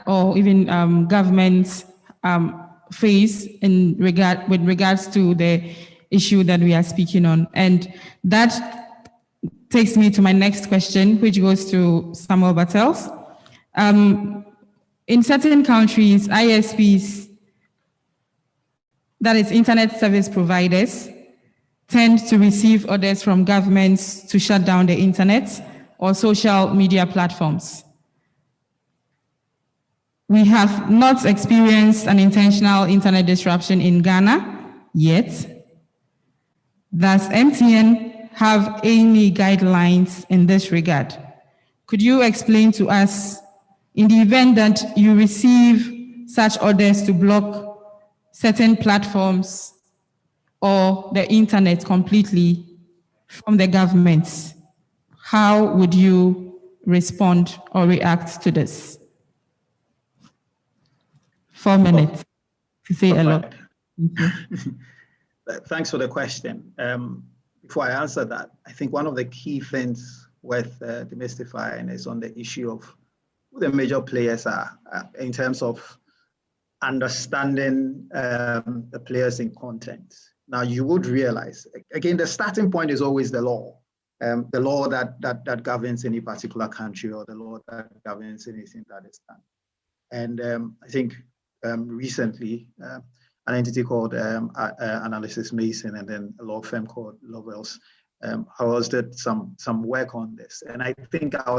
or even governments face with regards to the issue that we are speaking on. And that takes me to my next question, which goes to Samuel Bartels. In certain countries, ISPs, that is internet service providers, tend to receive orders from governments to shut down the internet or social media platforms. We have not experienced an intentional internet disruption in Ghana yet. Does MTN have any guidelines in this regard? Could you explain to us, in the event that you receive such orders to block certain platforms or the internet completely from the government, how would you respond or react to this? 4 minutes to say a lot. Thank you. Thanks for the question. Before I answer that, I think one of the key things worth demystifying is on the issue of who the major players are in terms of understanding the players in content. Now, you would realize, again, the starting point is always the law that governs any particular country, or the law that governs anything that is done. And I think recently, an entity called Analysis Mason, and then a law firm called Lovell's did some work on this. And I think I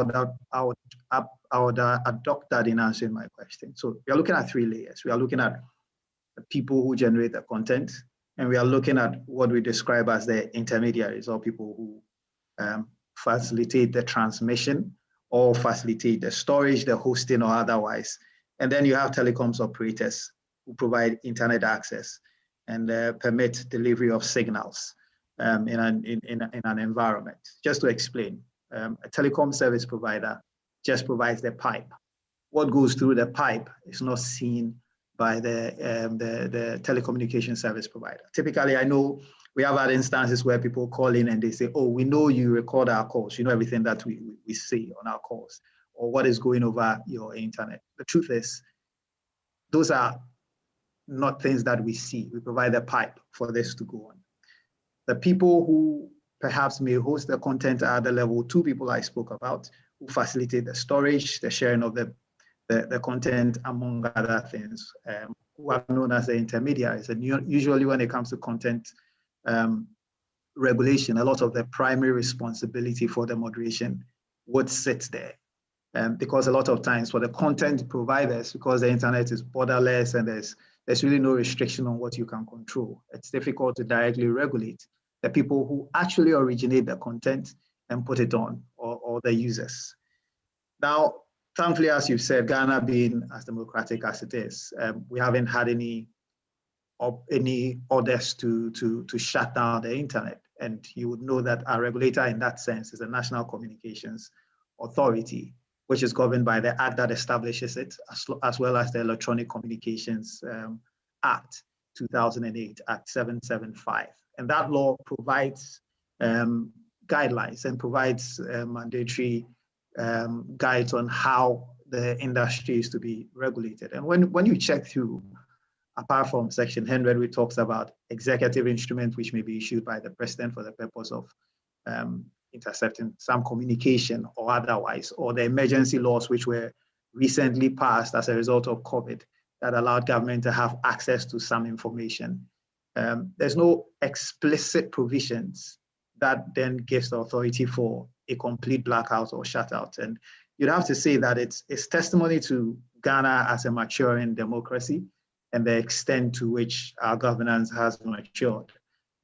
would adopt that in answering my question. So we are looking at 3 layers. We are looking at the people who generate the content, and we are looking at what we describe as the intermediaries, or people who facilitate the transmission or facilitate the storage, the hosting, or otherwise. And then you have telecoms operators who provide internet access and permit delivery of signals in an environment. Just to explain, a telecom service provider just provides the pipe. What goes through the pipe is not seen by the telecommunication service provider. Typically, I know we have had instances where people call in and they say, oh, we know you record our calls. You know everything that we say on our calls, or what is going over your internet. The truth is, those are not things that we see. We provide a pipe for this to go on. The people who perhaps may host the content are the level 2 people I spoke about, who facilitate the storage, the sharing of the content, among other things, who are known as the intermediaries. And usually when it comes to content regulation, a lot of the primary responsibility for the moderation would sit there. Because a lot of times for the content providers, because the internet is borderless and there's really no restriction on what you can control, it's difficult to directly regulate the people who actually originate the content and put it on, or the users. Now, thankfully, as you've said, Ghana being as democratic as it is, we haven't had any orders to shut down the internet. And you would know that our regulator in that sense is the National Communications Authority, which is governed by the act that establishes it, as well as the Electronic Communications Act 2008, Act 775. And that law provides guidelines and provides mandatory guides on how the industry is to be regulated. And when you check through, apart from Section 100, which talks about executive instrument, which may be issued by the president for the purpose of intercepting some communication or otherwise, or the emergency laws which were recently passed as a result of COVID that allowed government to have access to some information. There's no explicit provisions that then gives the authority for a complete blackout or shutout. And you'd have to say that it's testimony to Ghana as a maturing democracy and the extent to which our governance has matured,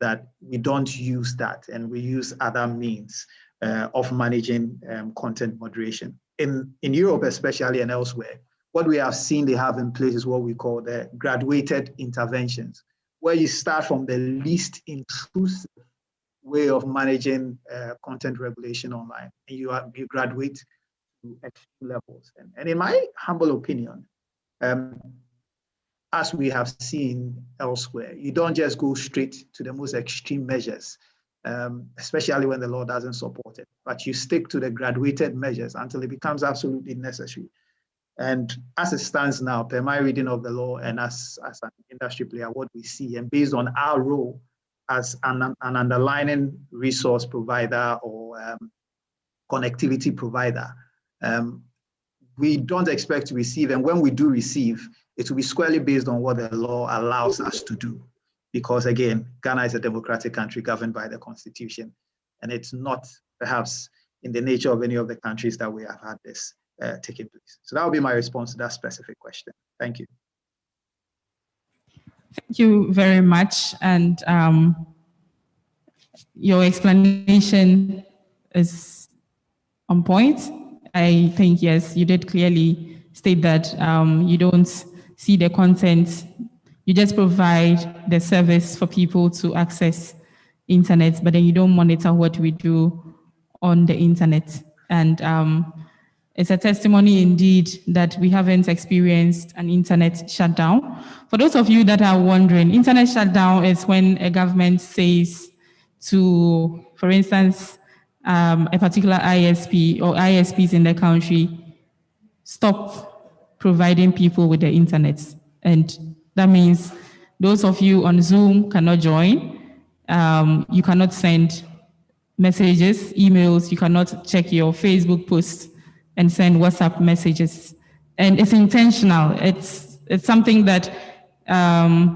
that we don't use that and we use other means of managing content moderation. In Europe especially and elsewhere, what we have seen they have in place is what we call the graduated interventions, where you start from the least intrusive way of managing content regulation online, and you graduate to extreme levels. And in my humble opinion, as we have seen elsewhere, you don't just go straight to the most extreme measures, especially when the law doesn't support it, but you stick to the graduated measures until it becomes absolutely necessary. And as it stands now, per my reading of the law and as an industry player, what we see, and based on our role as an underlying resource provider or connectivity provider, we don't expect to receive, and when we do receive, it will be squarely based on what the law allows us to do. Because again, Ghana is a democratic country governed by the Constitution, and it's not perhaps in the nature of any of the countries that we have had this taking place. So that would be my response to that specific question. Thank you. Thank you very much. And your explanation is on point. I think, yes, you did clearly state that you don't see the content, You just provide the service for people to access internet, but then you don't monitor what we do on the internet. And it's a testimony indeed that we haven't experienced an internet shutdown. For those of you that are wondering, internet shutdown is when a government says to, for instance, a particular ISP or ISPs in the country, stop providing people with the internet. And that means those of you on Zoom cannot join. You cannot send messages, emails, you cannot check your Facebook posts and send WhatsApp messages. And it's intentional. It's something that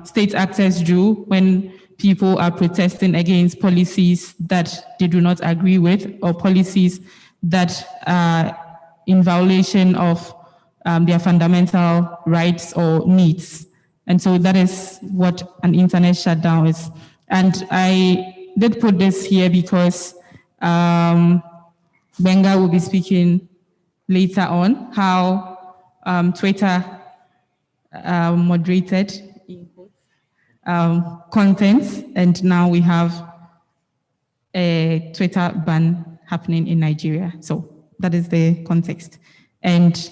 state actors do when people are protesting against policies that they do not agree with or policies that are in violation of their fundamental rights or needs. And so that is what an internet shutdown is. And I did put this here because Benga will be speaking later on how Twitter moderated content, and now we have a Twitter ban happening in Nigeria. So that is the context. And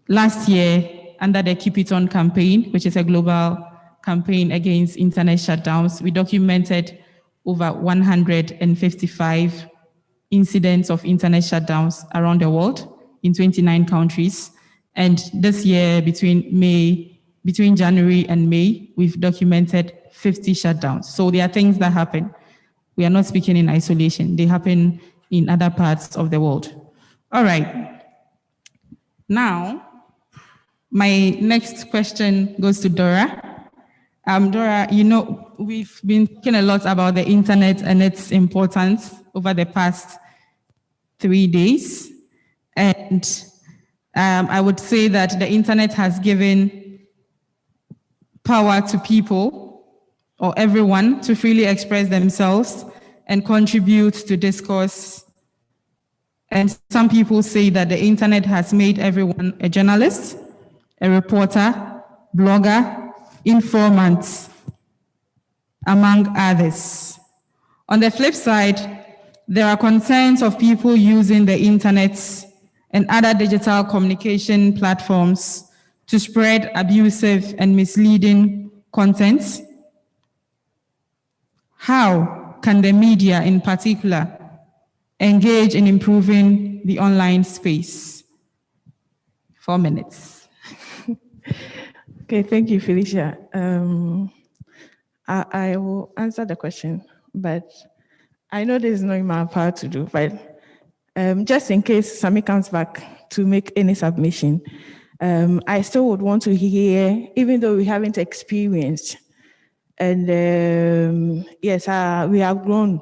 last year, under the Keep It On campaign, which is a global campaign against internet shutdowns, we documented over 155 incidents of internet shutdowns around the world in 29 countries. And this year, between January and May, we've documented 50 shutdowns. So there are things that happen. We are not speaking in isolation. They happen in other parts of the world. All right. Now, my next question goes to Dora. Dora, you know, we've been talking a lot about the internet and its importance over the past 3 days. And I would say that the internet has given power to people or everyone to freely express themselves and contribute to discourse. And some people say that the internet has made everyone a journalist, a reporter, blogger, informant, among others. On the flip side, there are concerns of people using the internet and other digital communication platforms to spread abusive and misleading content. How can the media in particular engage in improving the online space? 4 minutes. Okay, thank you, Felicia. I will answer the question, but I know this is not in my power to do, but just in case Sami comes back to make any submission, I still would want to hear, even though we haven't experienced, and yes, we have grown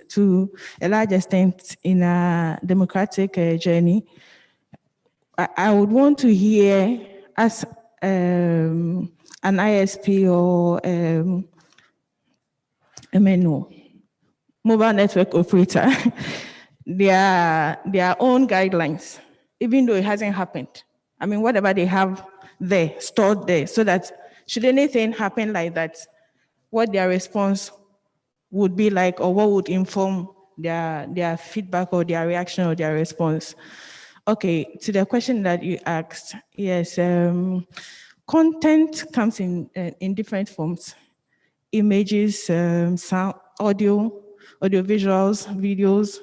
to a large extent in a democratic journey. I would want to hear, as an ISP or MNO, mobile network operator, their own guidelines, even though it hasn't happened. I mean, whatever they have there, stored there, so that should anything happen like that, what their response would be like, or what would inform their feedback or their reaction or their response. Okay, to the question that you asked, yes, content comes in different forms: images, sound, audio, visuals, videos,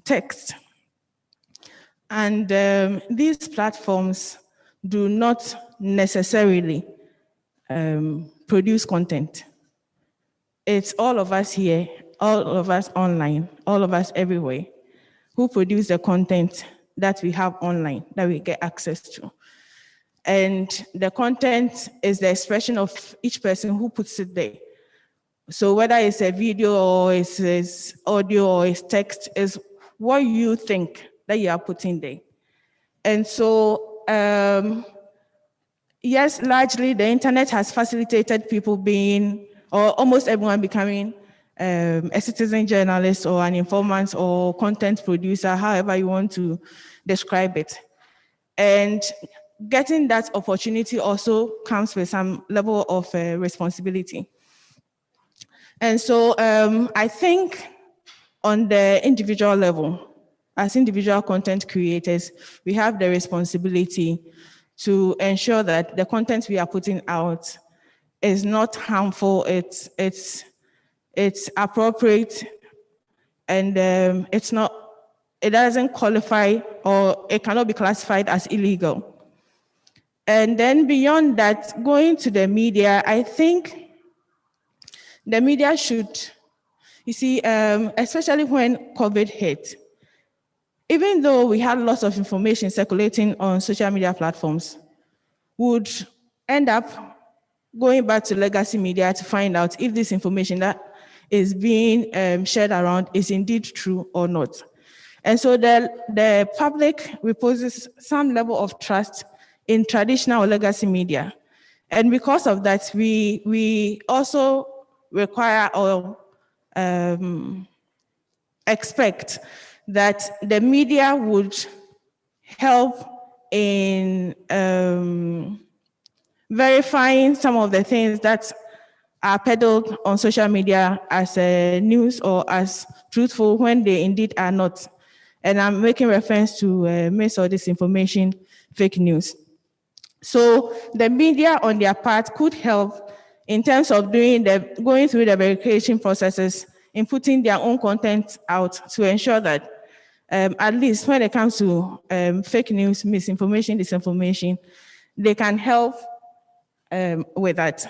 text. And these platforms do not necessarily produce content. It's all of us here, all of us online, all of us everywhere, who produce the content that we have online, that we get access to. And the content is the expression of each person who puts it there. So whether it's a video or it's audio or it's text, is what you think that you are putting there. And so, yes, largely the internet has facilitated people being, or almost everyone becoming a citizen journalist or an informant or content producer, however you want to describe it. And getting that opportunity also comes with some level of responsibility. And so I think on the individual level, as individual content creators, we have the responsibility to ensure that the content we are putting out is not harmful, it's appropriate, and it doesn't qualify, or it cannot be classified as illegal. And then beyond that, going to the media, I think the media should, you see, especially when COVID hit, even though we had lots of information circulating on social media platforms, would end up going back to legacy media to find out if this information that is being shared around is indeed true or not. And so the public reposes some level of trust in traditional or legacy media. And because of that, we also require or expect that the media would help in verifying some of the things that are peddled on social media as news or as truthful when they indeed are not. And I'm making reference to mis or disinformation, fake news. So the media on their part could help in terms of going through the verification processes in putting their own content out to ensure that at least when it comes to fake news, misinformation, disinformation, they can help with that.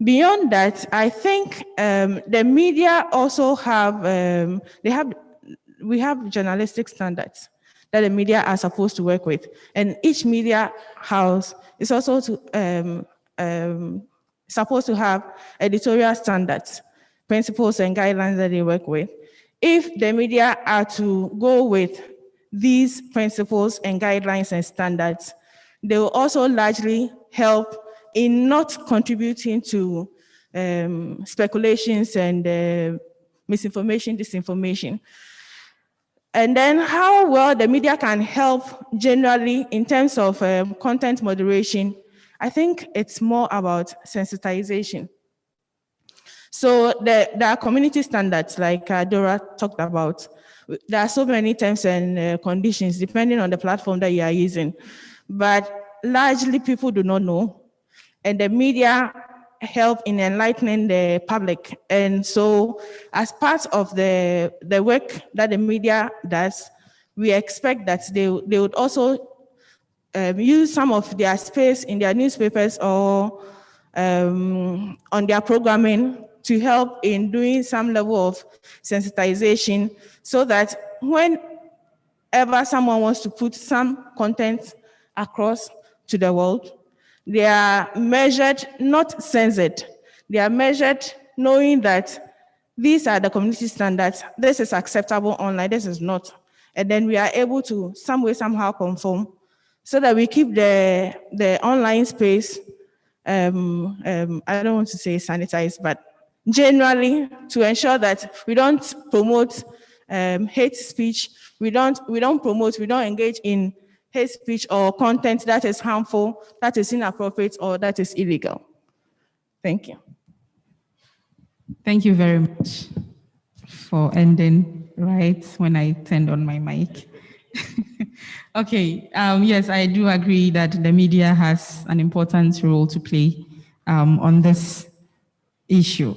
Beyond that, I think the media also have, we have journalistic standards that the media are supposed to work with. And each media house is also supposed to have editorial standards, principles and guidelines that they work with. If the media are to go with these principles and guidelines and standards, they will also largely help in not contributing to speculations and misinformation, disinformation. And then how well the media can help generally in terms of content moderation, I think it's more about sensitization. So there are community standards like Dora talked about. There are so many terms and conditions depending on the platform that you are using. But largely people do not know. And the media help in enlightening the public. And so as part of the work that the media does, we expect that they would also use some of their space in their newspapers or on their programming to help in doing some level of sensitization so that whenever someone wants to put some content across to the world, they are measured, not censored. They are measured knowing that these are the community standards. This is acceptable online, this is not. And then we are able to some way, somehow conform so that we keep the online space, I don't want to say sanitized, but generally to ensure that we don't promote hate speech, we don't engage in hate speech or content that is harmful, that is inappropriate, or that is illegal. Thank you. Thank you very much for ending right when I turned on my mic. Okay, yes, I do agree that the media has an important role to play on this issue.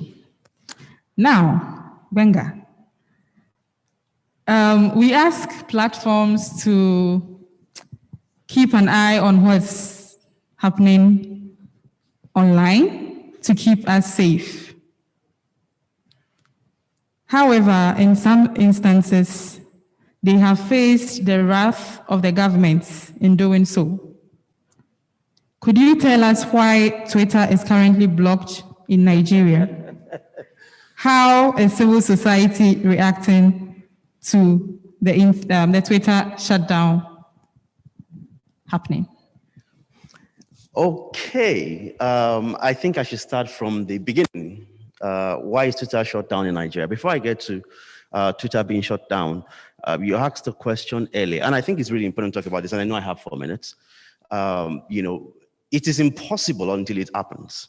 Now, Benga, we ask platforms to keep an eye on what's happening online to keep us safe. However, in some instances, they have faced the wrath of the governments in doing so. Could you tell us why Twitter is currently blocked in Nigeria? How is civil society reacting to the Twitter shutdown happening? Okay, I think I should start from the beginning. Why is Twitter shut down in Nigeria? Before I get to Twitter being shut down, you asked a question earlier, and I think it's really important to talk about this, and I know I have 4 minutes. it is impossible until it happens.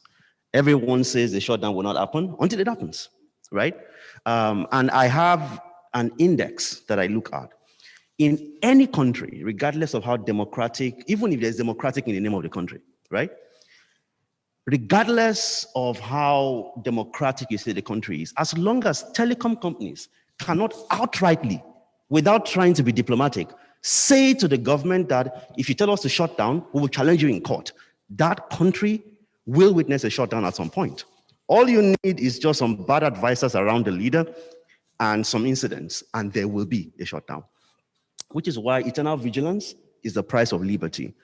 Everyone says the shutdown will not happen until it happens, right? And I have an index that I look at. In any country, regardless of how democratic, even if there's democratic in the name of the country, right? Regardless of how democratic you say the country is, as long as telecom companies cannot outrightly, without trying to be diplomatic, say to the government that if you tell us to shut down, we will challenge you in court, that country will witness a shutdown at some point. All you need is just some bad advisors around the leader and some incidents, and there will be a shutdown. Which is why eternal vigilance is the price of liberty.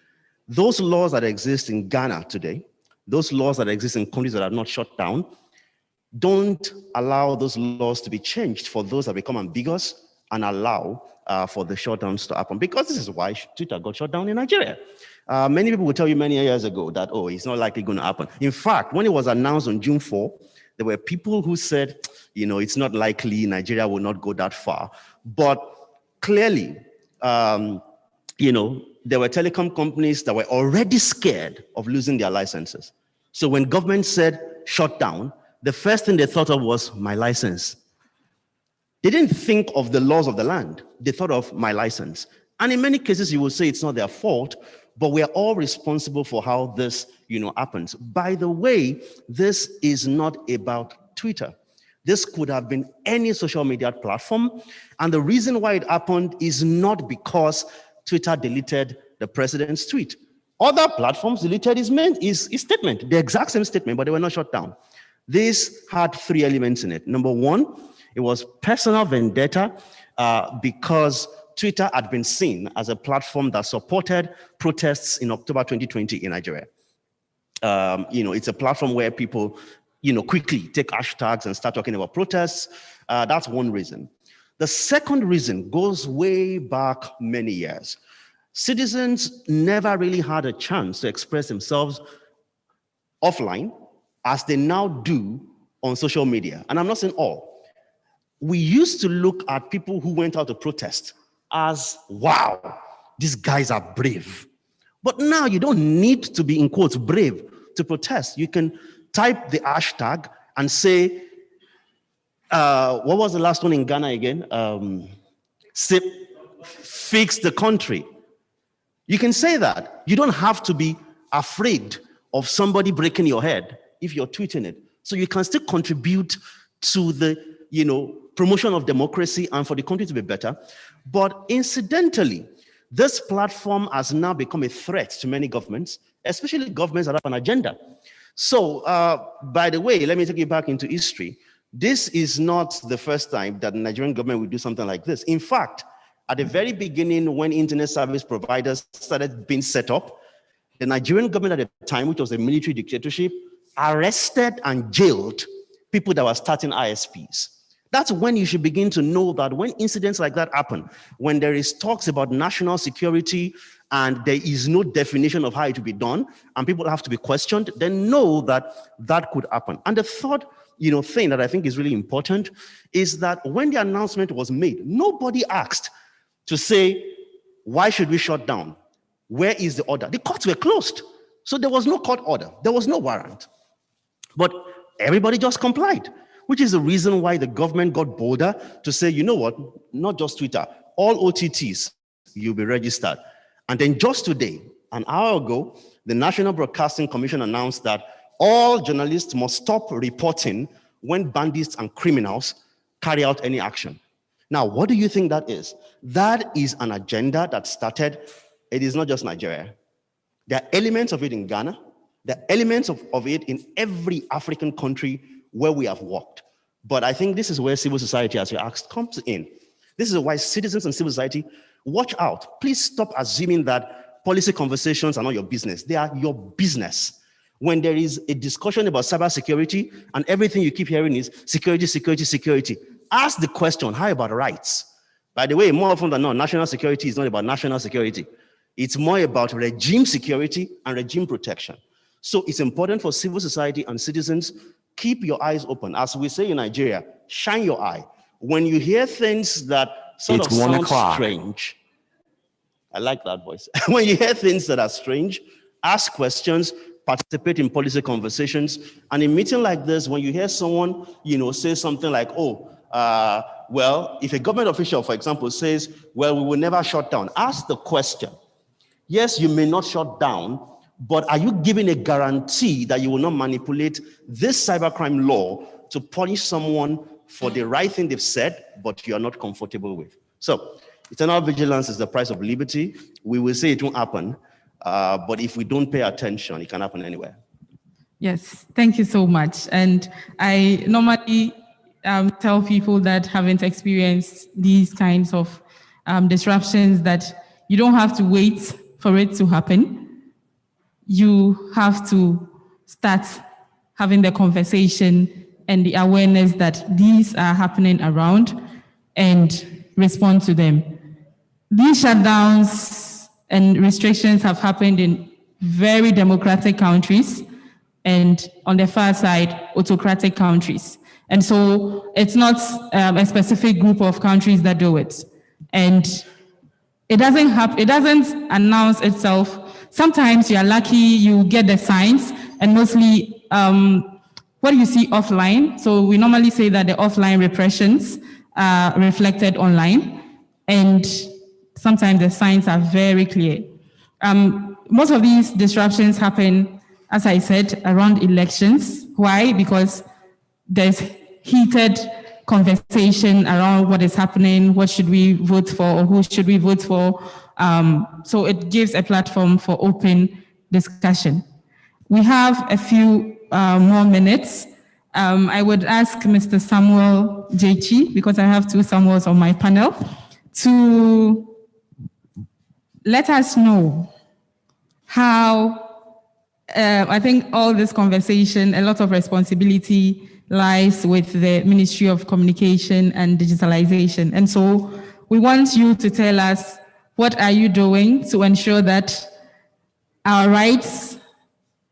Those laws that exist in Ghana today, those laws that exist in countries that are not shut down, don't allow those laws to be changed for those that become ambiguous and allow for the shutdowns to happen. Because this is why Twitter got shut down in Nigeria. Many people will tell you many years ago that, oh, it's not likely going to happen. In fact, when it was announced on June 4, there were people who said, it's not likely, Nigeria will not go that far. But clearly, there were telecom companies that were already scared of losing their licenses. So when government said shut down, the first thing they thought of was my license. They didn't think of the laws of the land. They thought of my license. And in many cases, you will say it's not their fault, but we are all responsible for how this, happens. By the way, this is not about Twitter. This could have been any social media platform. And the reason why it happened is not because Twitter deleted the president's tweet. Other platforms deleted his statement, the exact same statement, but they were not shut down. This had 3 elements in it. Number one, it was personal vendetta because Twitter had been seen as a platform that supported protests in October 2020 in Nigeria. It's a platform where people quickly take hashtags and start talking about protests. That's one reason. The second reason goes way back many years. Citizens never really had a chance to express themselves offline as they now do on social media. And I'm not saying all. We used to look at people who went out to protest as, wow, these guys are brave. But now you don't need to be, in quotes, brave to protest. You can type the hashtag and say, what was the last one in Ghana again? Fix the country. You can say that. You don't have to be afraid of somebody breaking your head if you're tweeting it. So you can still contribute to the, promotion of democracy and for the country to be better. But incidentally, this platform has now become a threat to many governments, especially governments that have an agenda. So, by the way, let me take you back into history. This is not the first time that the Nigerian government will do something like this. In fact, at the very beginning, when internet service providers started being set up, the Nigerian government at the time, which was a military dictatorship, arrested and jailed people that were starting ISPs. That's when you should begin to know that when incidents like that happen, when there is talks about national security and there is no definition of how it will be done, and people have to be questioned, then know that that could happen. And the third thing that I think is really important is that when the announcement was made, nobody asked to say, why should we shut down? Where is the order? The courts were closed. So there was no court order. There was no warrant. But everybody just complied, which is the reason why the government got bolder to say, you know what, not just Twitter, all OTTs, you'll be registered. And then just today, an hour ago, the National Broadcasting Commission announced that all journalists must stop reporting when bandits and criminals carry out any action. Now, what do you think that is? That is an agenda that started, it is not just Nigeria. There are elements of it in Ghana. There are elements of it in every African country where we have worked. But I think this is where civil society, as you asked, comes in. This is why citizens and civil society, watch out. Please stop assuming that policy conversations are not your business. They are your business. When there is a discussion about cybersecurity and everything you keep hearing is security, security, security, ask the question, how about rights? By the way, more often than not, national security is not about national security. It's more about regime security and regime protection. So it's important for civil society and citizens, keep your eyes open. As we say in Nigeria, shine your eye. When you hear things that sort of sound strange, I like that voice. When you hear things that are strange, ask questions, participate in policy conversations. And in a meeting like this, when you hear someone, say something like, well, if a government official, for example, says, well, we will never shut down, ask the question. Yes, you may not shut down, but are you giving a guarantee that you will not manipulate this cybercrime law to punish someone for the right thing they've said, but you're not comfortable with? So, eternal vigilance is the price of liberty. We will say it won't happen, but if we don't pay attention, it can happen anywhere. Yes, thank you so much. And I normally tell people that haven't experienced these kinds of disruptions that you don't have to wait for it to happen. You have to start having the conversation and the awareness that these are happening around and respond to them. These shutdowns and restrictions have happened in very democratic countries and on the far side, autocratic countries. And so it's not a specific group of countries that do it. And it doesn't announce itself. Sometimes you are lucky, you get the signs, and mostly what you see offline. So we normally say that the offline repressions are reflected online, and sometimes the signs are very clear. Most of these disruptions happen, as I said, around elections. Why? Because there's heated conversation around what is happening, what should we vote for, or who should we vote for. So it gives a platform for open discussion. We have a few more minutes. I would ask Mr. Samuel Jechi, because I have two Samuels on my panel, to let us know how, I think all this conversation, a lot of responsibility lies with the Ministry of Communication and Digitalization. And so we want you to tell us, what are you doing to ensure that our rights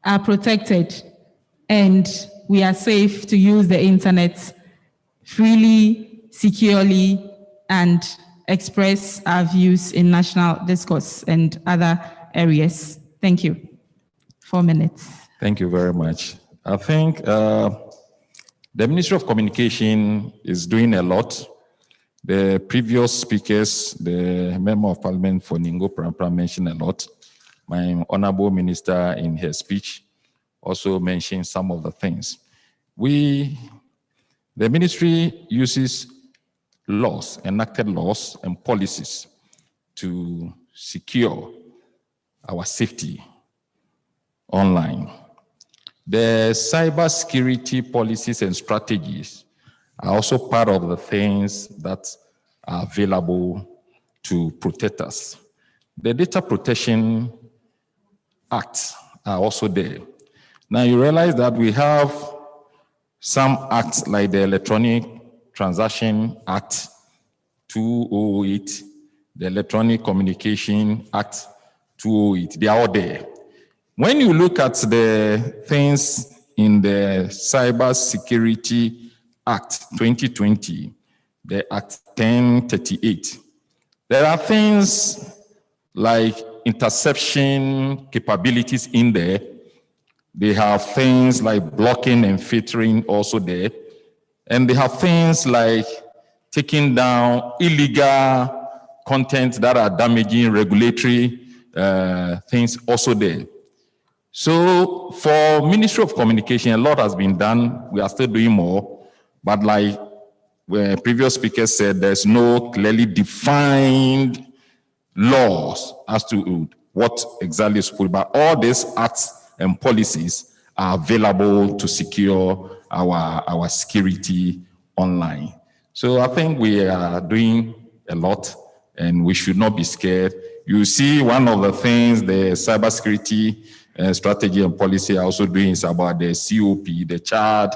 are protected and we are safe to use the internet freely, securely, and express our views in national discourse and other areas. Thank you. 4 minutes. Thank you very much. I think the Ministry of Communication is doing a lot. The previous speakers, the Member of Parliament for Ningo Prampra mentioned a lot. My Honorable Minister in her speech also mentioned some of the things. The ministry uses laws, enacted laws and policies to secure our safety online. The cybersecurity policies and strategies are also part of the things that are available to protect us. The Data Protection Acts are also there. Now you realize that we have some acts like the Electronic Transaction Act 2008, the Electronic Communication Act 2008, they are all there. When you look at the things in the Cybersecurity Act 2020, the Act 1038, there are things like interception capabilities in there. They have things like blocking and filtering also there. And they have things like taking down illegal content that are damaging regulatory things also there. So for Ministry of Communication, a lot has been done. We are still doing more. But like where previous speakers said, there's no clearly defined laws as to what exactly is supposed. But all these acts and policies are available to secure our security online. So I think we are doing a lot and we should not be scared. You see, one of the things the cybersecurity strategy and policy are also doing is about the COP, the child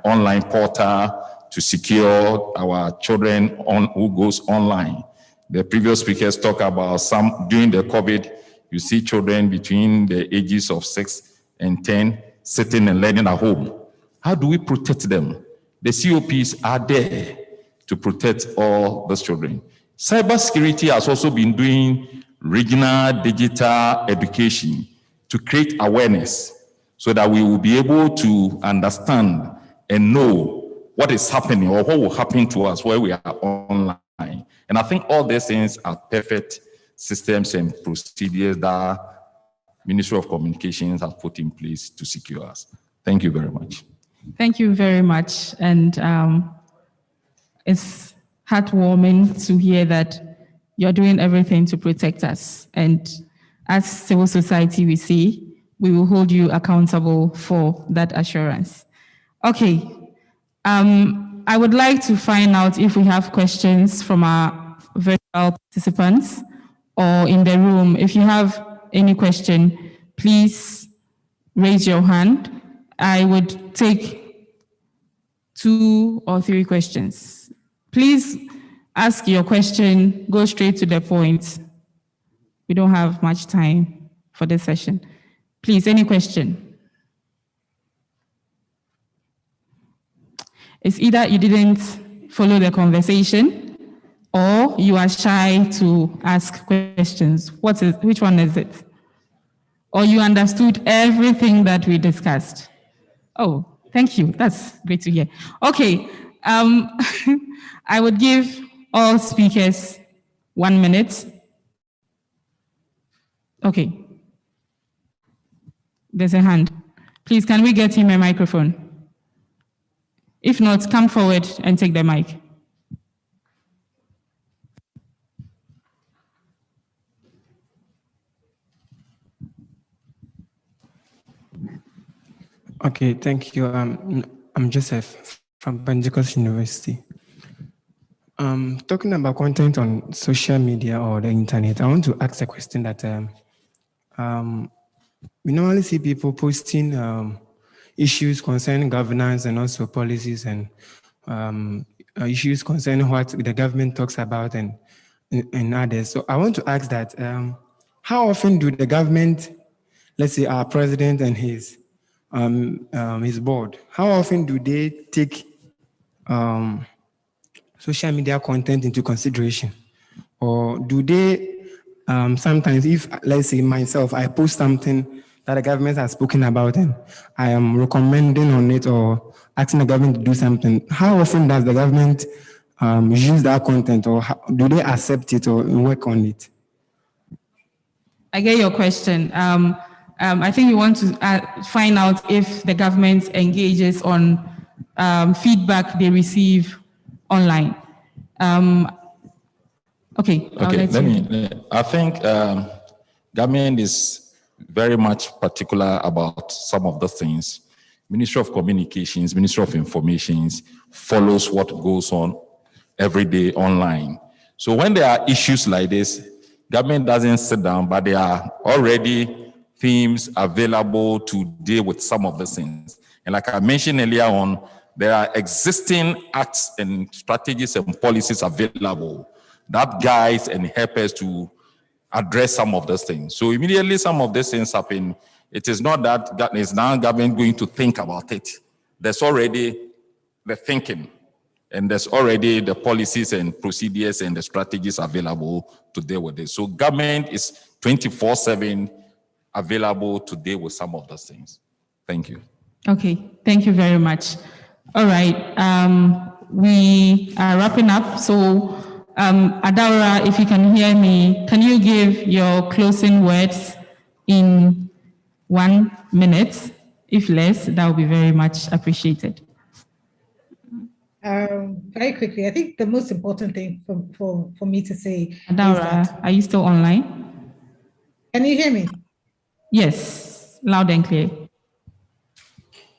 online portal to secure our children who goes online. The previous speakers talk about some during the COVID, you see children between the ages of 6 and 10 sitting and learning at home. How do we protect them? The COPs are there to protect all those children. Cybersecurity has also been doing regional digital education to create awareness so that we will be able to understand and know what is happening or what will happen to us where we are online. And I think all these things are perfect systems and procedures that Ministry of Communications has put in place to secure us. Thank you very much. Thank you very much. And it's heartwarming to hear that you're doing everything to protect us. And as civil society, we say, we will hold you accountable for that assurance. Okay. I would like to find out if we have questions from our virtual participants or in the room. If you have any question, please raise your hand. I would take 2 or 3 questions. Please ask your question, go straight to the point. We don't have much time for this session. Please, any question? It's either you didn't follow the conversation or you are shy to ask questions. Which one is it? Or you understood everything that we discussed? Oh, thank you. That's great to hear. Okay. I would give all speakers 1 minute. Okay. There's a hand. Please, can we get him a microphone? If not, come forward and take the mic. Okay, thank you. I'm Joseph from Pentecost University. Talking about content on social media or the internet, I want to ask a question that we normally see people posting issues concerning governance and also policies and issues concerning what the government talks about and others. So I want to ask that how often do the government, let's say our president and his board, how often do they take social media content into consideration? Or do they sometimes, if let's say myself, I post something that the government has spoken about and I am recommending on it or asking the government to do something, how often does the government use that content, or do they accept it or work on it? I get your question. I think you want to find out if the government engages on feedback they receive online. Okay. I think government is very much particular about some of the things. Ministry of Communications, Ministry of Information follows what goes on every day online. So when there are issues like this, government doesn't sit down, but there are already themes available to deal with some of the things. And like I mentioned earlier on, there are existing acts and strategies and policies available that guides and help us to address some of those things. So immediately some of these things happen, it is not that is now government going to think about it. There's already the thinking, and there's already the policies and procedures and the strategies available to deal with it. So government is 24/7 available to deal with some of those things. Thank you. Okay, thank you very much. All right, we are wrapping up. So Adaura, if you can hear me, can you give your closing words in 1 minute? If less, that would be very much appreciated. Very quickly, I think the most important thing for me to say Adaura, is that, are you still online? Can you hear me? Yes, loud and clear.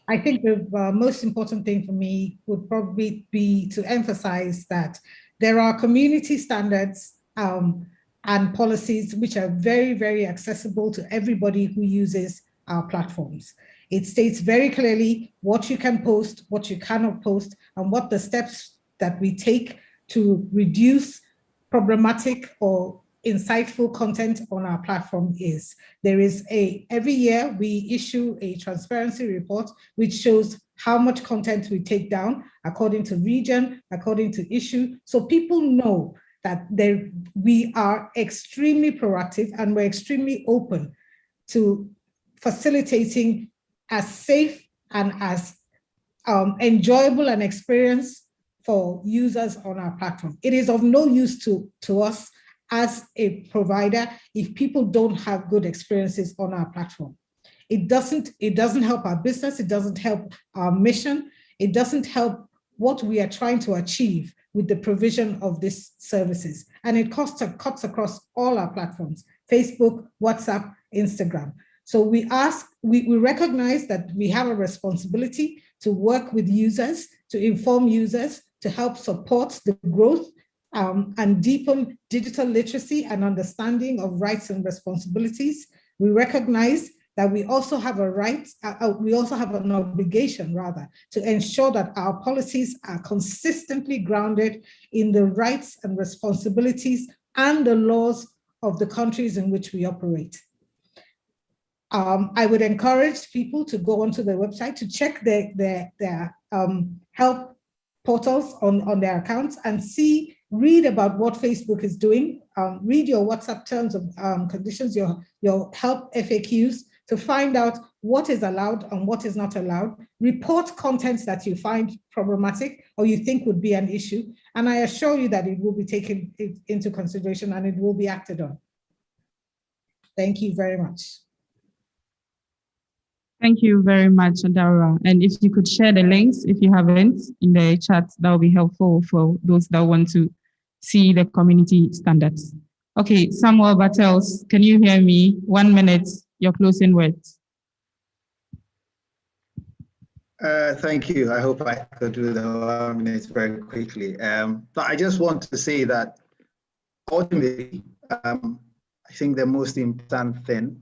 I think the most important thing for me would probably be to emphasize that there are community standards and policies which are very, very accessible to everybody who uses our platforms. It states very clearly what you can post, what you cannot post, and what the steps that we take to reduce problematic or insightful content on our platform is. There is every year we issue a transparency report which shows how much content we take down according to region, according to issue, so people know that we are extremely proactive and we're extremely open to facilitating as safe and as enjoyable an experience for users on our platform. It is of no use to us as a provider if people don't have good experiences on our platform. It doesn't help our business, it doesn't help our mission, it doesn't help what we are trying to achieve with the provision of these services. And it cuts across all our platforms, Facebook, WhatsApp, Instagram. So we recognize that we have a responsibility to work with users, to inform users, to help support the growth and deepen digital literacy and understanding of rights and responsibilities. We recognize that we also have a right, we also have an obligation rather, to ensure that our policies are consistently grounded in the rights and responsibilities and the laws of the countries in which we operate. I would encourage people to go onto their website to check their help portals on their accounts and read about what Facebook is doing. Read your WhatsApp terms of conditions, your help FAQs to find out what is allowed and what is not allowed. Report content that you find problematic or you think would be an issue. And I assure you that it will be taken into consideration and it will be acted on. Thank you very much. Thank you very much, Adaora. And if you could share the links, if you haven't, in the chat, that will be helpful for those that want to see the community standards. Okay, Samuel Battels, can you hear me? 1 minute, your closing words. Thank you. I hope I could do the 1 minute very quickly. But I just want to say that ultimately, I think the most important thing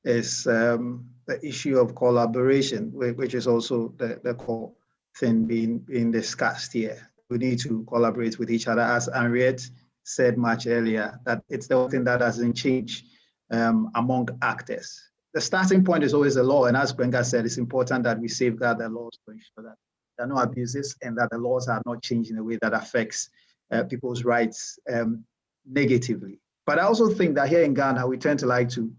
is the issue of collaboration, which is also the core thing being discussed here. We need to collaborate with each other, as Henriette said much earlier, that it's the thing that doesn't change among actors. The starting point is always the law, and as Gbenga said, it's important that we safeguard the laws to ensure that there are no abuses and that the laws are not changed in a way that affects people's rights negatively. But I also think that here in Ghana, we tend to like to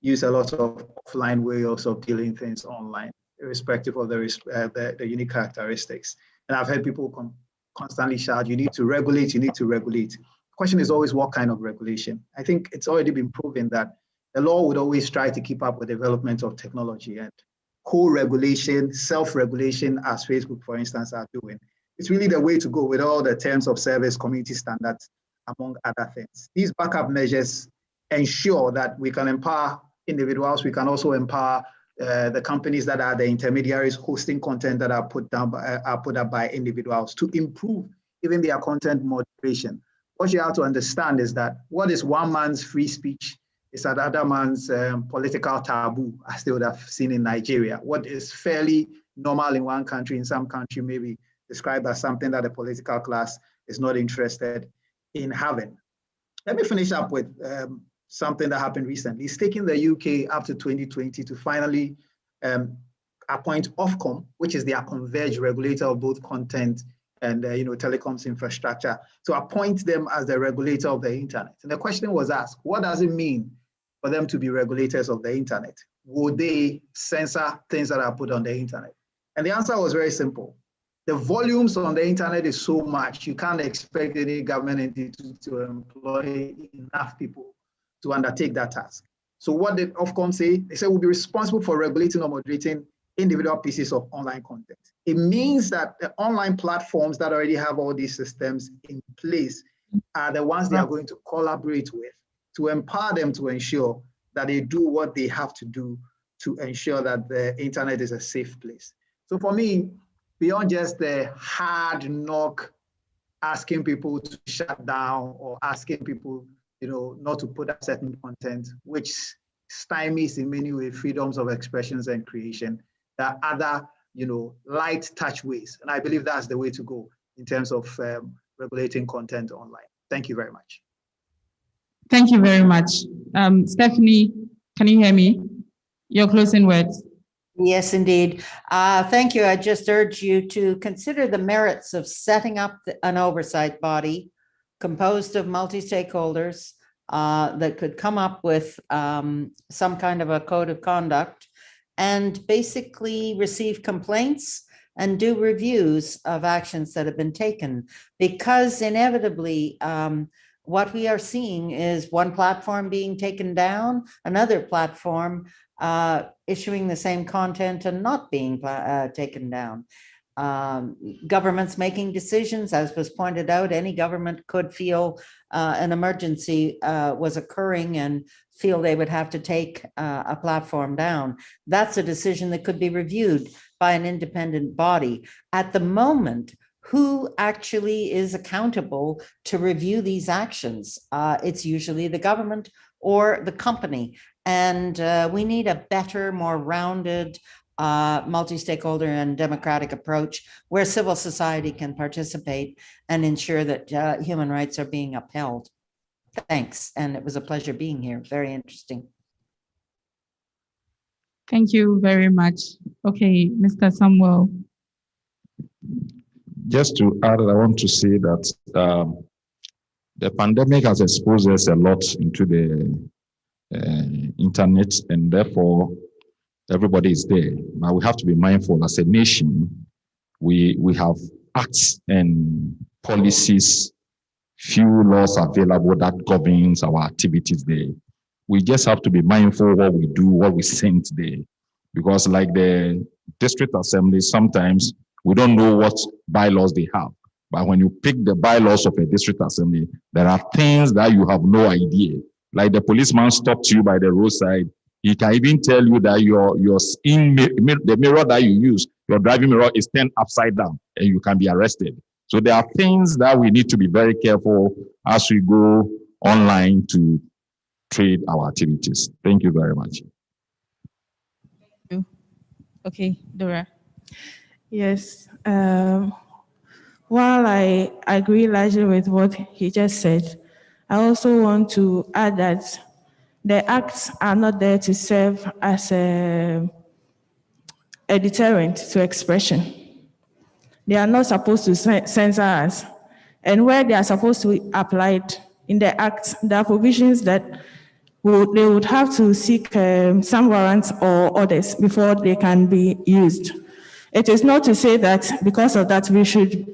use a lot of offline ways of dealing things online, irrespective of the unique characteristics. And I've heard people constantly shout, you need to regulate, you need to regulate. The question is always what kind of regulation? I think it's already been proven that the law would always try to keep up with the development of technology, and co-regulation, self-regulation, as Facebook, for instance, are doing. It's really the way to go with all the terms of service, community standards, among other things. These backup measures ensure that we can empower individuals, we can also empower the companies that are the intermediaries hosting content that are put up by individuals to improve even their content moderation. What you have to understand is that what is one man's free speech is another man's political taboo, as they would have seen in Nigeria. What is fairly normal in one country, in some country, may be described as something that the political class is not interested in having. Let me finish up with something that happened recently. It's taking the UK up to 2020 to finally appoint Ofcom, which is their converged regulator of both content and telecoms infrastructure, to appoint them as the regulator of the internet. And the question was asked, what does it mean for them to be regulators of the internet? Would they censor things that are put on the internet? And the answer was very simple. The volumes on the internet is so much, you can't expect any government entity to employ enough people to undertake that task. So what did Ofcom say? They said we'll be responsible for regulating or moderating individual pieces of online content. It means that the online platforms that already have all these systems in place are the ones they are going to collaborate with to empower them to ensure that they do what they have to do to ensure that the internet is a safe place. So for me, beyond just the hard knock asking people to shut down or asking people not to put up certain content, which stymies in many ways freedoms of expressions and creation, there are other light touch ways. And I believe that's the way to go in terms of regulating content online. Thank you very much. Thank you very much. Stephanie, can you hear me? Your closing words. Yes, indeed. Thank you. I just urge you to consider the merits of setting up an oversight body composed of multi-stakeholders that could come up with some kind of a code of conduct and basically receive complaints and do reviews of actions that have been taken. Because inevitably, what we are seeing is one platform being taken down, another platform issuing the same content and not being taken down. Governments making decisions, as was pointed out, any government could feel an emergency was occurring and feel they would have to take a platform down. That's a decision that could be reviewed by an independent body. At the moment, who actually is accountable to review these actions? It's usually the government or the company. And we need a better, more rounded, multi-stakeholder and democratic approach where civil society can participate and ensure that human rights are being upheld. Thanks. And it was a pleasure being here. Very interesting. Thank you very much. Okay, Mr. Samuel. Just to add, I want to say that the pandemic has exposed us a lot into the internet, and therefore everybody is there. But we have to be mindful as a nation. We have acts and policies, few laws available that governs our activities there. We just have to be mindful what we do, what we send there. Because like the district assembly, sometimes we don't know what bylaws they have. But when you pick the bylaws of a district assembly, there are things that you have no idea. Like the policeman stopped you by the roadside. He can even tell you that the mirror that you use, your driving mirror is turned upside down and you can be arrested. So there are things that we need to be very careful as we go online to trade our activities. Thank you very much. Thank you. Okay, Dora. Yes. While I agree largely with what he just said, I also want to add that the acts are not there to serve as a deterrent to expression. They are not supposed to censor us. And where they are supposed to be applied in the act, there are provisions that they would have to seek some warrants or orders before they can be used. It is not to say that because of that we should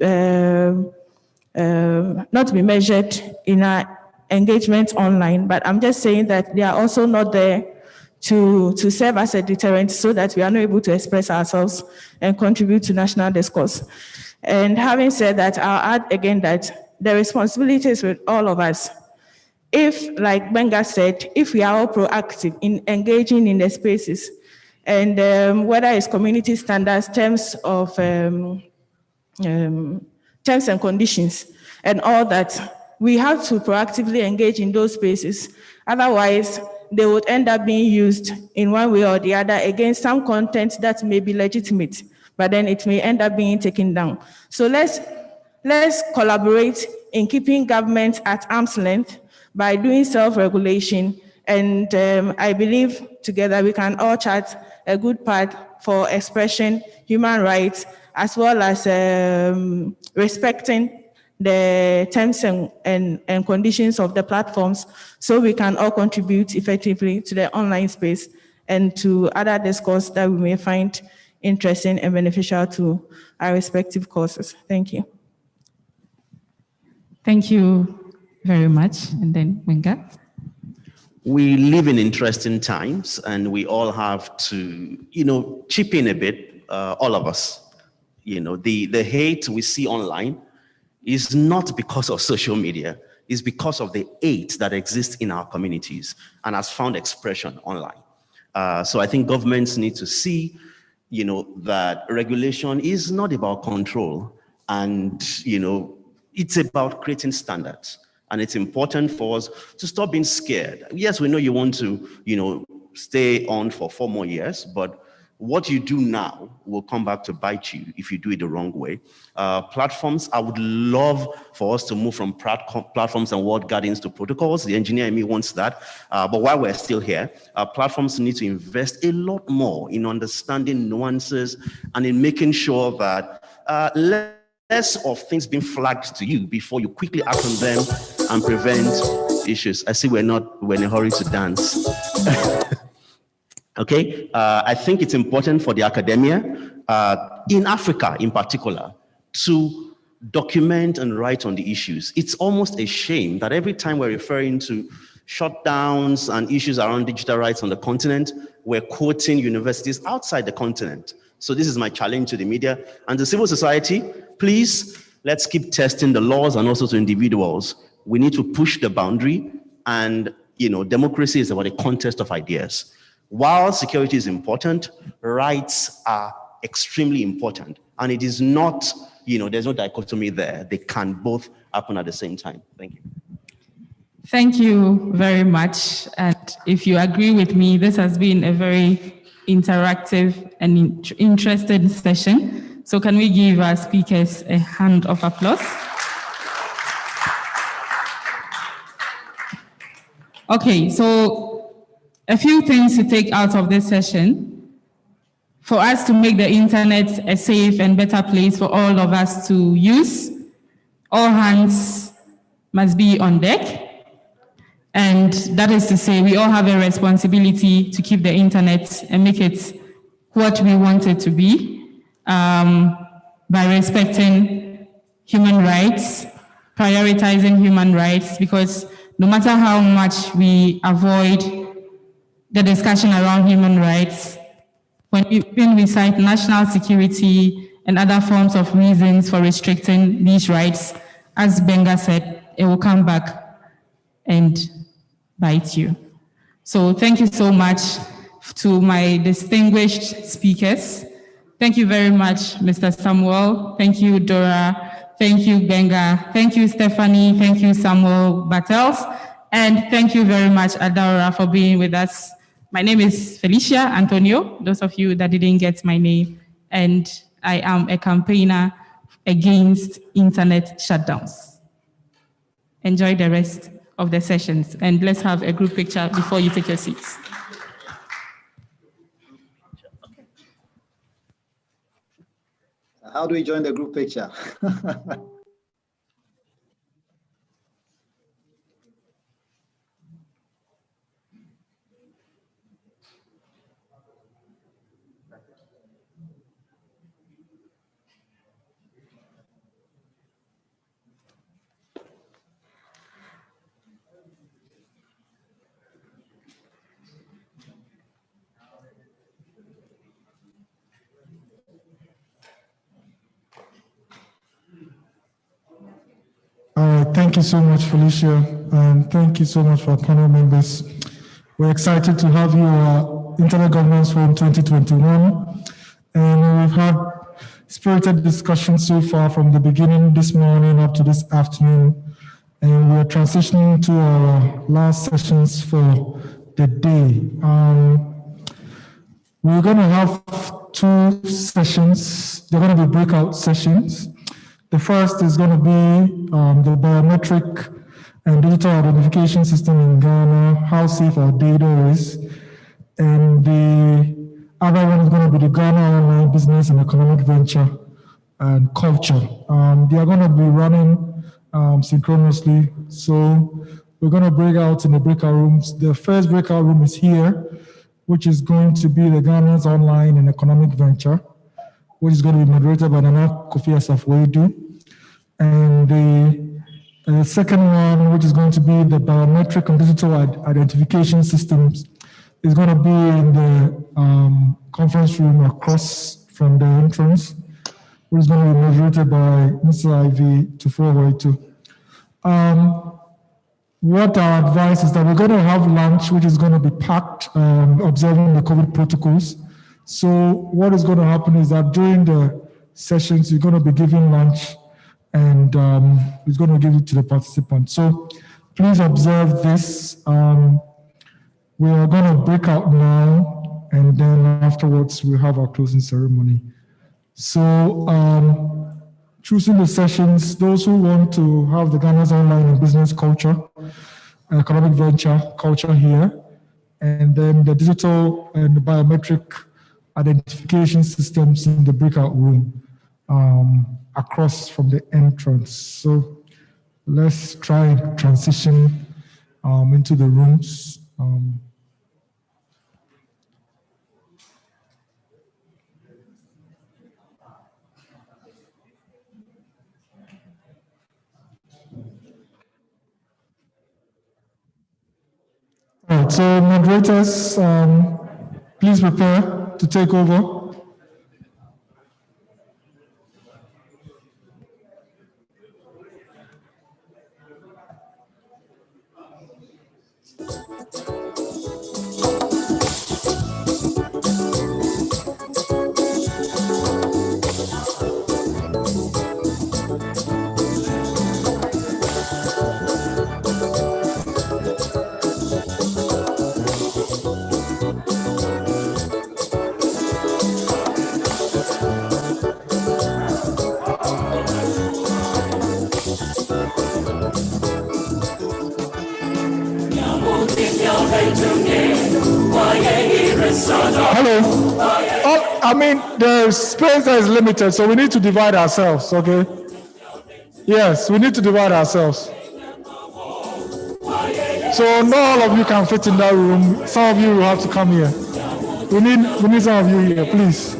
not be measured in our engagement online, but I'm just saying that they are also not there to serve as a deterrent so that we are not able to express ourselves and contribute to national discourse. And having said that, I'll add again that the responsibility is with all of us. If, like Benga said, if we are all proactive in engaging in the spaces, and whether it's community standards, terms and conditions, and all that, we have to proactively engage in those spaces. Otherwise, they would end up being used in one way or the other against some content that may be legitimate, but then it may end up being taken down. So let's collaborate in keeping government at arm's length by doing self-regulation. And I believe together we can all chart a good path for expression, human rights, as well as respecting the terms and conditions of the platforms, so we can all contribute effectively to the online space and to other discourse that we may find interesting and beneficial to our respective causes. Thank you. Thank you very much. And then Wenga. We live in interesting times and we all have to, chip in a bit, all of us. The hate we see online is not because of social media, it's because of the hate that exists in our communities and has found expression online. So I think governments need to see, that regulation is not about control and, it's about creating standards. And it's important for us to stop being scared. Yes, we know you want to, stay on for 4 more years, but what you do now will come back to bite you if you do it the wrong way. Platforms, I would love for us to move from platforms and walled gardens to protocols. The engineer in me wants that. But while we're still here, platforms need to invest a lot more in understanding nuances and in making sure that less of things being flagged to you before you quickly act on them and prevent issues. I see we're in a hurry to dance. Okay, I think it's important for the academia, in Africa in particular, to document and write on the issues. It's almost a shame that every time we're referring to shutdowns and issues around digital rights on the continent, we're quoting universities outside the continent. So this is my challenge to the media and to civil society. Please, let's keep testing the laws and also to individuals. We need to push the boundary, and democracy is about a contest of ideas. While security is important, rights are extremely important. And it is not, there's no dichotomy there. They can both happen at the same time. Thank you. Thank you very much. And if you agree with me, this has been a very interactive and interesting session. So can we give our speakers a hand of applause? Okay, so a few things to take out of this session. For us to make the internet a safe and better place for all of us to use, all hands must be on deck. And that is to say, we all have a responsibility to keep the internet and make it what we want it to be, by respecting human rights, prioritizing human rights, because no matter how much we avoid the discussion around human rights, when we cite national security and other forms of reasons for restricting these rights, as Benga said, it will come back and bite you. So thank you so much to my distinguished speakers. Thank you very much, Mr. Samuel. Thank you, Dora. Thank you, Benga. Thank you, Stephanie. Thank you, Samuel Battels. And thank you very much, Adaura, for being with us. My name is Felicia Antonio, those of you that didn't get my name, and I am a campaigner against internet shutdowns. Enjoy the rest of the sessions, and let's have a group picture before you take your seats. How do we join the group picture? Thank you so much, Felicia, and thank you so much for our panel members. We're excited to have you at Internet Governance Forum 2021, and we've had spirited discussions so far from the beginning this morning up to this afternoon, and we're transitioning to our last sessions for the day. We're going to have 2 sessions. They're going to be breakout sessions. The first is going to be the biometric and digital identification system in Ghana, how safe our data is. And the other one is going to be the Ghana online business and economic venture and culture. They are going to be running synchronously. So we're going to break out in the breakout rooms. The first breakout room is here, which is going to be the Ghana's online and economic venture, which is going to be moderated by Nana Kofi Asaf-Wedu. And the second one, which is going to be the biometric and digital identification systems, is going to be in the conference room across from the entrance, which is going to be moderated by Mr. Ivy Tufo-Wetu. What our advice is that we're going to have lunch, which is going to be packed, observing the COVID protocols. So what is going to happen is that during the sessions, you're going to be giving lunch, and it's going to give it to the participants. So please observe this. We are going to break out now, and then afterwards we'll have our closing ceremony. So choosing the sessions, those who want to have the Ghana's online and business culture, economic venture culture here, and then the digital and the biometric identification systems in the breakout room. across from the entrance. So let's try and transition into the rooms. All right, so moderators, please prepare to take over. Hello. Oh, I mean, the space is limited, so we need to divide ourselves, okay? Yes, we need to divide ourselves. So not all of you can fit in that room. Some of you will have to come here. We need some of you here, please.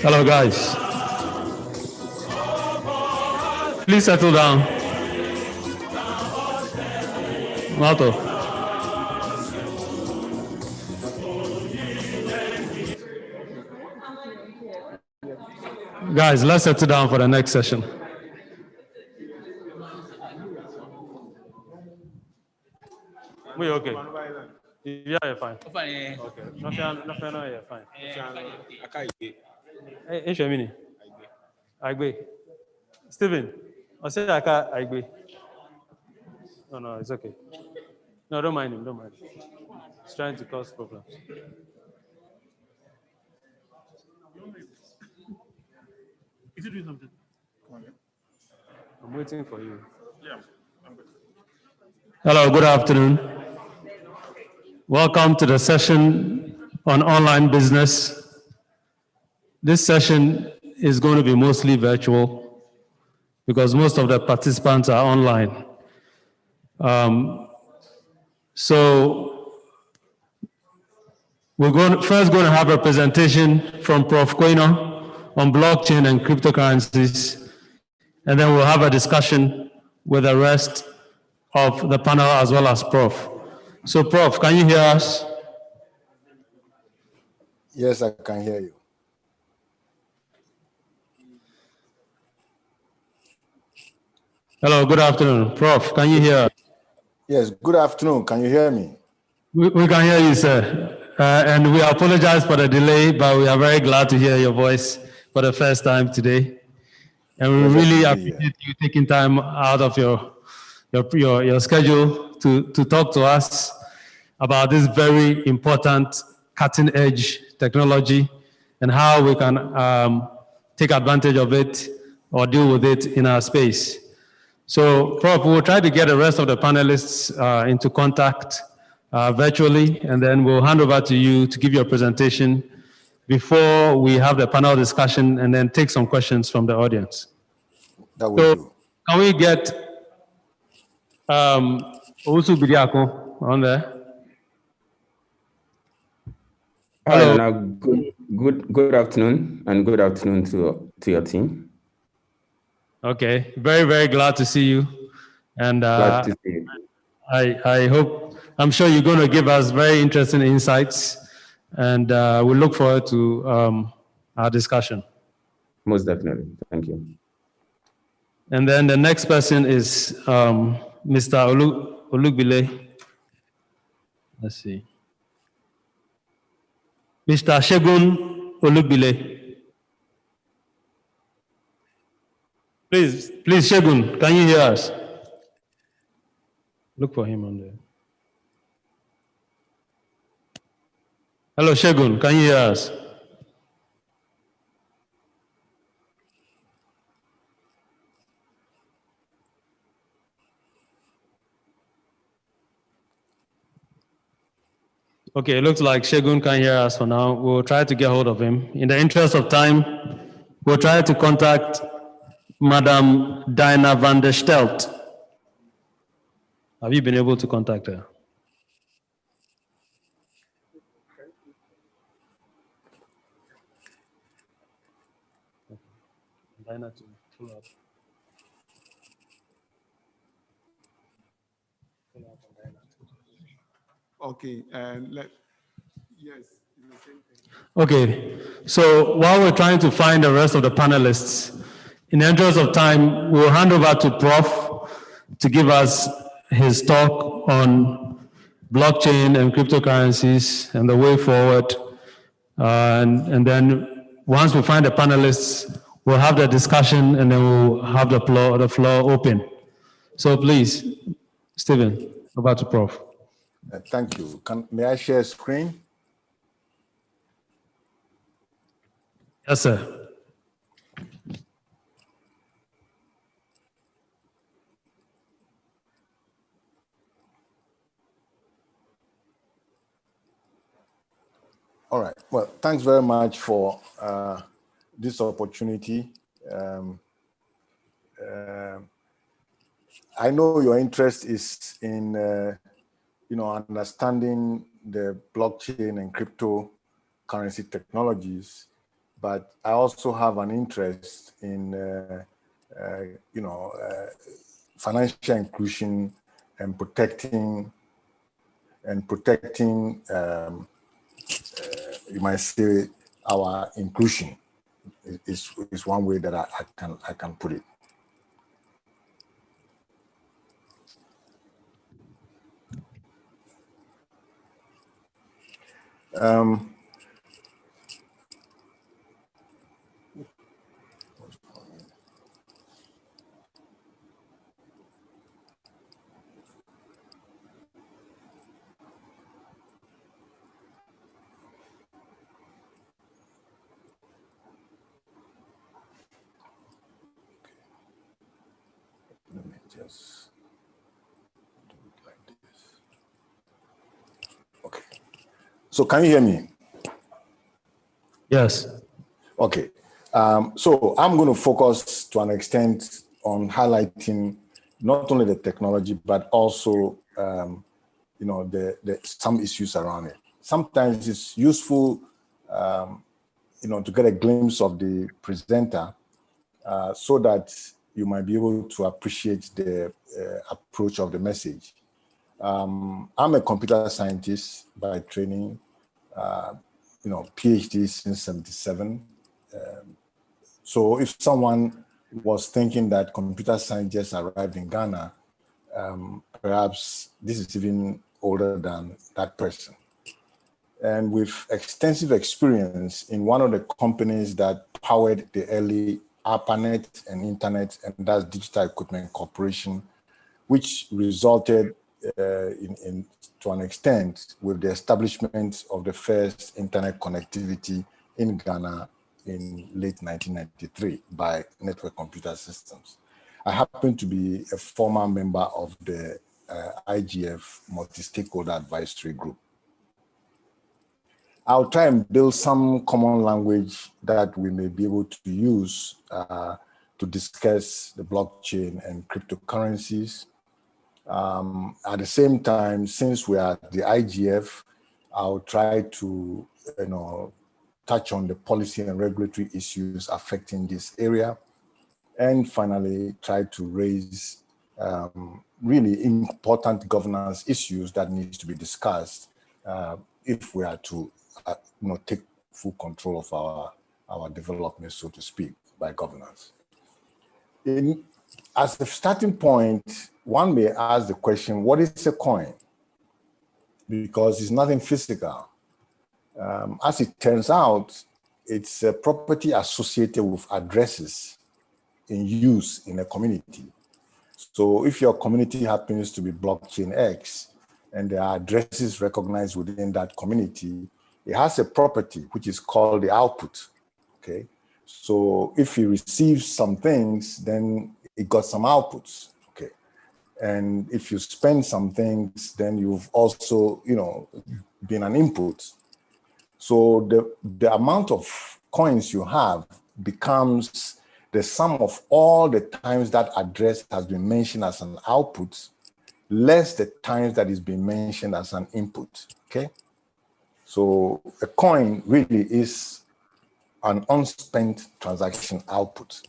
Hello, guys. Please settle down. Mato. Guys, let's settle down for the next session. We okay? Yeah, you're fine. Okay. Nothing, no, you're fine. Hey, Shemini. Agbe. Stephen. I said Agbe. No, it's okay. No, don't mind him, don't mind him. He's trying to cause problems. Is he doing something? I'm waiting for you. Yeah. Hello, good afternoon. Welcome to the session on online business. This session is going to be mostly virtual because most of the participants are online. So we're first going to have a presentation from Prof. Koino on blockchain and cryptocurrencies, and then we'll have a discussion with the rest of the panel as well as Prof. So Prof, can you hear us? Yes, I can hear you. Hello, good afternoon. Prof, can you hear us? Yes, good afternoon. Can you hear me? We can hear you, sir. And we apologize for the delay, but we are very glad to hear your voice for the first time today. And we really appreciate you taking time out of your schedule to talk to us about this very important cutting edge technology and how we can take advantage of it or deal with it in our space. So, Prof, we'll try to get the rest of the panelists into contact virtually, and then we'll hand over to you to give your presentation before we have the panel discussion and then take some questions from the audience. That will do. Can we get Owusu Bidiako on there? Hello. Hi, good afternoon, and good afternoon to your team. Okay, very, very glad to see you. And glad to see you. I hope, I'm sure you're going to give us very interesting insights, and we look forward to our discussion. Most definitely. Thank you. And then the next person is Mr. Olugbile. Let's see. Mr. Shegun Olugbile. Please, Shegun, can you hear us? Look for him on there. Hello, Shegun, can you hear us? Okay, it looks like Shegun can't hear us for now. We'll try to get hold of him. In the interest of time, we'll try to contact Madam Dinah van der Stelt. Have you been able to contact her? Dinah to pull up. Okay, yes. Okay, so while we're trying to find the rest of the panelists, in the interest of time, we'll hand over to Prof to give us his talk on blockchain and cryptocurrencies and the way forward. And then once we find the panelists, we'll have the discussion and then we'll have the floor open. So please, Stephen, over to Prof. Thank you. May I share screen? Yes, sir. All right. Well, thanks very much for this opportunity. I know your interest is in, understanding the blockchain and cryptocurrency technologies, but I also have an interest in, financial inclusion and protecting, you might say, our inclusion is one way that I can put it. Let me just do it like this. Okay. So can you hear me? Yes. Okay. So I'm going to focus to an extent on highlighting not only the technology, but also, some issues around it. Sometimes it's useful, to get a glimpse of the presenter so that you might be able to appreciate the approach of the message. I'm a computer scientist by training, PhD since '77. So if someone was thinking that computer science just arrived in Ghana, perhaps this is even older than that person. And with extensive experience in one of the companies that powered the early ARPANET and internet, and that's Digital Equipment Corporation, which resulted to an extent with the establishment of the first internet connectivity in Ghana in late 1993 by Network Computer Systems. I happen to be a former member of the IGF Multi-Stakeholder Advisory Group. I'll try and build some common language that we may be able to use to discuss the blockchain and cryptocurrencies. At the same time, since we are at the IGF, I'll try to touch on the policy and regulatory issues affecting this area. And finally, try to raise really important governance issues that needs to be discussed if we are to take full control of our development, so to speak, by governance. As a starting point, one may ask the question, what is a coin? Because it's nothing physical. As it turns out, it's a property associated with addresses in use in a community. So if your community happens to be blockchain X and there are addresses recognized within that community, it has a property which is called the output, okay? So if you receive some things, then it got some outputs, okay? And if you spend some things, then you've also, been an input. So the amount of coins you have becomes the sum of all the times that address has been mentioned as an output, less the times that is being mentioned as an input, okay? So a coin really is an unspent transaction output.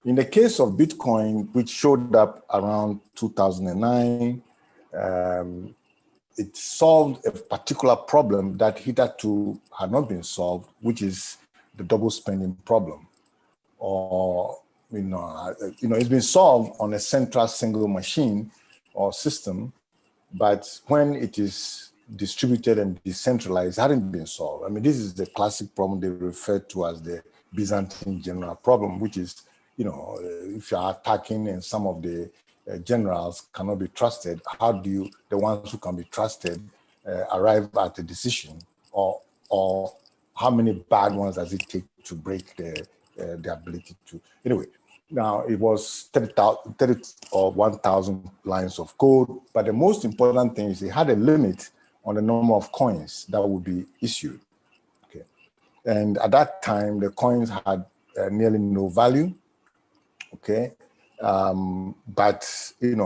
In the case of Bitcoin, which showed up around 2009, it solved a particular problem that hitherto had not been solved, which is the double spending problem. Or, it's been solved on a central single machine or system, but when it is distributed and decentralized, it hadn't been solved. I mean, this is the classic problem they refer to as the Byzantine general problem, which is, if you are attacking and some of the generals cannot be trusted, how do the ones who can be trusted arrive at a decision, or how many bad ones does it take to break the ability to? Anyway, now it was 30 or 1,000 lines of code, but the most important thing is it had a limit on the number of coins that would be issued. Okay, and at that time the coins had nearly no value. Okay, but it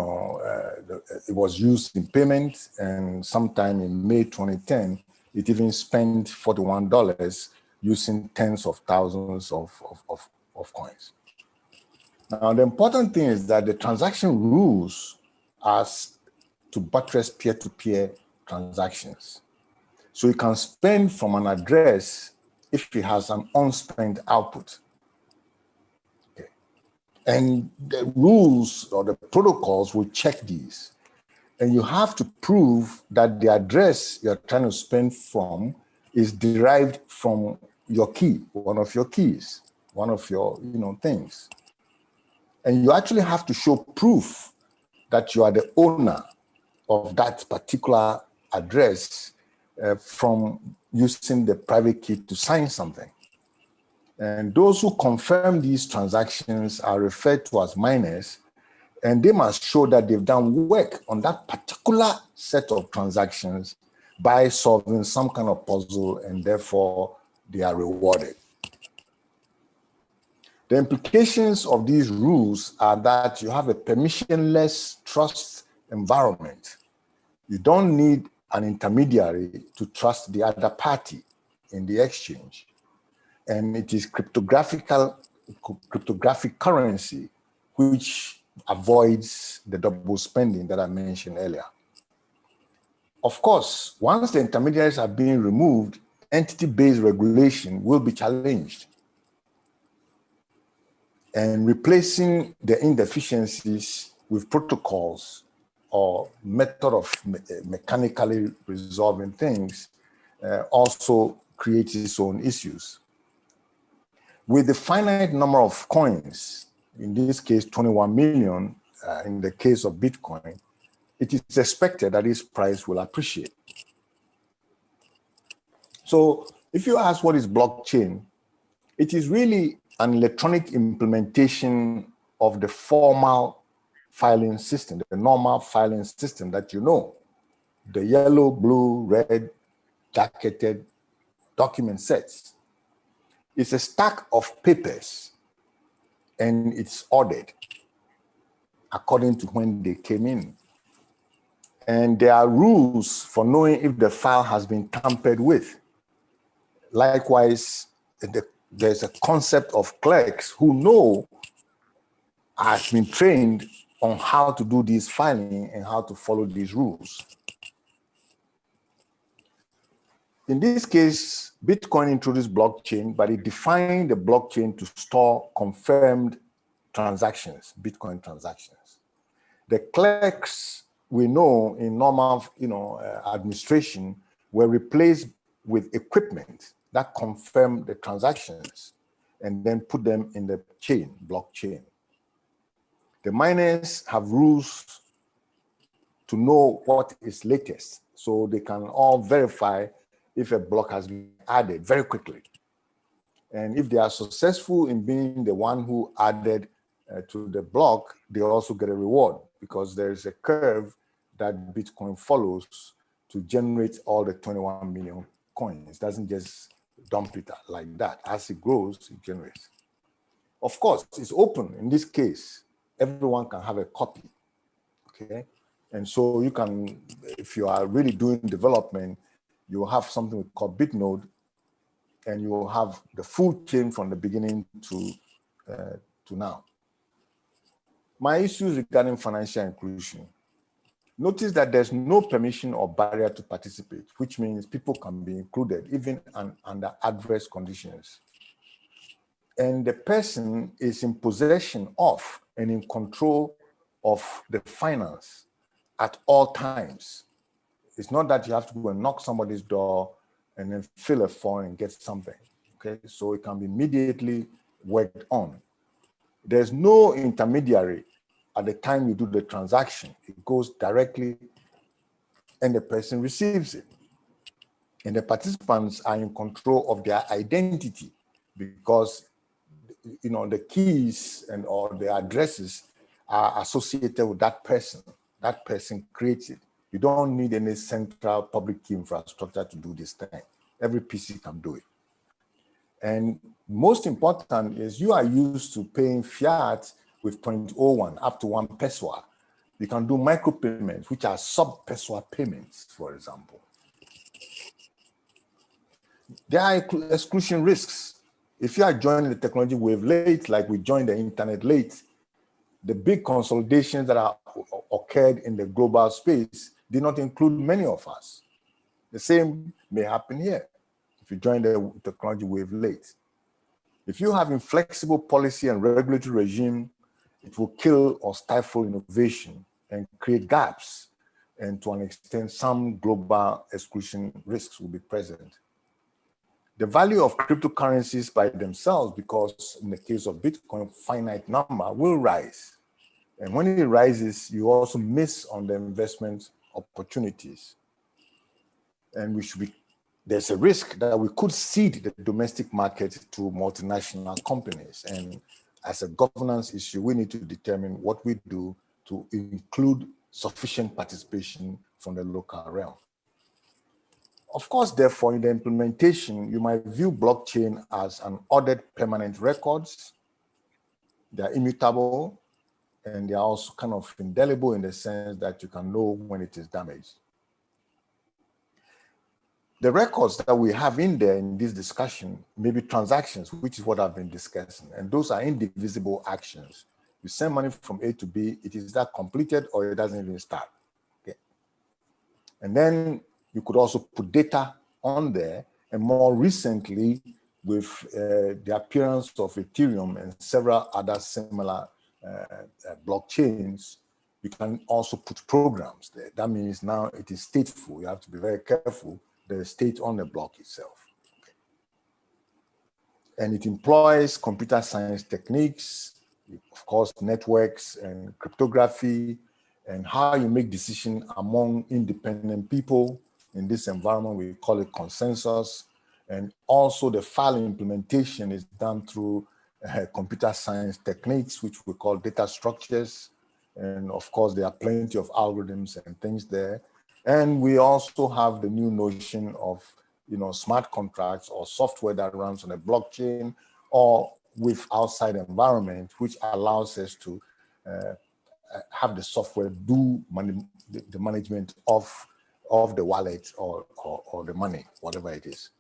was used in payment, and sometime in May 2010, it even spent $41 using tens of thousands of coins. Now, the important thing is that the transaction rules are to buttress peer-to-peer transactions. So you can spend from an address if it has an unspent output. Okay. And the rules or the protocols will check these. And you have to prove that the address you're trying to spend from is derived from your key, one of your keys, one of your things. And you actually have to show proof that you are the owner of that particular address from using the private key to sign something. And those who confirm these transactions are referred to as miners, and they must show that they've done work on that particular set of transactions by solving some kind of puzzle, and therefore they are rewarded. The implications of these rules are that you have a permissionless trust environment. You don't need an intermediary to trust the other party in the exchange. And it is cryptographic currency, which avoids the double spending that I mentioned earlier. Of course, once the intermediaries are being removed, entity-based regulation will be challenged. And replacing the inefficiencies with protocols or method of mechanically resolving things also creates its own issues. With the finite number of coins, in this case 21 million, in the case of Bitcoin, it is expected that its price will appreciate. So if you ask what is blockchain, it is really an electronic implementation of the formal filing system, the normal filing system that you know, the yellow, blue, red, jacketed document sets. It's a stack of papers, and it's ordered according to when they came in. And there are rules for knowing if the file has been tampered with. Likewise, there's a concept of clerks who know, have been trained on how to do this filing and how to follow these rules. In this case, Bitcoin introduced blockchain, but it defined the blockchain to store confirmed transactions, Bitcoin transactions. The clerks we know in normal administration were replaced with equipment that confirm the transactions and then put them in the chain, blockchain. The miners have rules to know what is latest, so they can all verify if a block has been added very quickly. And if they are successful in being the one who added to the block, they also get a reward because there is a curve that Bitcoin follows to generate all the 21 million coins. It doesn't just dump it like that. As it grows, it generates. Of course, it's open. In this case, everyone can have a copy, okay? And so you can, if you are really doing development, you will have something called Bitnode, and you will have the full chain from the beginning to now. My issues regarding financial inclusion. Notice that there's no permission or barrier to participate, which means people can be included even under adverse conditions. And the person is in possession of and in control of the finance at all times. It's not that you have to go and knock somebody's door and then fill a form and get something, okay? So it can be immediately worked on. There's no intermediary at the time you do the transaction. It goes directly and the person receives it. And the participants are in control of their identity because the keys and or the addresses are associated with that person. That person creates it. You don't need any central public key infrastructure to do this thing. Every PC can do it. And most important is you are used to paying fiat with 0.01 up to 1 peso. You can do micropayments, which are sub-peso payments, for example. There are exclusion risks. If you are joining the technology wave late, like we joined the internet late, the big consolidations that are occurred in the global space did not include many of us. The same may happen here if you join the technology wave late. If you have inflexible policy and regulatory regime, it will kill or stifle innovation and create gaps. And to an extent, some global exclusion risks will be present. The value of cryptocurrencies by themselves, because in the case of Bitcoin, finite number will rise. And when it rises, you also miss on the investment opportunities. And there's a risk that we could cede the domestic market to multinational companies. And as a governance issue, we need to determine what we do to include sufficient participation from the local realm. Of course, therefore, in the implementation, you might view blockchain as an ordered permanent records. They are immutable, and they are also kind of indelible in the sense that you can know when it is damaged. The records that we have in there in this discussion may be transactions, which is what I've been discussing, and those are indivisible actions. You send money from A to B, it is that completed or it doesn't even start. Okay. And then you could also put data on there, and more recently, with the appearance of Ethereum and several other similar blockchains, you can also put programs there. That means now it is stateful. You have to be very careful. The state on the block itself. And it employs computer science techniques, of course, networks and cryptography, and how you make decisions among independent people. In this environment, we call it consensus. And also the file implementation is done through computer science techniques, which we call data structures. And of course, there are plenty of algorithms and things there. And we also have the new notion of, smart contracts or software that runs on a blockchain or with outside environment, which allows us to have the software do the management of the wallet or the money, whatever it is.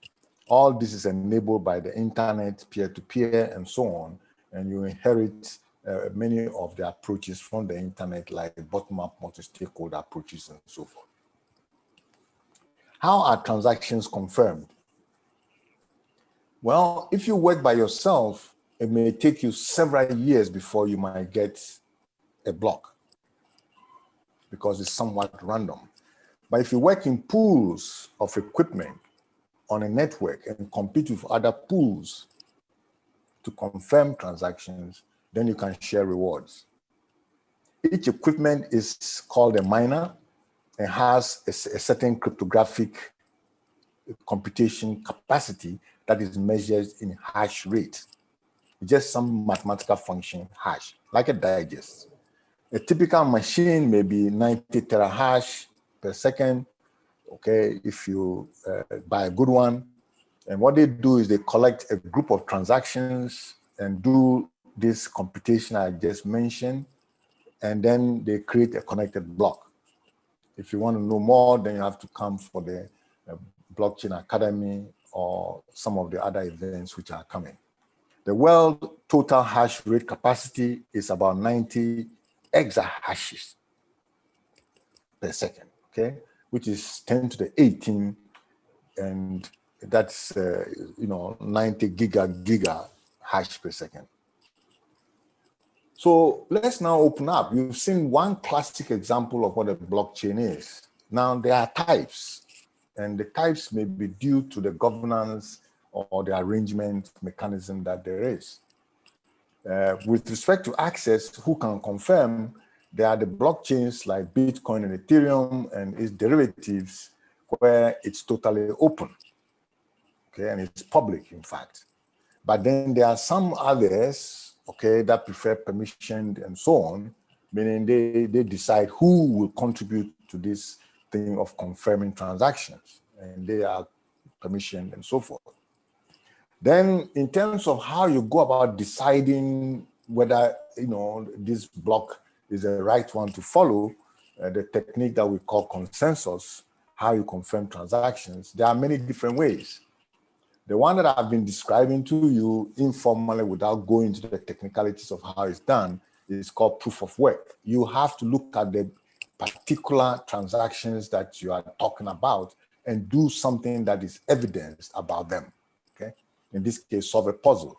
All this is enabled by the internet, peer-to-peer, and so on. And you inherit many of the approaches from the internet, like bottom-up multi-stakeholder approaches and so forth. How are transactions confirmed? Well, if you work by yourself, it may take you several years before you might get a block because it's somewhat random. But if you work in pools of equipment on a network and compete with other pools to confirm transactions, then you can share rewards. Each equipment is called a miner and has a certain cryptographic computation capacity that is measured in hash rate. Just some mathematical function hash, like a digest. A typical machine may be 90 terahash per second, okay, if you buy a good one. And what they do is they collect a group of transactions and do this computation I just mentioned, and then they create a connected block. If you want to know more, then you have to come for the Blockchain Academy or some of the other events which are coming. The world total hash rate capacity is about 90 exahashes per second, okay, which is 10 to the 18, and that's 90 giga hash per second. So let's now open up. You've seen one classic example of what a blockchain is. Now there are types, and the types may be due to the governance or the arrangement mechanism that there is. With respect to access, who can confirm? There are the blockchains like Bitcoin and Ethereum and its derivatives, where it's totally open, okay, and it's public, in fact. But then there are some others, okay, that prefer permissioned and so on, meaning they decide who will contribute to this thing of confirming transactions, and they are permissioned and so forth. Then in terms of how you go about deciding whether, this block is the right one to follow, the technique that we call consensus, how you confirm transactions, there are many different ways. The one that I've been describing to you informally without going into the technicalities of how it's done is called proof of work. You have to look at the particular transactions that you are talking about and do something that is evidenced about them, okay? In this case, solve a puzzle.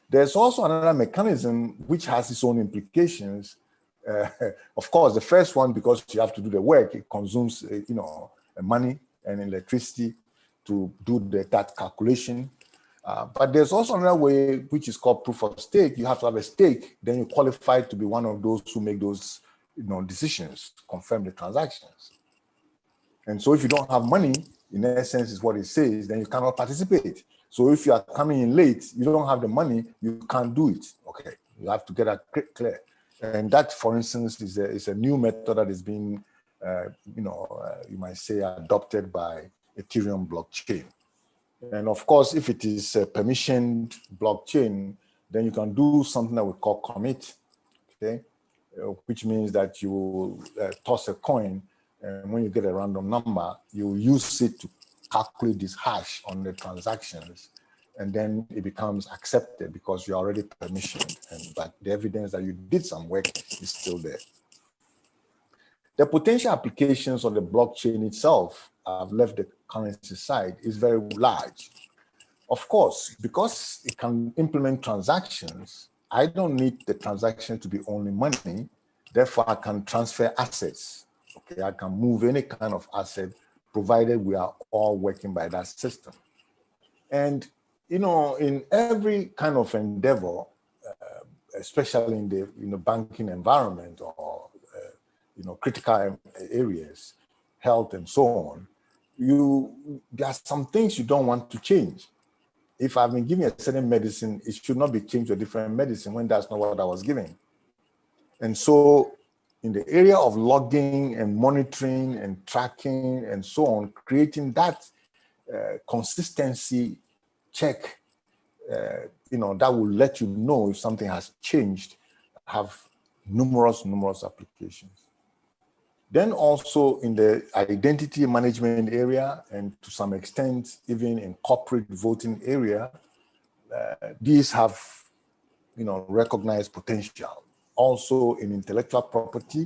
There's also another mechanism which has its own implications. Of course, the first one, because you have to do the work, it consumes, money and electricity to do that calculation. But there's also another way, which is called proof of stake. You have to have a stake, then you qualify to be one of those who make those decisions, confirm the transactions. And so if you don't have money, in essence is what it says, then you cannot participate. So if you are coming in late, you don't have the money, you can't do it. Okay, you have to get that clear. And that, for instance, is a new method that is being, you might say, adopted by Ethereum blockchain. And of course, if it is a permissioned blockchain, then you can do something that we call commit, okay? Which means that you will toss a coin, and when you get a random number, you use it to calculate this hash on the transactions, and then it becomes accepted because you're already permissioned, but the evidence that you did some work is still there. The potential applications of the blockchain itself, I've left the currency side, is very large. Of course, because it can implement transactions, I don't need the transaction to be only money. Therefore, I can transfer assets. Okay, I can move any kind of asset, provided we are all working by that system. And, in every kind of endeavor, especially in the banking environment or, critical areas, health and so on, there are some things you don't want to change. If I've been giving a certain medicine, it should not be changed to a different medicine when that's not what I was giving. And so in the area of logging and monitoring and tracking and so on, creating that consistency check, that will let you know if something has changed, have numerous applications. Then also in the identity management area, and to some extent, even in corporate voting area, these have, recognized potential. Also in intellectual property,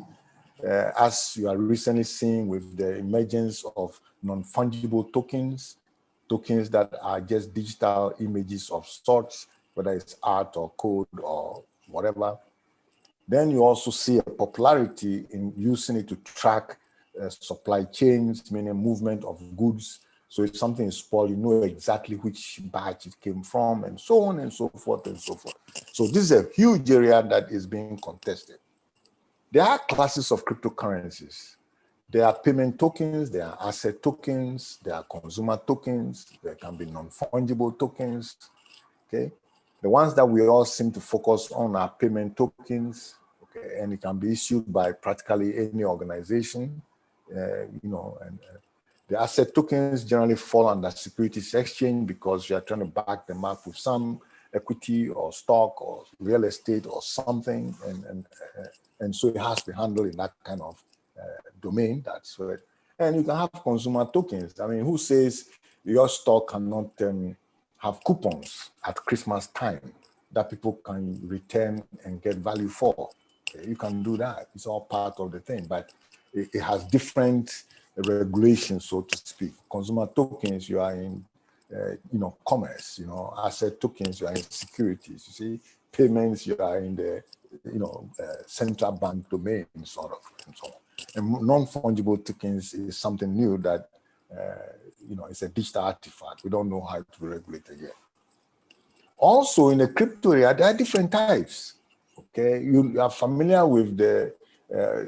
as you are recently seeing with the emergence of non-fungible tokens that are just digital images of sorts, whether it's art or code or whatever. Then you also see a popularity in using it to track supply chains, meaning movement of goods. So if something is spoiled, you know exactly which batch it came from, and so on and so forth and so forth. So this is a huge area that is being contested. There are classes of cryptocurrencies. There are payment tokens, there are asset tokens, there are consumer tokens, there can be non-fungible tokens, okay? The ones that we all seem to focus on are payment tokens, okay, and it can be issued by practically any organization, the asset tokens generally fall under securities exchange because you are trying to back them up with some equity or stock or real estate or something, and so it has to be handled in that kind of domain. That's right. And you can have consumer tokens. I mean, who says your stock cannot have coupons at Christmas time that people can return and get value for? Okay, you can do that. It's all part of the thing, but it has different regulations, so to speak. Consumer tokens, you are in, commerce. Asset tokens, you are in securities. You see, payments, you are in the, central bank domain, sort of, and so on. And non-fungible tokens is something new that, it's a digital artifact. We don't know how to regulate it yet. Also, in the crypto area, there are different types. Okay, you are familiar with the,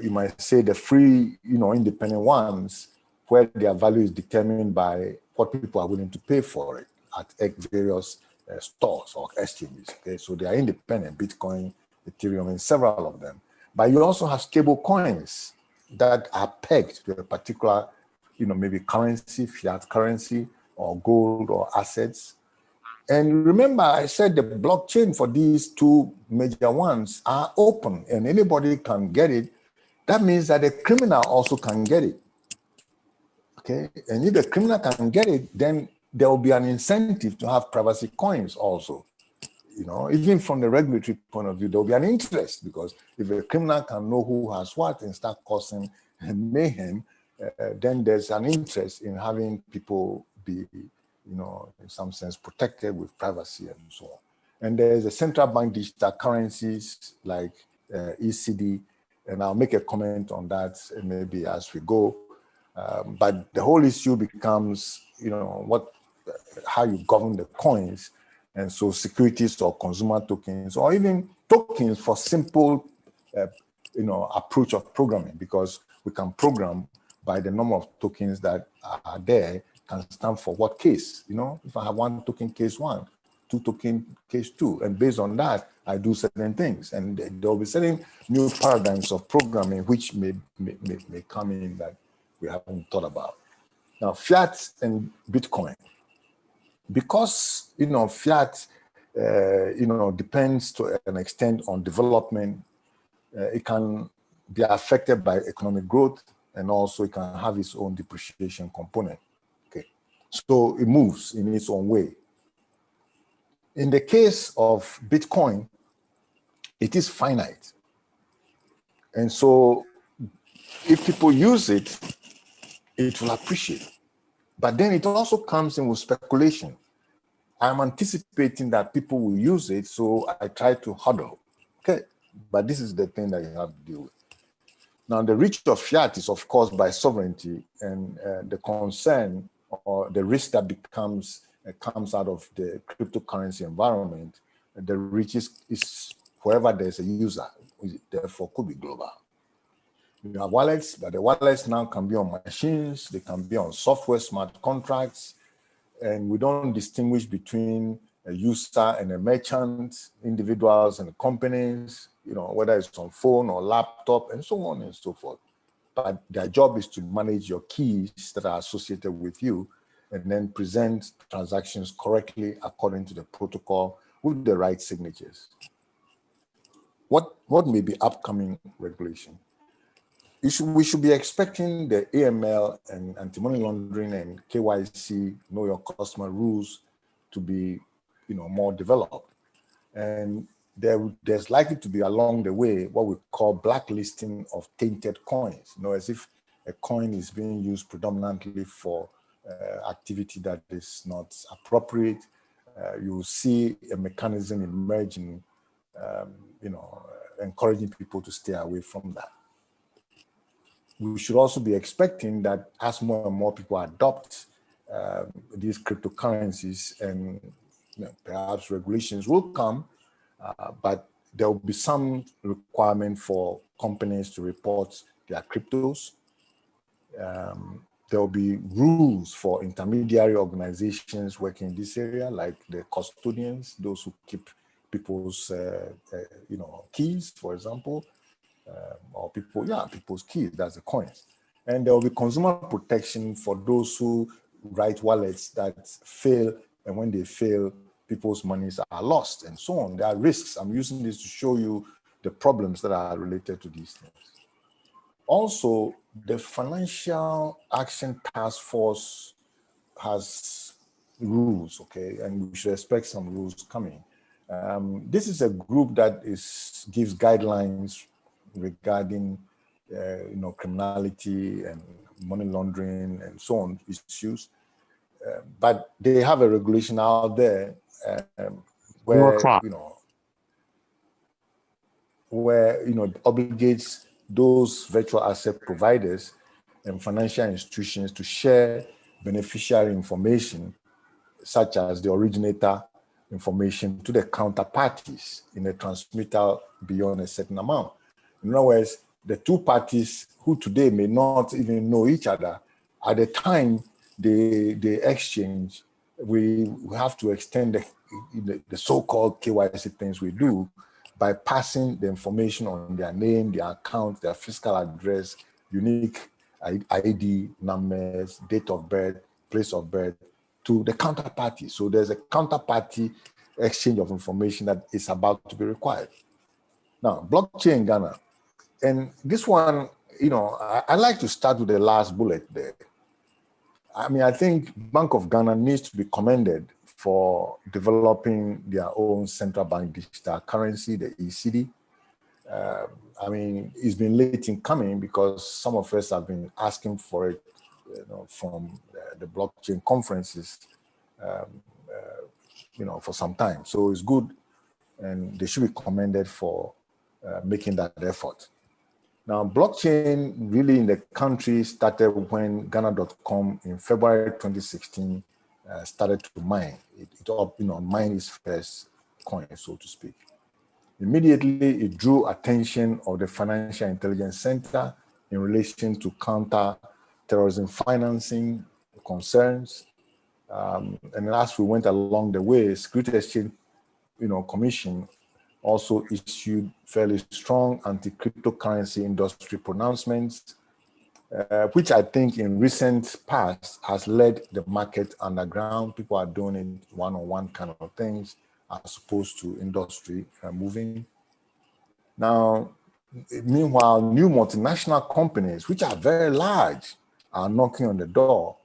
you might say, the free, independent ones, where their value is determined by what people are willing to pay for it at various stores or exchanges. Okay, so they are independent: Bitcoin, Ethereum, and several of them. But you also have stable coins that are pegged to a particular, maybe currency, fiat currency, or gold or assets. And remember, I said the blockchain for these two major ones are open and anybody can get it. That means that the criminal also can get it. Okay, and if the criminal can get it, then there will be an incentive to have privacy coins also. You know, even from the regulatory point of view, there will be an interest, because if a criminal can know who has what and start causing mayhem, then there's an interest in having people be, you know, in some sense protected with privacy and so on. And there's a central bank digital currencies like ECD, and I'll make a comment on that maybe as we go. But the whole issue becomes, you know, how you govern the coins. And so securities or consumer tokens, or even tokens for simple, you know, approach of programming, because we can program by the number of tokens that are there can stand for what case. You know, if I have 1 token case 1, 2 token case 2, and based on that, I do certain things. And there will be certain new paradigms of programming which may come in that we haven't thought about. Now, fiat and Bitcoin. Because, you know, fiat, you know, depends to an extent on development, it can be affected by economic growth, and also it can have its own depreciation component. Okay, so it moves in its own way. In the case of Bitcoin, it is finite. And so if people use it, it will appreciate. But then it also comes in with speculation. I'm anticipating that people will use it, so I try to hodl. Okay, but this is the thing that you have to deal with. Now, the reach of fiat is, of course, by sovereignty, and the concern or the risk that comes out of the cryptocurrency environment, the reach is wherever there's a user, therefore could be global. You have wallets, but the wallets now can be on machines, they can be on software, smart contracts, and we don't distinguish between a user and a merchant, individuals and companies, you know, whether it's on phone or laptop and so on and so forth. But their job is to manage your keys that are associated with you and then present transactions correctly according to the protocol with the right signatures. What may be upcoming regulation? We should be expecting the AML and anti-money laundering and KYC, know your customer rules, to be, you know, more developed. And there's likely to be along the way what we call blacklisting of tainted coins. You know, as if a coin is being used predominantly for activity that is not appropriate. You will see a mechanism emerging, you know, encouraging people to stay away from that. We should also be expecting that as more and more people adopt these cryptocurrencies, and you know, perhaps regulations will come, but there will be some requirement for companies to report their cryptos. There will be rules for intermediary organizations working in this area, like the custodians, those who keep people's you know, keys, for example. Or people's keys, that's the coins. And there will be consumer protection for those who write wallets that fail, and when they fail, people's monies are lost and so on. There are risks. I'm using this to show you the problems that are related to these things. Also, the Financial Action Task Force has rules, okay, and we should expect some rules coming. This is a group that gives guidelines regarding you know, criminality and money laundering and so on issues, but they have a regulation out there where you know obligates those virtual asset providers and financial institutions to share beneficiary information, such as the originator information, to the counterparties in a transmitter beyond a certain amount. In other words, the two parties who today may not even know each other, at the time they exchange, we have to extend the so-called KYC things we do by passing the information on their name, their account, their physical address, unique ID numbers, date of birth, place of birth, to the counterparty. So there's a counterparty exchange of information that is about to be required. Now, blockchain in Ghana. And this one, you know, I like to start with the last bullet there. I mean, I think Bank of Ghana needs to be commended for developing their own central bank digital currency, the ECD. I mean, it's been late in coming because some of us have been asking for it, from the blockchain conferences, for some time. So it's good, and they should be commended for making that effort. Now, blockchain really in the country started when Ghana.com in February 2016 started to mine. Mine its first coin, so to speak. Immediately, it drew attention of the Financial Intelligence Center in relation to counter-terrorism financing concerns. And as we went along the way, Security Exchange, Commission also issued fairly strong anti-cryptocurrency industry pronouncements, which I think in recent past has led the market underground. People are doing it one-on-one kind of things as opposed to industry moving. Now, meanwhile, new multinational companies, which are very large, are knocking on the door,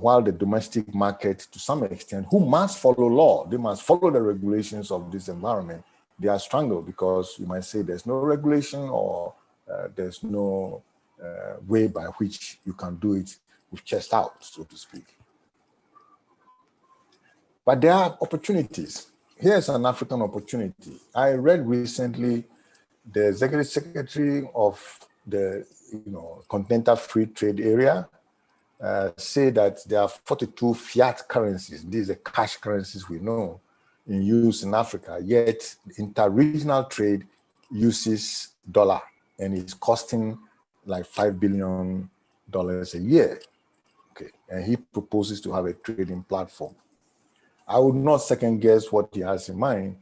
while the domestic market, to some extent, who must follow law, they must follow the regulations of this environment, they are strangled because you might say there's no regulation or there's no way by which you can do it with chest out, so to speak. But there are opportunities. Here's an African opportunity. I read recently the executive secretary of the Continental Free Trade Area say that there are 42 fiat currencies. These are cash currencies we know in use in Africa, yet inter-regional trade uses dollar and it's costing like $5 billion a year. Okay, and he proposes to have a trading platform. I would not second guess what he has in mind,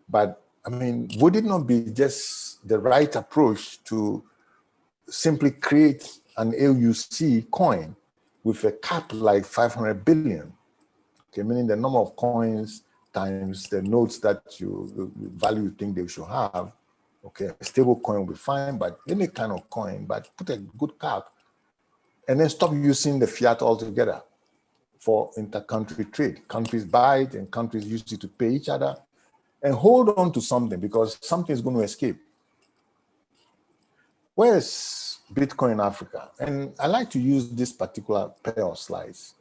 but I mean, would it not be just the right approach to simply create an AUC coin with a cap like 500 billion? Okay, meaning the number of coins times the notes that the value you think they should have. Okay, a stable coin will be fine, but any kind of coin, but put a good cap and then stop using the fiat altogether for inter-country trade. Countries buy it and countries use it to pay each other, and hold on to something because something is going to escape. Where's Bitcoin in Africa? And I like to use this particular pair of slides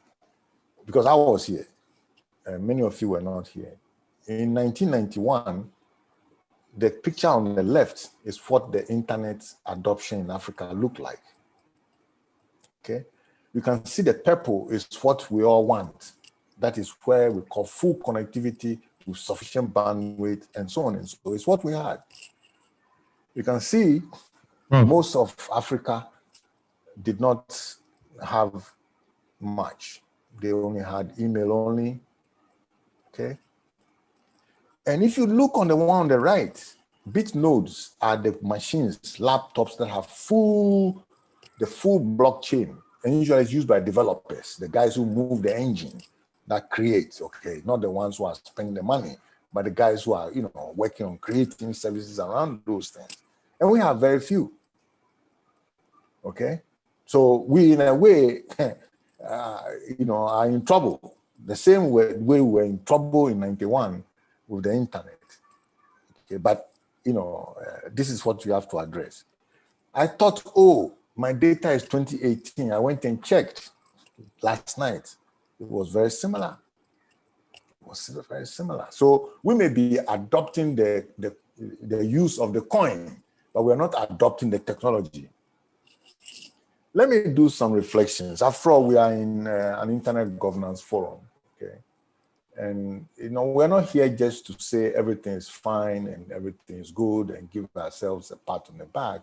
because I was here and many of you were not here. In 1991, the picture on the left is what the internet adoption in Africa looked like. Okay, you can see the purple is what we all want. That is where we call full connectivity with sufficient bandwidth and so on and so on. It's what we had. You can see most of Africa did not have much. They only had email only, okay? And if you look on the one on the right, bit nodes are the machines, laptops that have the full blockchain. And usually it's used by developers, the guys who move the engine that creates, okay? Not the ones who are spending the money, but the guys who are, working on creating services around those things. And we have very few, okay? So we, in a way, are in trouble. The same way we were in trouble in 91 with the internet. Okay, but this is what you have to address. I thought, my data is 2018. I went and checked last night. It was very similar. It was very similar. So we may be adopting the use of the coin, but we're not adopting the technology. Let me do some reflections. After all, we are in an internet governance forum, okay? And, we're not here just to say everything is fine and everything is good and give ourselves a pat on the back,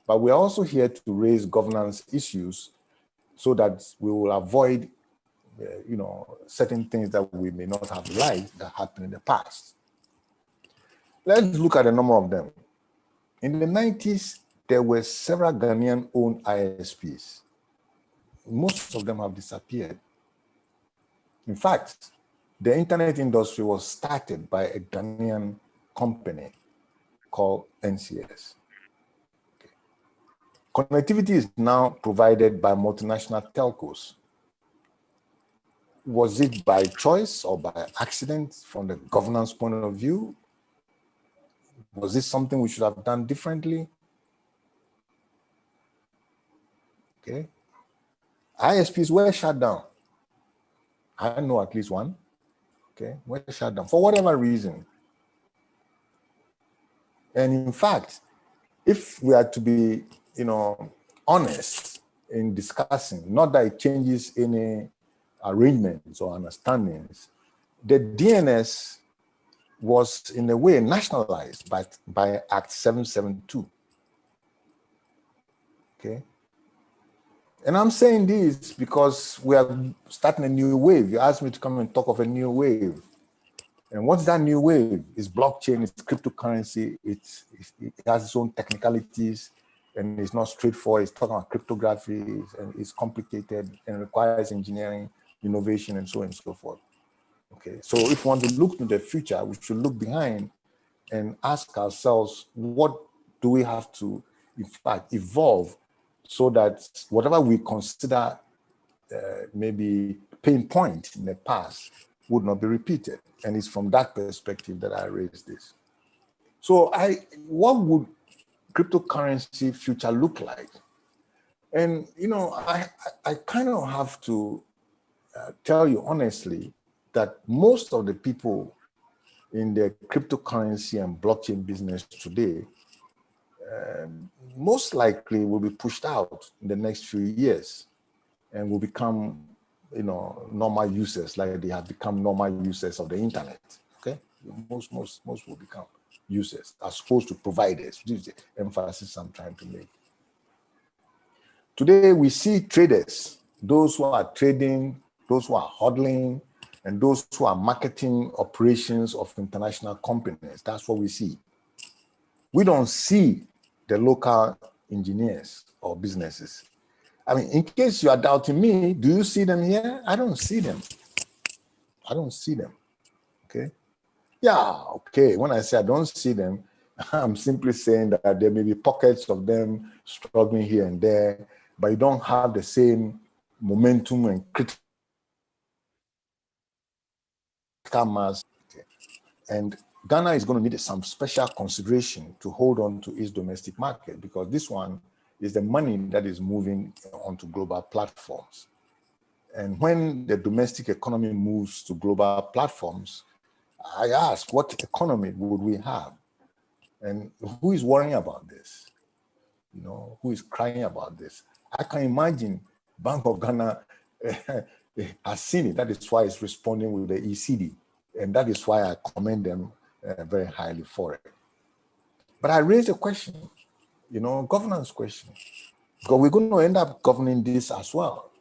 but we're also here to raise governance issues so that we will avoid, certain things that we may not have liked that happened in the past. Let's look at a number of them. In the 90s, there were several Ghanaian-owned ISPs. Most of them have disappeared. In fact, the internet industry was started by a Ghanaian company called NCS. Okay. Connectivity is now provided by multinational telcos. Was it by choice or by accident from the governance point of view? Was this something we should have done differently? Okay. ISPs were shut down. I know at least one. Okay, were shut down for whatever reason. And in fact, if we are to be, honest in discussing, not that it changes any arrangements or understandings, the DNS was in a way nationalized by Act 772. Okay. And I'm saying this because we are starting a new wave. You asked me to come and talk of a new wave. And what's that new wave? It's blockchain, it's cryptocurrency, it has its own technicalities, and it's not straightforward. It's talking about cryptography, and it's complicated and requires engineering, innovation, and so on and so forth. Okay, so if we want to look to the future, we should look behind and ask ourselves, what do we have to, in fact, evolve so that whatever we consider maybe pain point in the past would not be repeated. And it's from that perspective that I raised this. So what would cryptocurrency future look like? And, I kind of have to tell you honestly that most of the people in the cryptocurrency and blockchain business today most likely will be pushed out in the next few years and will become normal users, like they have become normal users of the internet. Okay, most will become users as opposed to providers. This is the emphasis I'm trying to make. Today we see traders, those who are trading, those who are hodling, and those who are marketing operations of international companies. That's what we see. We don't see the local engineers or businesses. I mean, in case you are doubting me, do you see them here? I don't see them. I don't see them. Okay. Yeah, okay. When I say I don't see them, I'm simply saying that there may be pockets of them struggling here and there, but you don't have the same momentum and critical mass. Okay. And Ghana is going to need some special consideration to hold on to its domestic market, because this one is the money that is moving onto global platforms. And when the domestic economy moves to global platforms, I ask, what economy would we have? And who is worrying about this? Who is crying about this? I can imagine Bank of Ghana has seen it. That is why it's responding with the ECD. And that is why I commend them very highly for it. But I raised a question, governance question, because we're going to end up governing this as well.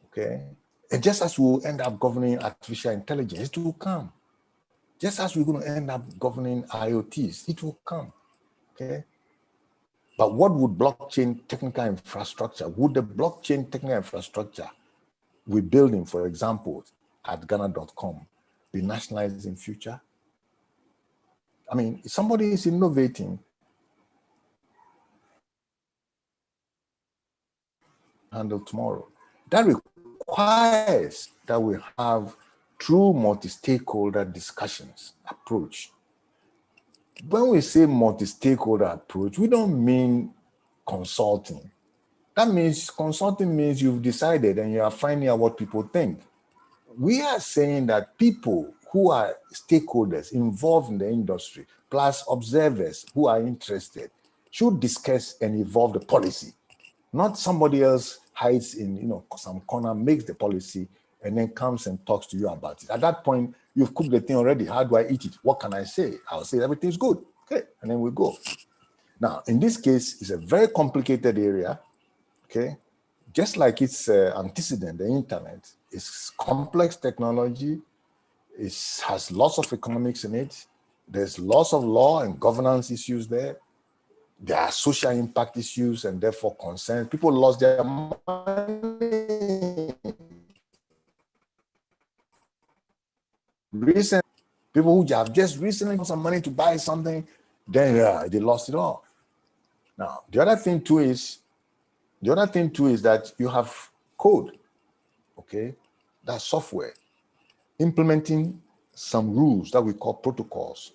Okay. And just as we'll end up governing artificial intelligence, it will come. Just as we're going to end up governing IoTs, it will come. Okay. But what would blockchain technical infrastructure, would the blockchain technical infrastructure we're building, for example, at Ghana.com, be nationalized in future? I mean, if somebody is innovating, handle tomorrow. That requires that we have true multi-stakeholder discussions approach. When we say multi-stakeholder approach, we don't mean consulting. That means consulting means you've decided and you are finding out what people think. We are saying that people who are stakeholders involved in the industry, plus observers who are interested, should discuss and evolve the policy. Not somebody else hides in some corner, makes the policy, and then comes and talks to you about it. At that point, you've cooked the thing already. How do I eat it? What can I say? I'll say everything's good. Okay, and then we go. Now, in this case, it's a very complicated area. Okay, just like its antecedent, the internet, it's complex technology. It has lots of economics in it. There's lots of law and governance issues there. There are social impact issues and therefore concerns. People lost their money. People who have just recently got some money to buy something, then they lost it all. Now, the other thing too is that you have code, okay? that software, implementing some rules that we call protocols,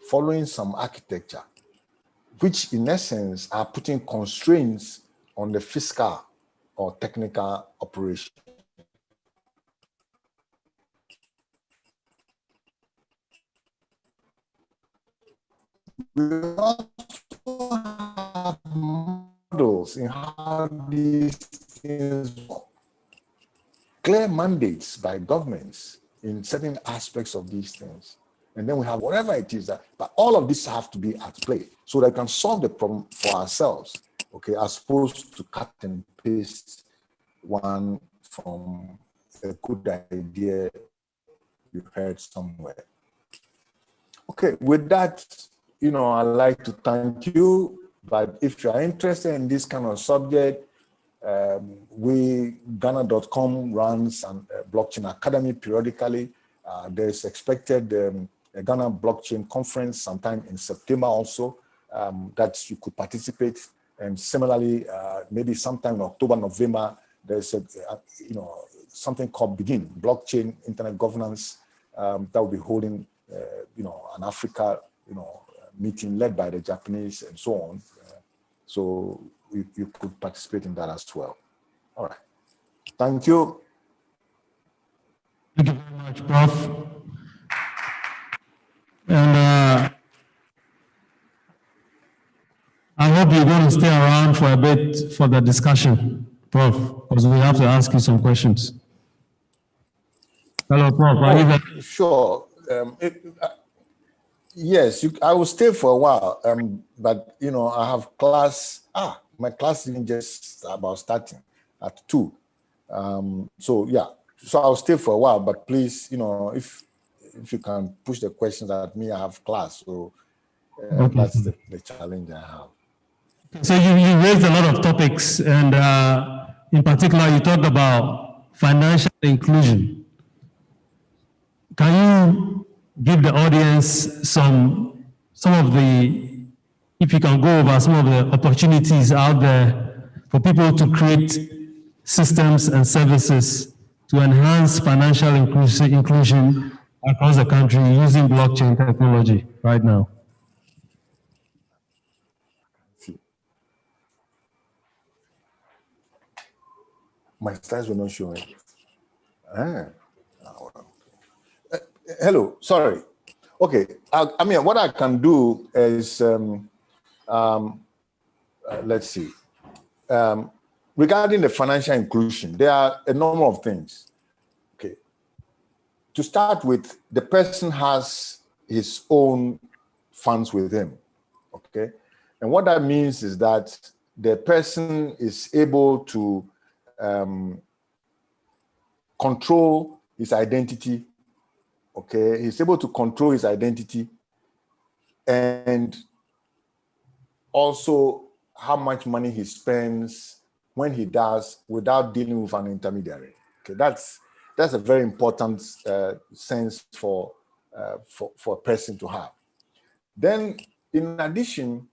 following some architecture, which in essence are putting constraints on the fiscal or technical operation. We also have models in how these things work. Clear mandates by governments in certain aspects of these things. And then we have whatever it is that, but all of this have to be at play so that we can solve the problem for ourselves, okay, as opposed to cut and paste one from a good idea you heard somewhere. Okay, with that, I'd like to thank you, but if you are interested in this kind of subject, Ghana.com runs a blockchain academy periodically. There's expected a Ghana blockchain conference sometime in September also that you could participate. And similarly, maybe sometime in October, November, there's something called Begin, Blockchain Internet Governance, that will be holding, an Africa, meeting led by the Japanese and so on. So you could participate in that as well. All right. Thank you. Thank you very much, Prof. And I hope you're going to stay around for a bit for the discussion, Prof, because we have to ask you some questions. Hello, Prof. Are you there? Sure. Yes, I will stay for a while, but I have class. My class is just about starting at 2. So yeah, so I'll stay for a while, but please, if you can push the questions at me, I have class. So Okay. That's the challenge I have. So you raised a lot of topics, and in particular, you talked about financial inclusion. Can you give the audience some of the, if you can go over some of the opportunities out there for people to create systems and services to enhance financial inclusion across the country using blockchain technology right now? My slides were not showing. Hello, sorry. Okay, I mean, what I can do is, let's see. Regarding the financial inclusion, there are a number of things. Okay. To start with, the person has his own funds with him. Okay. And what that means is that the person is able to control his identity. Okay. He's able to control his identity and also how much money he spends when he does without dealing with an intermediary. Okay, that's a very important sense for a person to have. Then, in addition,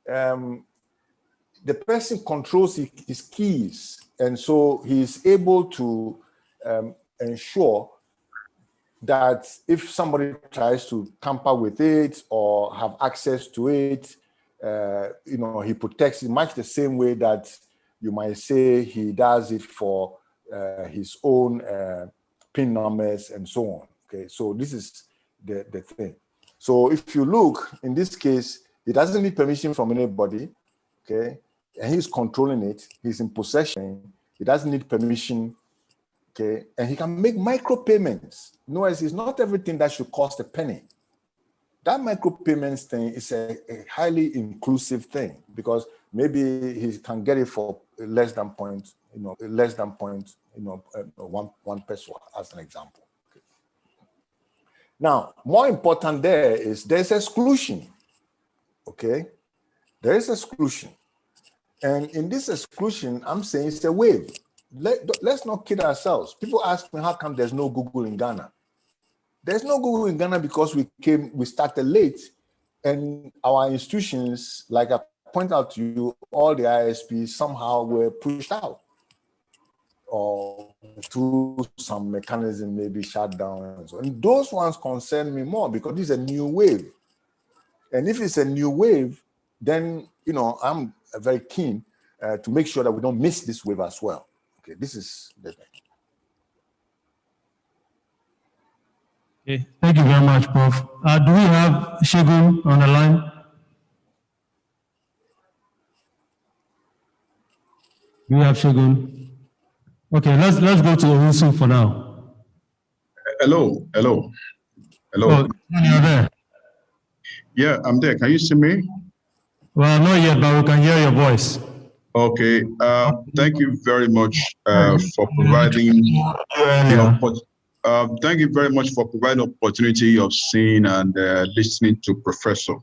the person controls his keys, and so he's able to ensure that if somebody tries to tamper with it or have access to it, he protects it much the same way that you might say he does it for his own PIN numbers and so on. Okay, so this is the thing. So if you look, in this case, he doesn't need permission from anybody, okay? And he's controlling it, he's in possession, he doesn't need permission, okay? And he can make micro payments. Notice it's not everything that should cost a penny. That micropayments thing is a highly inclusive thing because maybe he can get it for less than 1 peso as an example. Okay. Now, more important there's exclusion. Okay, there is exclusion, and in this exclusion, I'm saying it's a wave. Let's not kid ourselves. People ask me, how come there's no Google in Ghana? There's no Google in Ghana because we started late, and our institutions, like I point out to you, all the ISPs somehow were pushed out. or through some mechanism, maybe shut down. And so, and those ones concern me more because this is a new wave. And if it's a new wave, then, you know, I'm very keen to make sure that we don't miss this wave as well. Okay, this is the thing. Okay, thank you very much, Prof. Do we have Shegun on the line? Do we have Shegun? Okay, let's go to Owusu for now. Hello. Oh, you're there. Yeah, I'm there. Can you see me? Well, not yet, but we can hear your voice. Okay. Thank you very much for providing thank you very much for providing the opportunity of seeing and listening to Professor.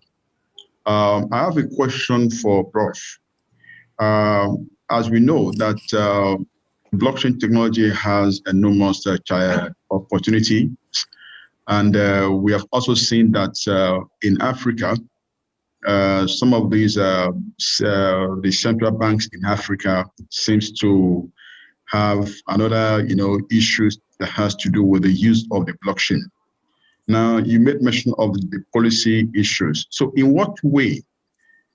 I have a question for Prof. As we know that blockchain technology has enormous opportunity, and we have also seen that in Africa, some of these the central banks in Africa seems to have another issues that has to do with the use of the blockchain. Now, you made mention of the policy issues. So in what way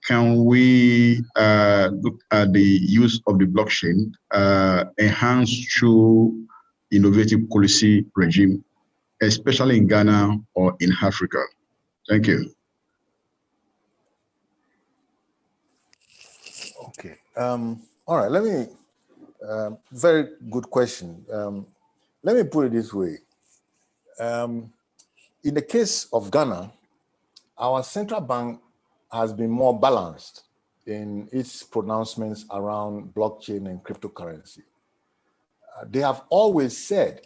can we look at the use of the blockchain enhanced through innovative policy regime, especially in Ghana or in Africa? Thank you. Okay. All right. Let me. Very good question. Let me put it this way. In the case of Ghana, our central bank has been more balanced in its pronouncements around blockchain and cryptocurrency. They have always said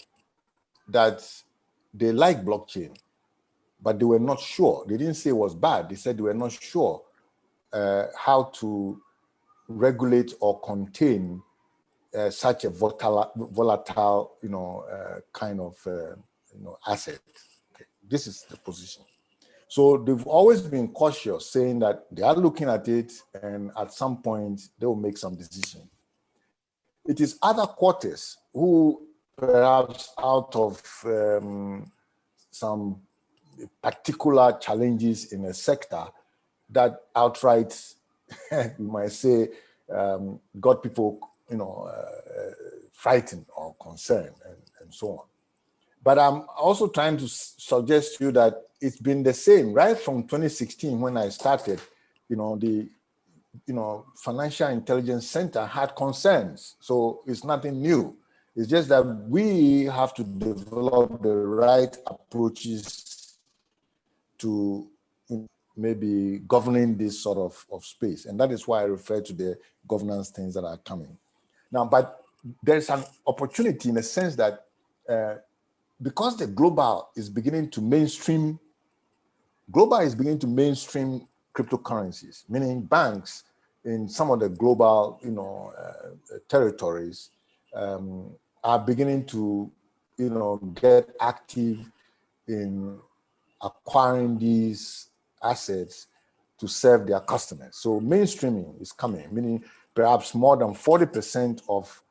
that they like blockchain, but they were not sure. They didn't say it was bad. They said they were not sure how to regulate or contain such a volatile, kind of, asset. Okay. This is the position. So they've always been cautious, saying that they are looking at it, and at some point they will make some decision. It is other quarters who, perhaps out of some particular challenges in a sector, that outright, you might say, got people, frightened or concerned, and so on. But I'm also trying to suggest to you that it's been the same right from 2016 when I started. The Financial Intelligence Center had concerns, so it's nothing new. It's just that we have to develop the right approaches to maybe governing this sort of space, and that is why I refer to the governance things that are coming now. But there's an opportunity in the sense that because the global is beginning to mainstream cryptocurrencies, meaning banks in some of the global territories are beginning to get active in acquiring these assets to serve their customers. So mainstreaming is coming, meaning perhaps more than 40% of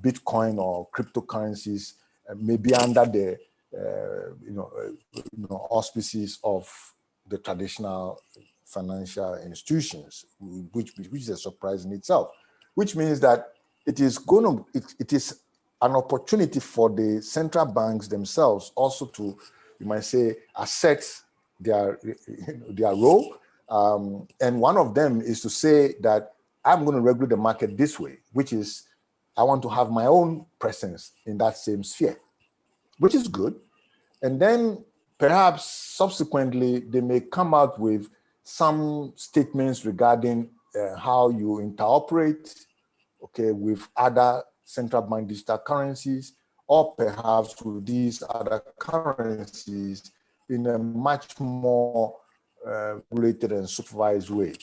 Bitcoin or cryptocurrencies may be under the auspices of the traditional financial institutions, which is a surprise in itself. Which means that it is an opportunity for the central banks themselves also to, you might say, assess their role. And one of them is to say that I'm going to regulate the market this way, which is I want to have my own presence in that same sphere, which is good. And then perhaps subsequently they may come out with some statements regarding how you interoperate, okay, with other central bank digital currencies, or perhaps with these other currencies in a much more regulated and supervised way.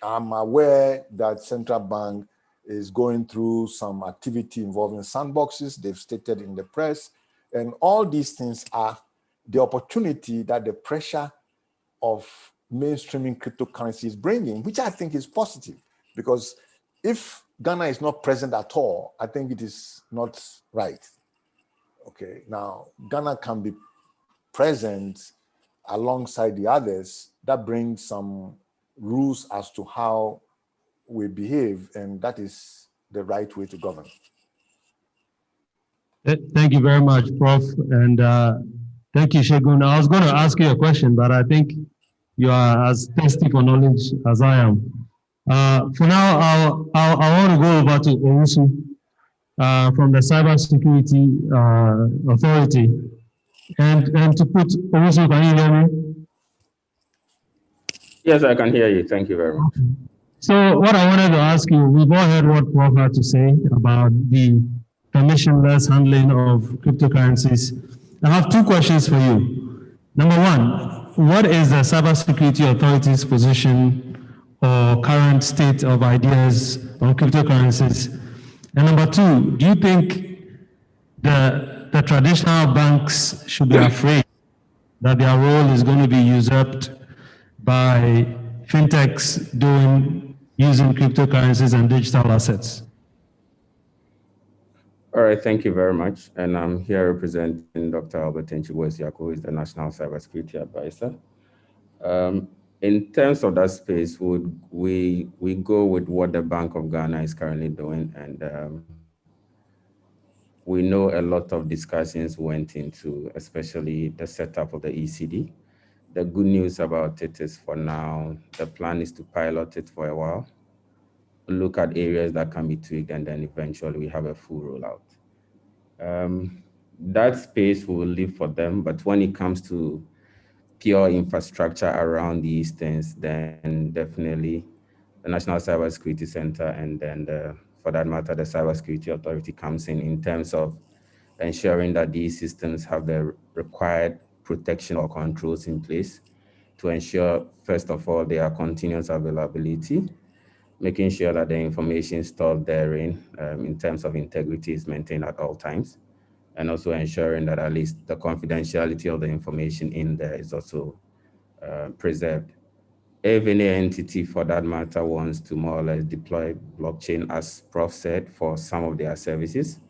I'm aware that central bank is going through some activity involving sandboxes. They've stated in the press, and all these things are the opportunity that the pressure of mainstreaming cryptocurrency is bringing, which I think is positive, because if Ghana is not present at all, I think it is not right. Okay, now Ghana can be present alongside the others. That brings some rules as to how we behave, and that is the right way to govern. Thank you very much, Prof. And thank you, Shegun. I was going to ask you a question, but I think you are as thirsty for knowledge as I am. For now, I want to go over to Owusu from the Cybersecurity Authority. And to put, Owusu, can you hear me? Yes, I can hear you. Thank you very much. So what I wanted to ask you, we've all heard what Prof had to say about the permissionless handling of cryptocurrencies. I have two questions for you. Number one, what is the Cybersecurity Authority's position or current state of ideas on cryptocurrencies? And number two, do you think the traditional banks should be afraid that their role is going to be usurped by fintechs using cryptocurrencies and digital assets? All right, thank you very much. And I'm here representing Dr. Albert Nchiwesiako, who is the National Cybersecurity Advisor. In terms of that space, we go with what the Bank of Ghana is currently doing, and we know a lot of discussions went into, especially the setup of the ECD. The good news about it is, for now, the plan is to pilot it for a while, look at areas that can be tweaked, and then eventually we have a full rollout. That space will live for them, but when it comes to pure infrastructure around these things, then definitely the National Cybersecurity Center and then, for that matter, the Cybersecurity Authority comes in terms of ensuring that these systems have the required protection or controls in place to ensure, first of all, their continuous availability, making sure that the information stored therein in terms of integrity is maintained at all times, and also ensuring that at least the confidentiality of the information in there is also preserved. If any entity, for that matter, wants to more or less deploy blockchain, as Prof said, for some of their services,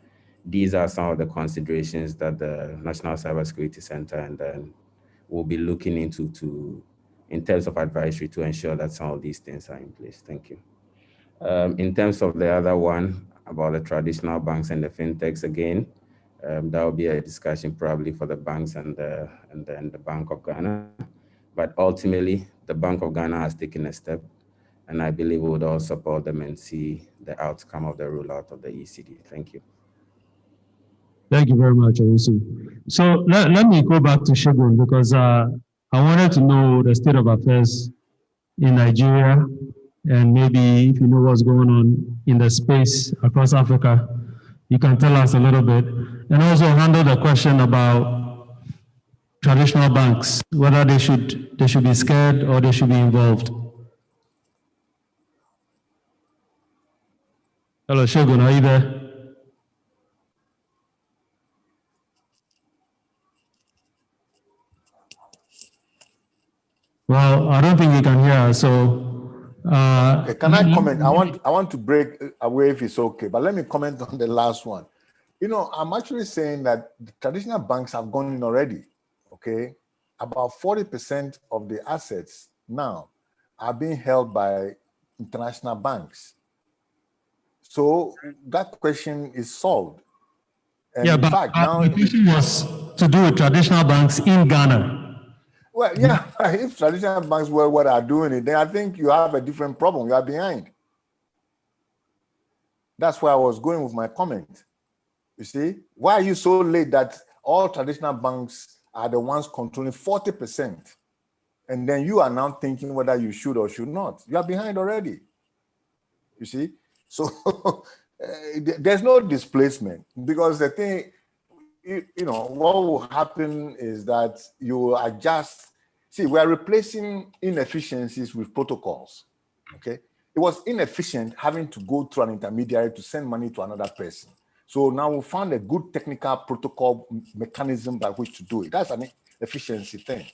these are some of the considerations that the National Cybersecurity Center and then will be looking into in terms of advisory to ensure that some of these things are in place. Thank you. In terms of the other one about the traditional banks and the fintechs, again, that will be a discussion probably for the banks and then the Bank of Ghana. But ultimately, the Bank of Ghana has taken a step, and I believe we would all support them and see the outcome of the rollout of the ECD. Thank you. Thank you very much, Owusu. So let me go back to Shegun, because I wanted to know the state of affairs in Nigeria, and maybe if you know what's going on in the space across Africa, you can tell us a little bit, and also handle the question about traditional banks, whether they should be scared or they should be involved. Hello, Shegun, are you there? Well, I don't think you can hear us, so. Okay, can I comment? I want to break away if it's okay, but let me comment on the last one. You know, I'm actually saying that the traditional banks have gone in already, okay? About 40% of the assets now are being held by international banks. So that question is solved. And yeah, in but fact, now the question was to do with traditional banks in Ghana. Well, yeah, if traditional banks were what are doing it, then I think you have a different problem. You are behind. That's where I was going with my comment. You see, why are you so late that all traditional banks are the ones controlling 40%? And then you are now thinking whether you should or should not. You are behind already. You see, so there's no displacement, because the thing, you know, what will happen is that you adjust. See, we are replacing inefficiencies with protocols, okay? It was inefficient having to go through an intermediary to send money to another person. So now we found a good technical protocol mechanism by which to do it. That's an efficiency thing,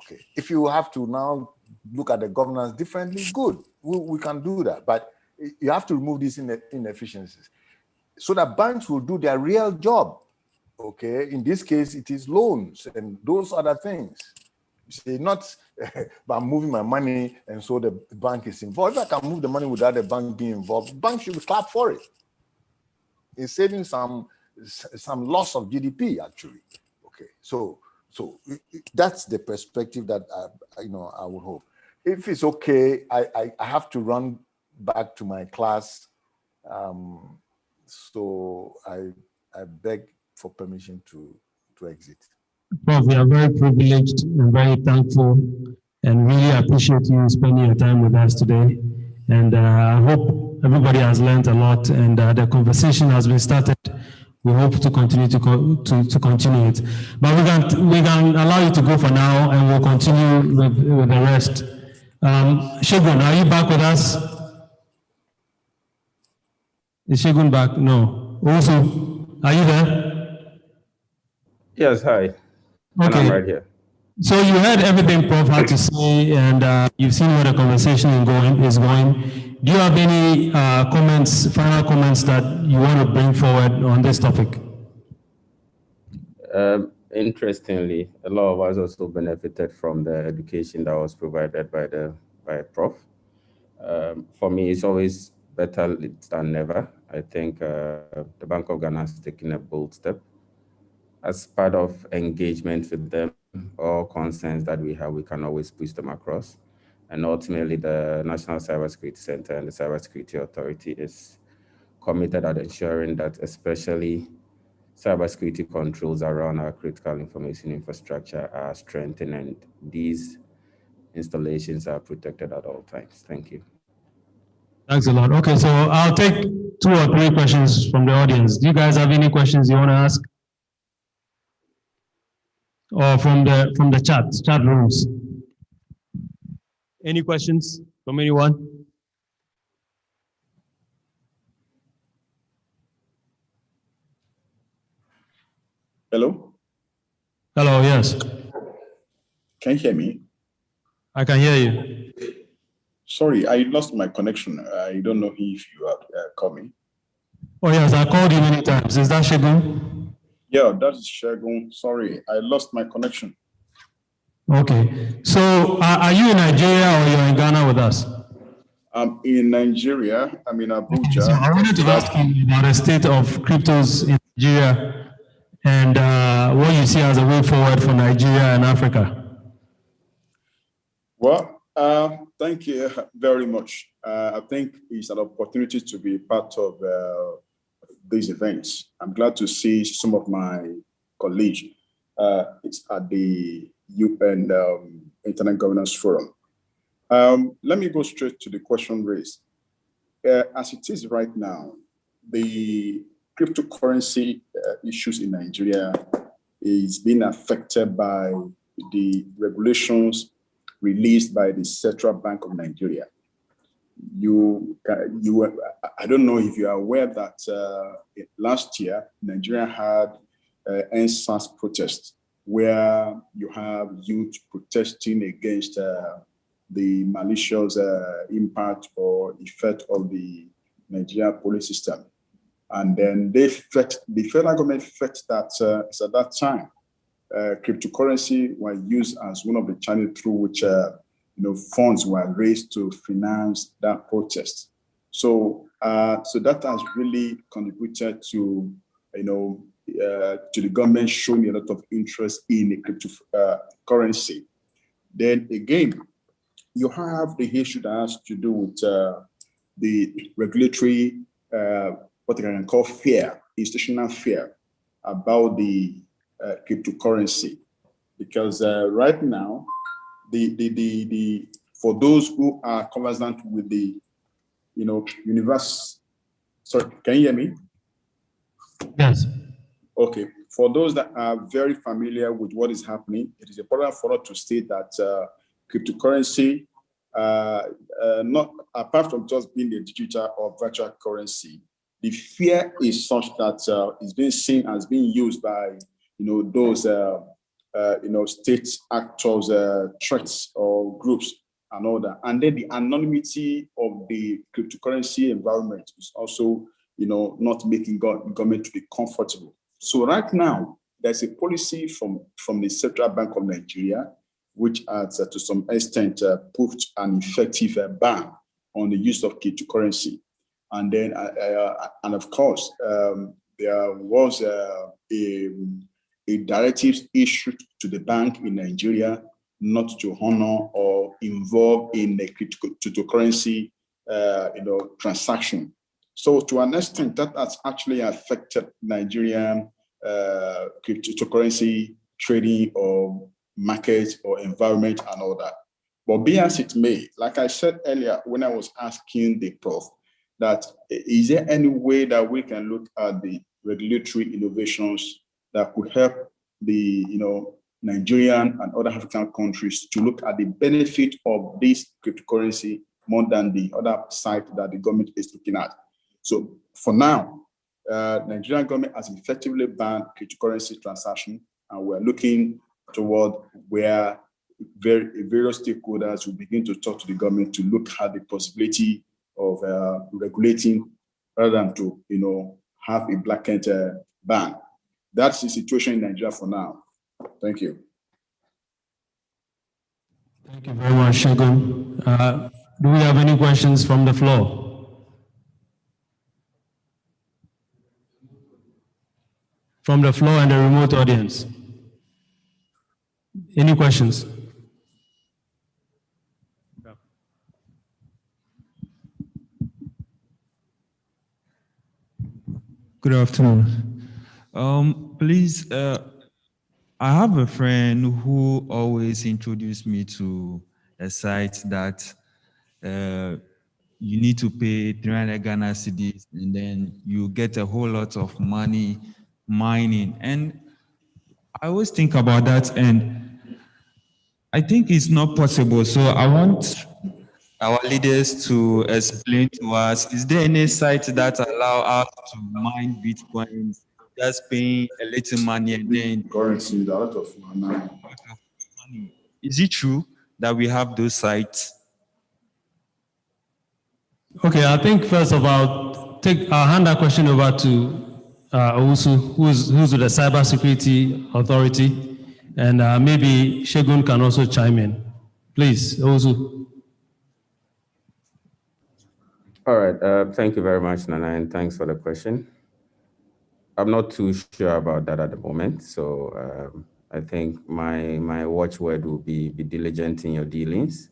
okay? If you have to now look at the governance differently, good, we can do that. But you have to remove these inefficiencies so that banks will do their real job. Okay, in this case, it is loans and those other things. You see, not by moving my money and so the bank is involved. If I can move the money without the bank being involved, bank should clap for it. It's saving some loss of GDP actually. Okay, so that's the perspective that I would hope. If it's okay, I have to run back to my class, so I beg for permission to exit. Prof, we are very privileged and very thankful and really appreciate you spending your time with us today. And I hope everybody has learned a lot and the conversation has been started. We hope to continue to continue it. But we can allow you to go for now and we'll continue with the rest. Shegun, are you back with us? Is Shegun back? No. Also, are you there? Yes, hi. And Okay. I'm right here. So you heard everything Prof had to say, and you've seen where the conversation is going. Do you have any final comments that you want to bring forward on this topic? Interestingly, a lot of us also benefited from the education that was provided by Prof. For me, it's always better late than never. I think the Bank of Ghana has taken a bold step. As part of engagement with them, all concerns that we have, we can always push them across. And ultimately, the National Cybersecurity Center and the Cybersecurity Authority is committed at ensuring that especially cybersecurity controls around our critical information infrastructure are strengthened and these installations are protected at all times. Thank you. Thanks a lot. Okay, so I'll take 2 or 3 questions from the audience. Do you guys have any questions you want to ask? Or from the chat rooms? Any questions from anyone? Hello? Hello, yes. Can you hear me? I can hear you. Sorry, I lost my connection. I don't know if you are coming. Oh yes, I called you many times. Is that Shegun? Yeah, that is Shegun. Sorry, I lost my connection. Okay. So are you in Nigeria or you're in Ghana with us? I'm in Nigeria. I'm in Abuja. Okay, so I wanted to ask you about the state of cryptos in Nigeria and what you see as a way forward for Nigeria and Africa. Well, thank you very much. I think it's an opportunity to be part of these events. I'm glad to see some of my colleagues. It's at the UN Internet Governance Forum. Let me go straight to the question raised. As it is right now, the cryptocurrency issues in Nigeria is being affected by the regulations released by the Central Bank of Nigeria. I don't know if you are aware that last year, Nigeria had NSAS protests where you have youth protesting against the malicious impact or effect of the Nigerian police system. And then the federal government felt that at that time, cryptocurrency were used as one of the channels through which funds were raised to finance that protest. So that has really contributed to to the government showing a lot of interest in the cryptocurrency. Then again, you have the issue that has to do with the regulatory, what I can call fear, institutional fear about the cryptocurrency, because right now, for those who are conversant with the, universe. Sorry, can you hear me? Yes. Okay. For those that are very familiar with what is happening, it is important for us to state that cryptocurrency, not apart from just being a digital or virtual currency, the fear is such that it's being seen as being used by those state actors, threats or groups and all that. And then the anonymity of the cryptocurrency environment is also, not making government to be comfortable. So right now, there's a policy from the Central Bank of Nigeria, which has to some extent put an effective ban on the use of cryptocurrency. And then, and of course, there was a directive issued to the bank in Nigeria not to honor or involve in a cryptocurrency, transaction. So to an extent, that has actually affected Nigerian cryptocurrency trading or market or environment and all that. But be as it may, like I said earlier when I was asking the prof, that is there any way that we can look at the regulatory innovations that could help the Nigerian and other African countries to look at the benefit of this cryptocurrency more than the other side that the government is looking at? So for now, Nigerian government has effectively banned cryptocurrency transaction, and we're looking toward where various stakeholders will begin to talk to the government to look at the possibility of regulating rather than to have a blanket ban. That's the situation in Nigeria for now. Thank you. Thank you very much, Segun. Do we have any questions from the floor? From the floor and the remote audience. Any questions? Good afternoon. Please, I have a friend who always introduced me to a site that you need to pay 300 Ghana cedis and then you get a whole lot of money mining. And I always think about that, and I think it's not possible. So I want our leaders to explain to us, is there any site that allow us to mine Bitcoins, just paying a little money and then currency, a lot of money. Is it true that we have those sites? Okay, I think first of all, I'll hand that question over to Owusu, who's with the Cybersecurity Authority, and maybe Segun can also chime in. Please, Owusu. All right, thank you very much, Nana, and thanks for the question. I'm not too sure about that at the moment, so I think my watchword will be diligent in your dealings.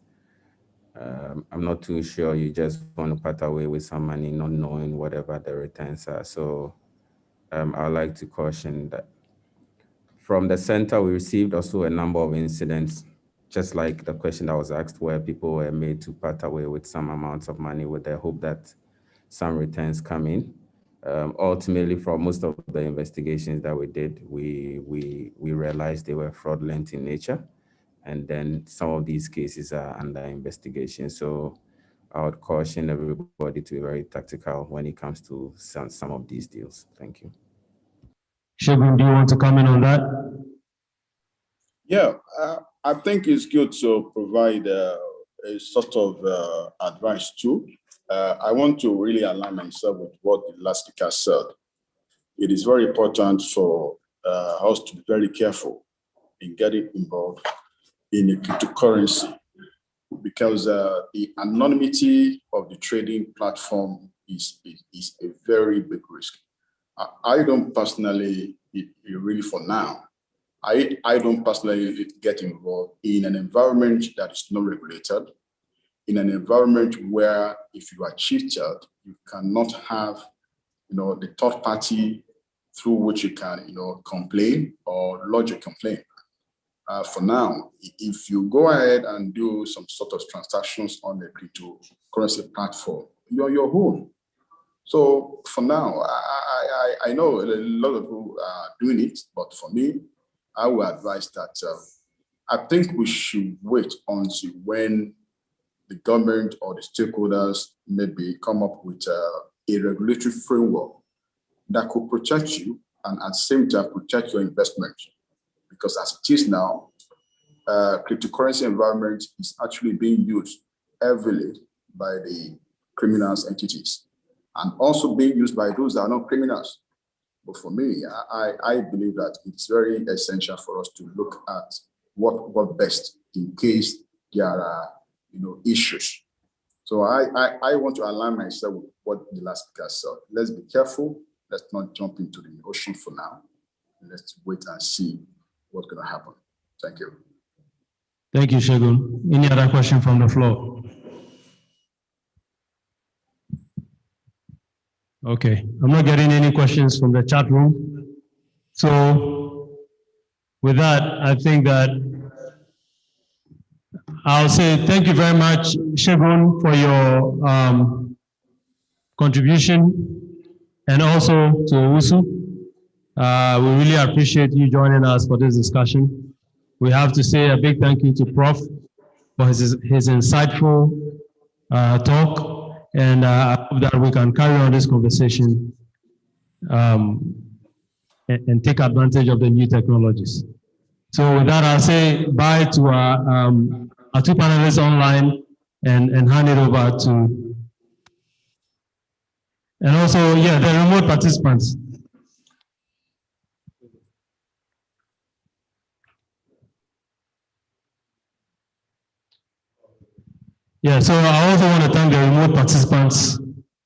I'm not too sure you just want to part away with some money, not knowing whatever the returns are. So I'd like to caution that. From the center, we received also a number of incidents, just like the question that was asked, where people were made to part away with some amounts of money with the hope that some returns come in. Ultimately, from most of the investigations that we did, we realized they were fraudulent in nature. And then some of these cases are under investigation. So I would caution everybody to be very tactical when it comes to some of these deals. Thank you. Segun, do you want to comment on that? Yeah, I think it's good to provide a sort of advice too. I want to really align myself with what the last speaker said. It is very important for us to be very careful in getting involved in a cryptocurrency, because the anonymity of the trading platform is a very big risk. I don't personally, really for now, I don't personally get involved in an environment that is not regulated, in an environment where if you are cheated, you cannot have, the third party through which you can, complain or lodge a complaint. For now, if you go ahead and do some sort of transactions on the cryptocurrency platform, you're your own. So for now, I know a lot of people are doing it, but for me, I will advise that I think we should wait until when the government or the stakeholders maybe come up with a regulatory framework that could protect you and at the same time protect your investment. Because as it is now, cryptocurrency environment is actually being used heavily by the criminals entities and also being used by those that are not criminals. But for me, I believe that it's very essential for us to look at what best in case there are issues. So I want to align myself with what the last speaker said. Let's be careful. Let's not jump into the ocean for now. Let's wait and see what's going to happen. Thank you. Thank you, Segun. Any other question from the floor? Okay, I'm not getting any questions from the chat room. So with that, I think that I'll say thank you very much, Segun, for your contribution, and also to Owusu. We really appreciate you joining us for this discussion. We have to say a big thank you to Prof for his insightful talk, and I hope that we can carry on this conversation and take advantage of the new technologies. So with that, I'll say bye to our two panelists online and hand it over to, and also, yeah, the remote participants. Yeah, so I also want to thank the remote participants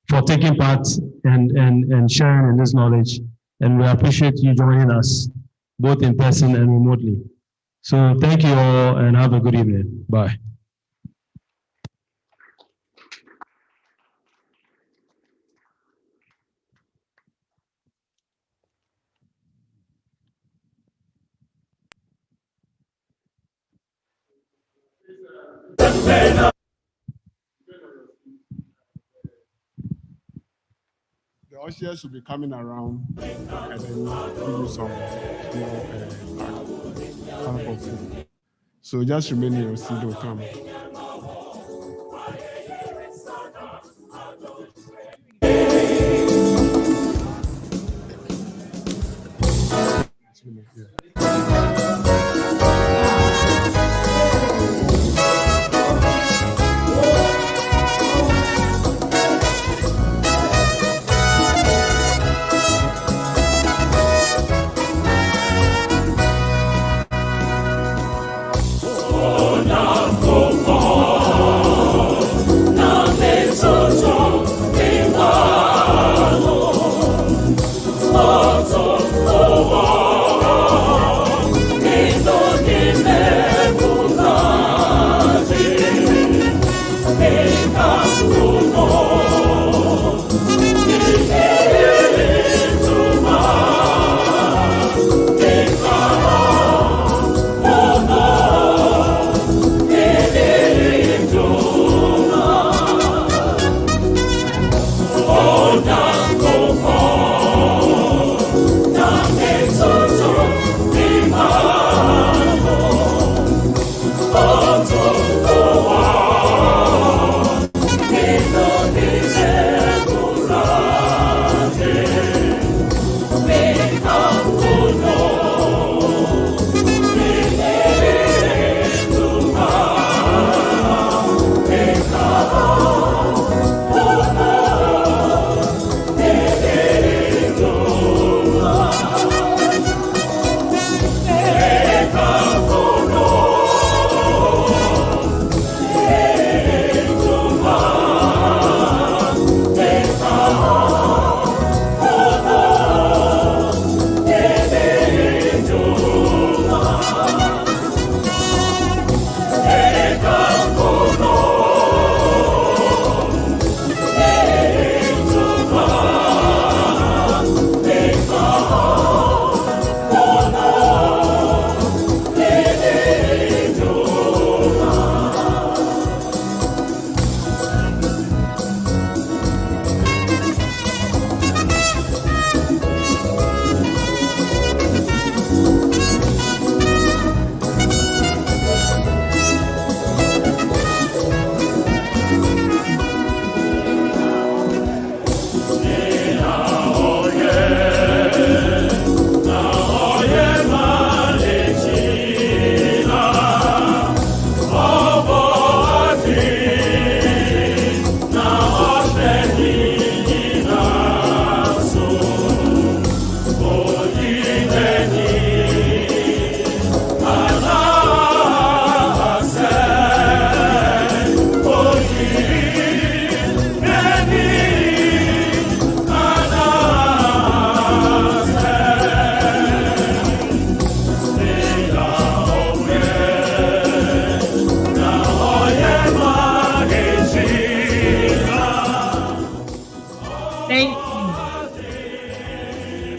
for taking part and sharing in this knowledge. And we appreciate you joining us, both in person and remotely. So thank you all and have a good evening. Bye. The ushers will be coming around and then give you some sample food. So just remain in your seat, they'll come. Lots of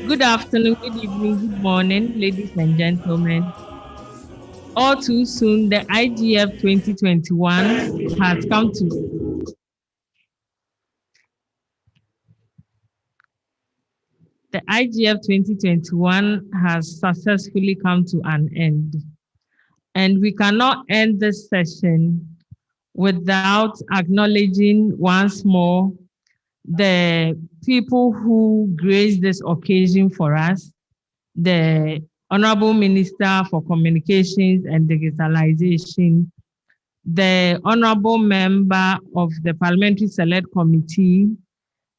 Good afternoon, good evening, good morning, ladies and gentlemen. All too soon, the IGF 2021 has come to the IGF 2021 has successfully come to an end. And we cannot end this session without acknowledging once more the people who graced this occasion for us, the Honorable Minister for Communications and Digitalization, the Honorable Member of the Parliamentary Select Committee,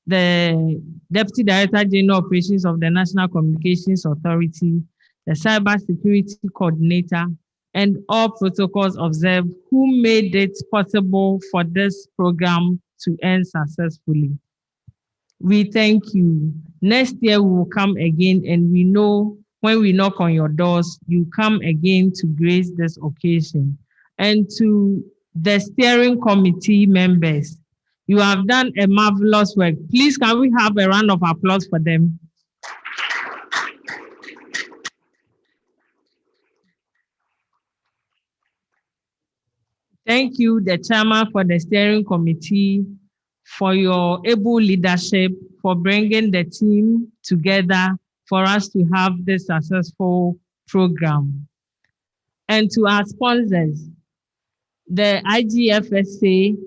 the Deputy Director General Operations of the National Communications Authority, the Cyber Security Coordinator, and all protocols observed who made it possible for this program to end successfully. We thank you. Next year we will come again, and we know when we knock on your doors, you come again to grace this occasion. And to the steering committee members, you have done a marvelous work. Please, can we have a round of applause for them? Thank you, the chairman for the steering committee, for your able leadership, for bringing the team together for us to have this successful program. And to our sponsors, the IGFSA,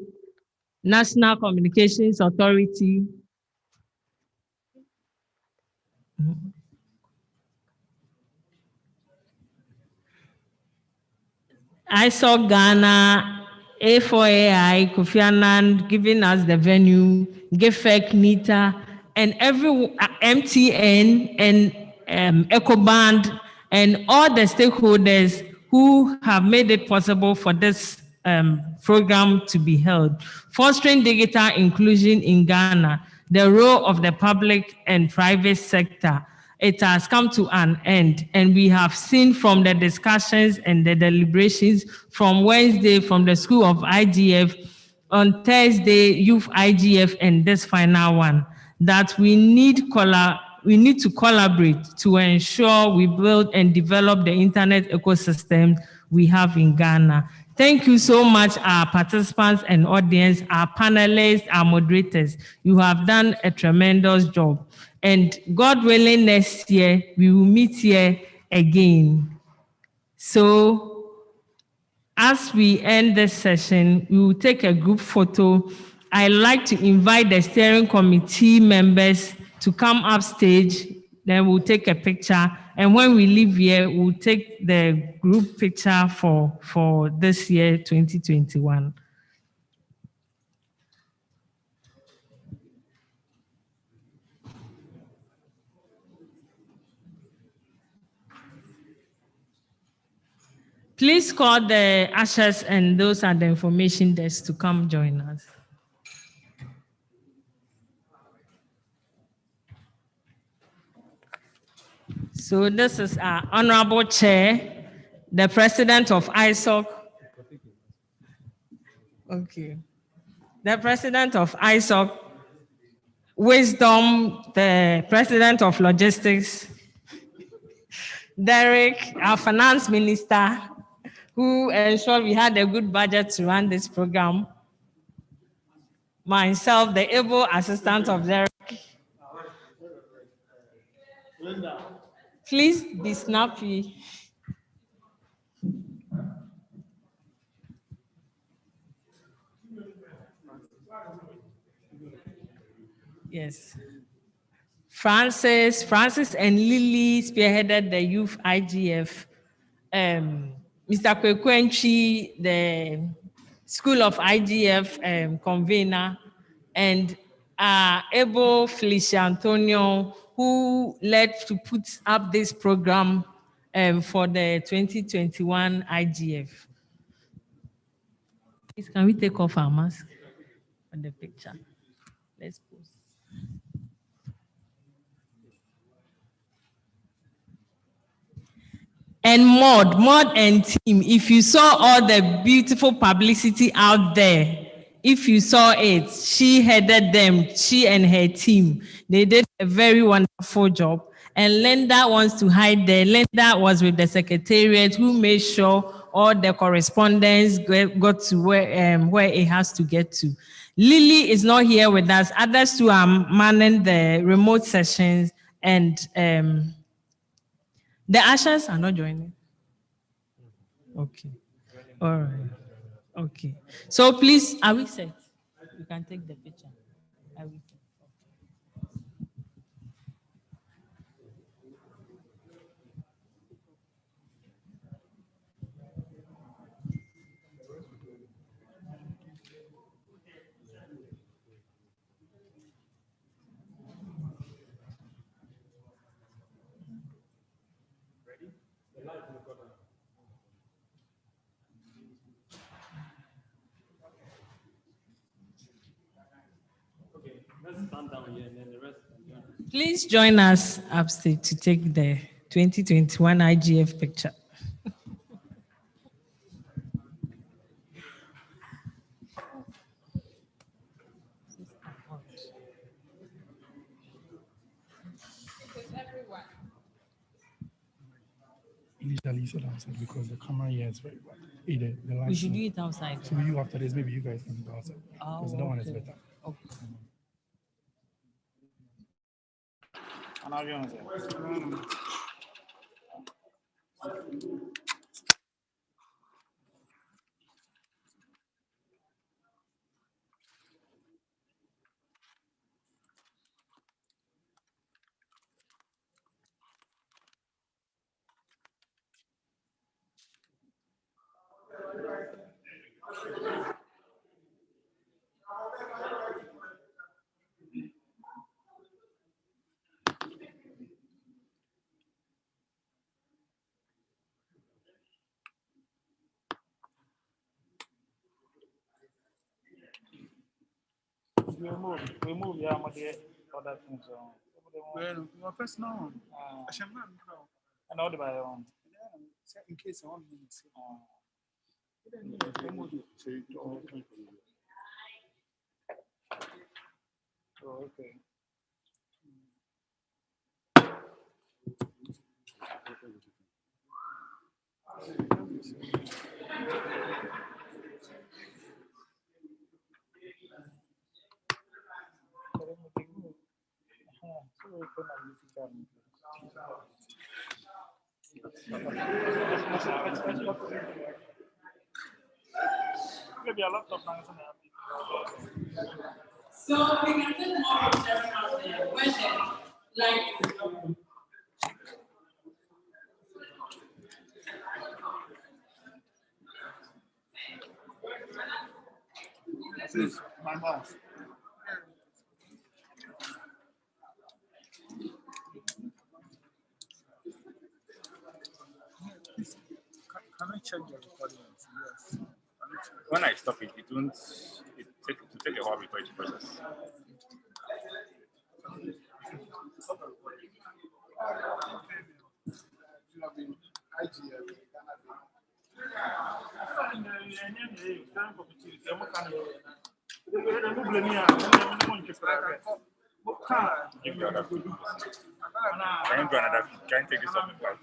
National Communications Authority, I saw Ghana, A4AI, Kofi Annan giving us the venue, GIFEC, NITA, and every MTN and EcoBand, and all the stakeholders who have made it possible for this program to be held. Fostering digital inclusion in Ghana, the role of the public and private sector. It has come to an end, and we have seen from the discussions and the deliberations from Wednesday from the School of IGF, on Thursday, Youth IGF, and this final one, that we need to collaborate to ensure we build and develop the internet ecosystem we have in Ghana. Thank you so much, our participants and audience, our panelists, our moderators. You have done a tremendous job. And God willing, next year, we will meet here again. So as we end this session, we will take a group photo. I'd like to invite the steering committee members to come up stage. Then we'll take a picture. And when we leave here, we'll take the group picture for this year, 2021. Please call the ushers and those at the information desk to come join us. So this is our honorable chair, the president of ISOC. Okay. The president of ISOC, Wisdom, the president of logistics, Derek, our finance minister, who ensured we had a good budget to run this program. Myself, the able assistant of Derek. Please be snappy. Yes. Francis and Lily spearheaded the Youth IGF. Mr. Kwekwenchi, the School of IGF convener, and able Felicia Antonio, who led to put up this program for the 2021 IGF. Please, can we take off our mask for the picture? Let's pause. And Maud and team, if you saw all the beautiful publicity out there, if you saw it, she headed them, she and her team. They did a very wonderful job. And Linda wants to hide there. Linda was with the secretariat who made sure all the correspondence got to where it has to get to. Lily is not here with us. Others too are manning the remote sessions, and the ushers are not joining. Okay. All right. Okay. So please, are we set? You can take the picture. Are we set? Please join us upstate to take the 2021 IGF picture. Initially, you said outside because the camera here is very bad. The We should do it outside. So you after this, maybe you guys can go outside. Because that one is better. Okay. Remove the other things. Well, personal one. And all the by on. In case I want to see. Oh, okay. Maybe a lot of things. So we can take more pictures out there when the light is open. This is my mouse. Can I check the recording? Yes. When I stop it, it won't. It take a while before it process. Give the other food. Can you do another food? Can you take this off the food?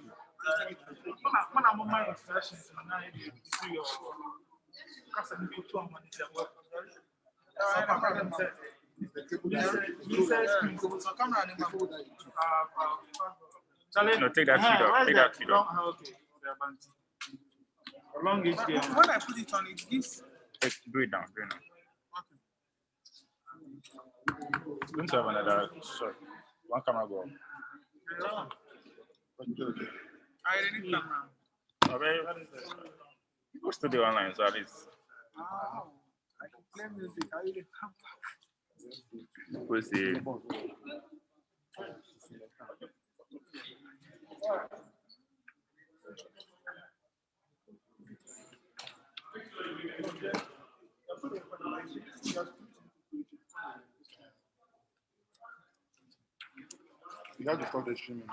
When I'm on my instructions, and I see your customer put on money. No, take that feed off. Take that feed off. Okay. Long HDMI. When I put it on, it gives. Do it down. Do it now. Don't have another. Sorry. One camera go. I didn't camera. Okay. People studio online, so at least. I can play music. I didn't come back. We'll see. You have to stop the streaming.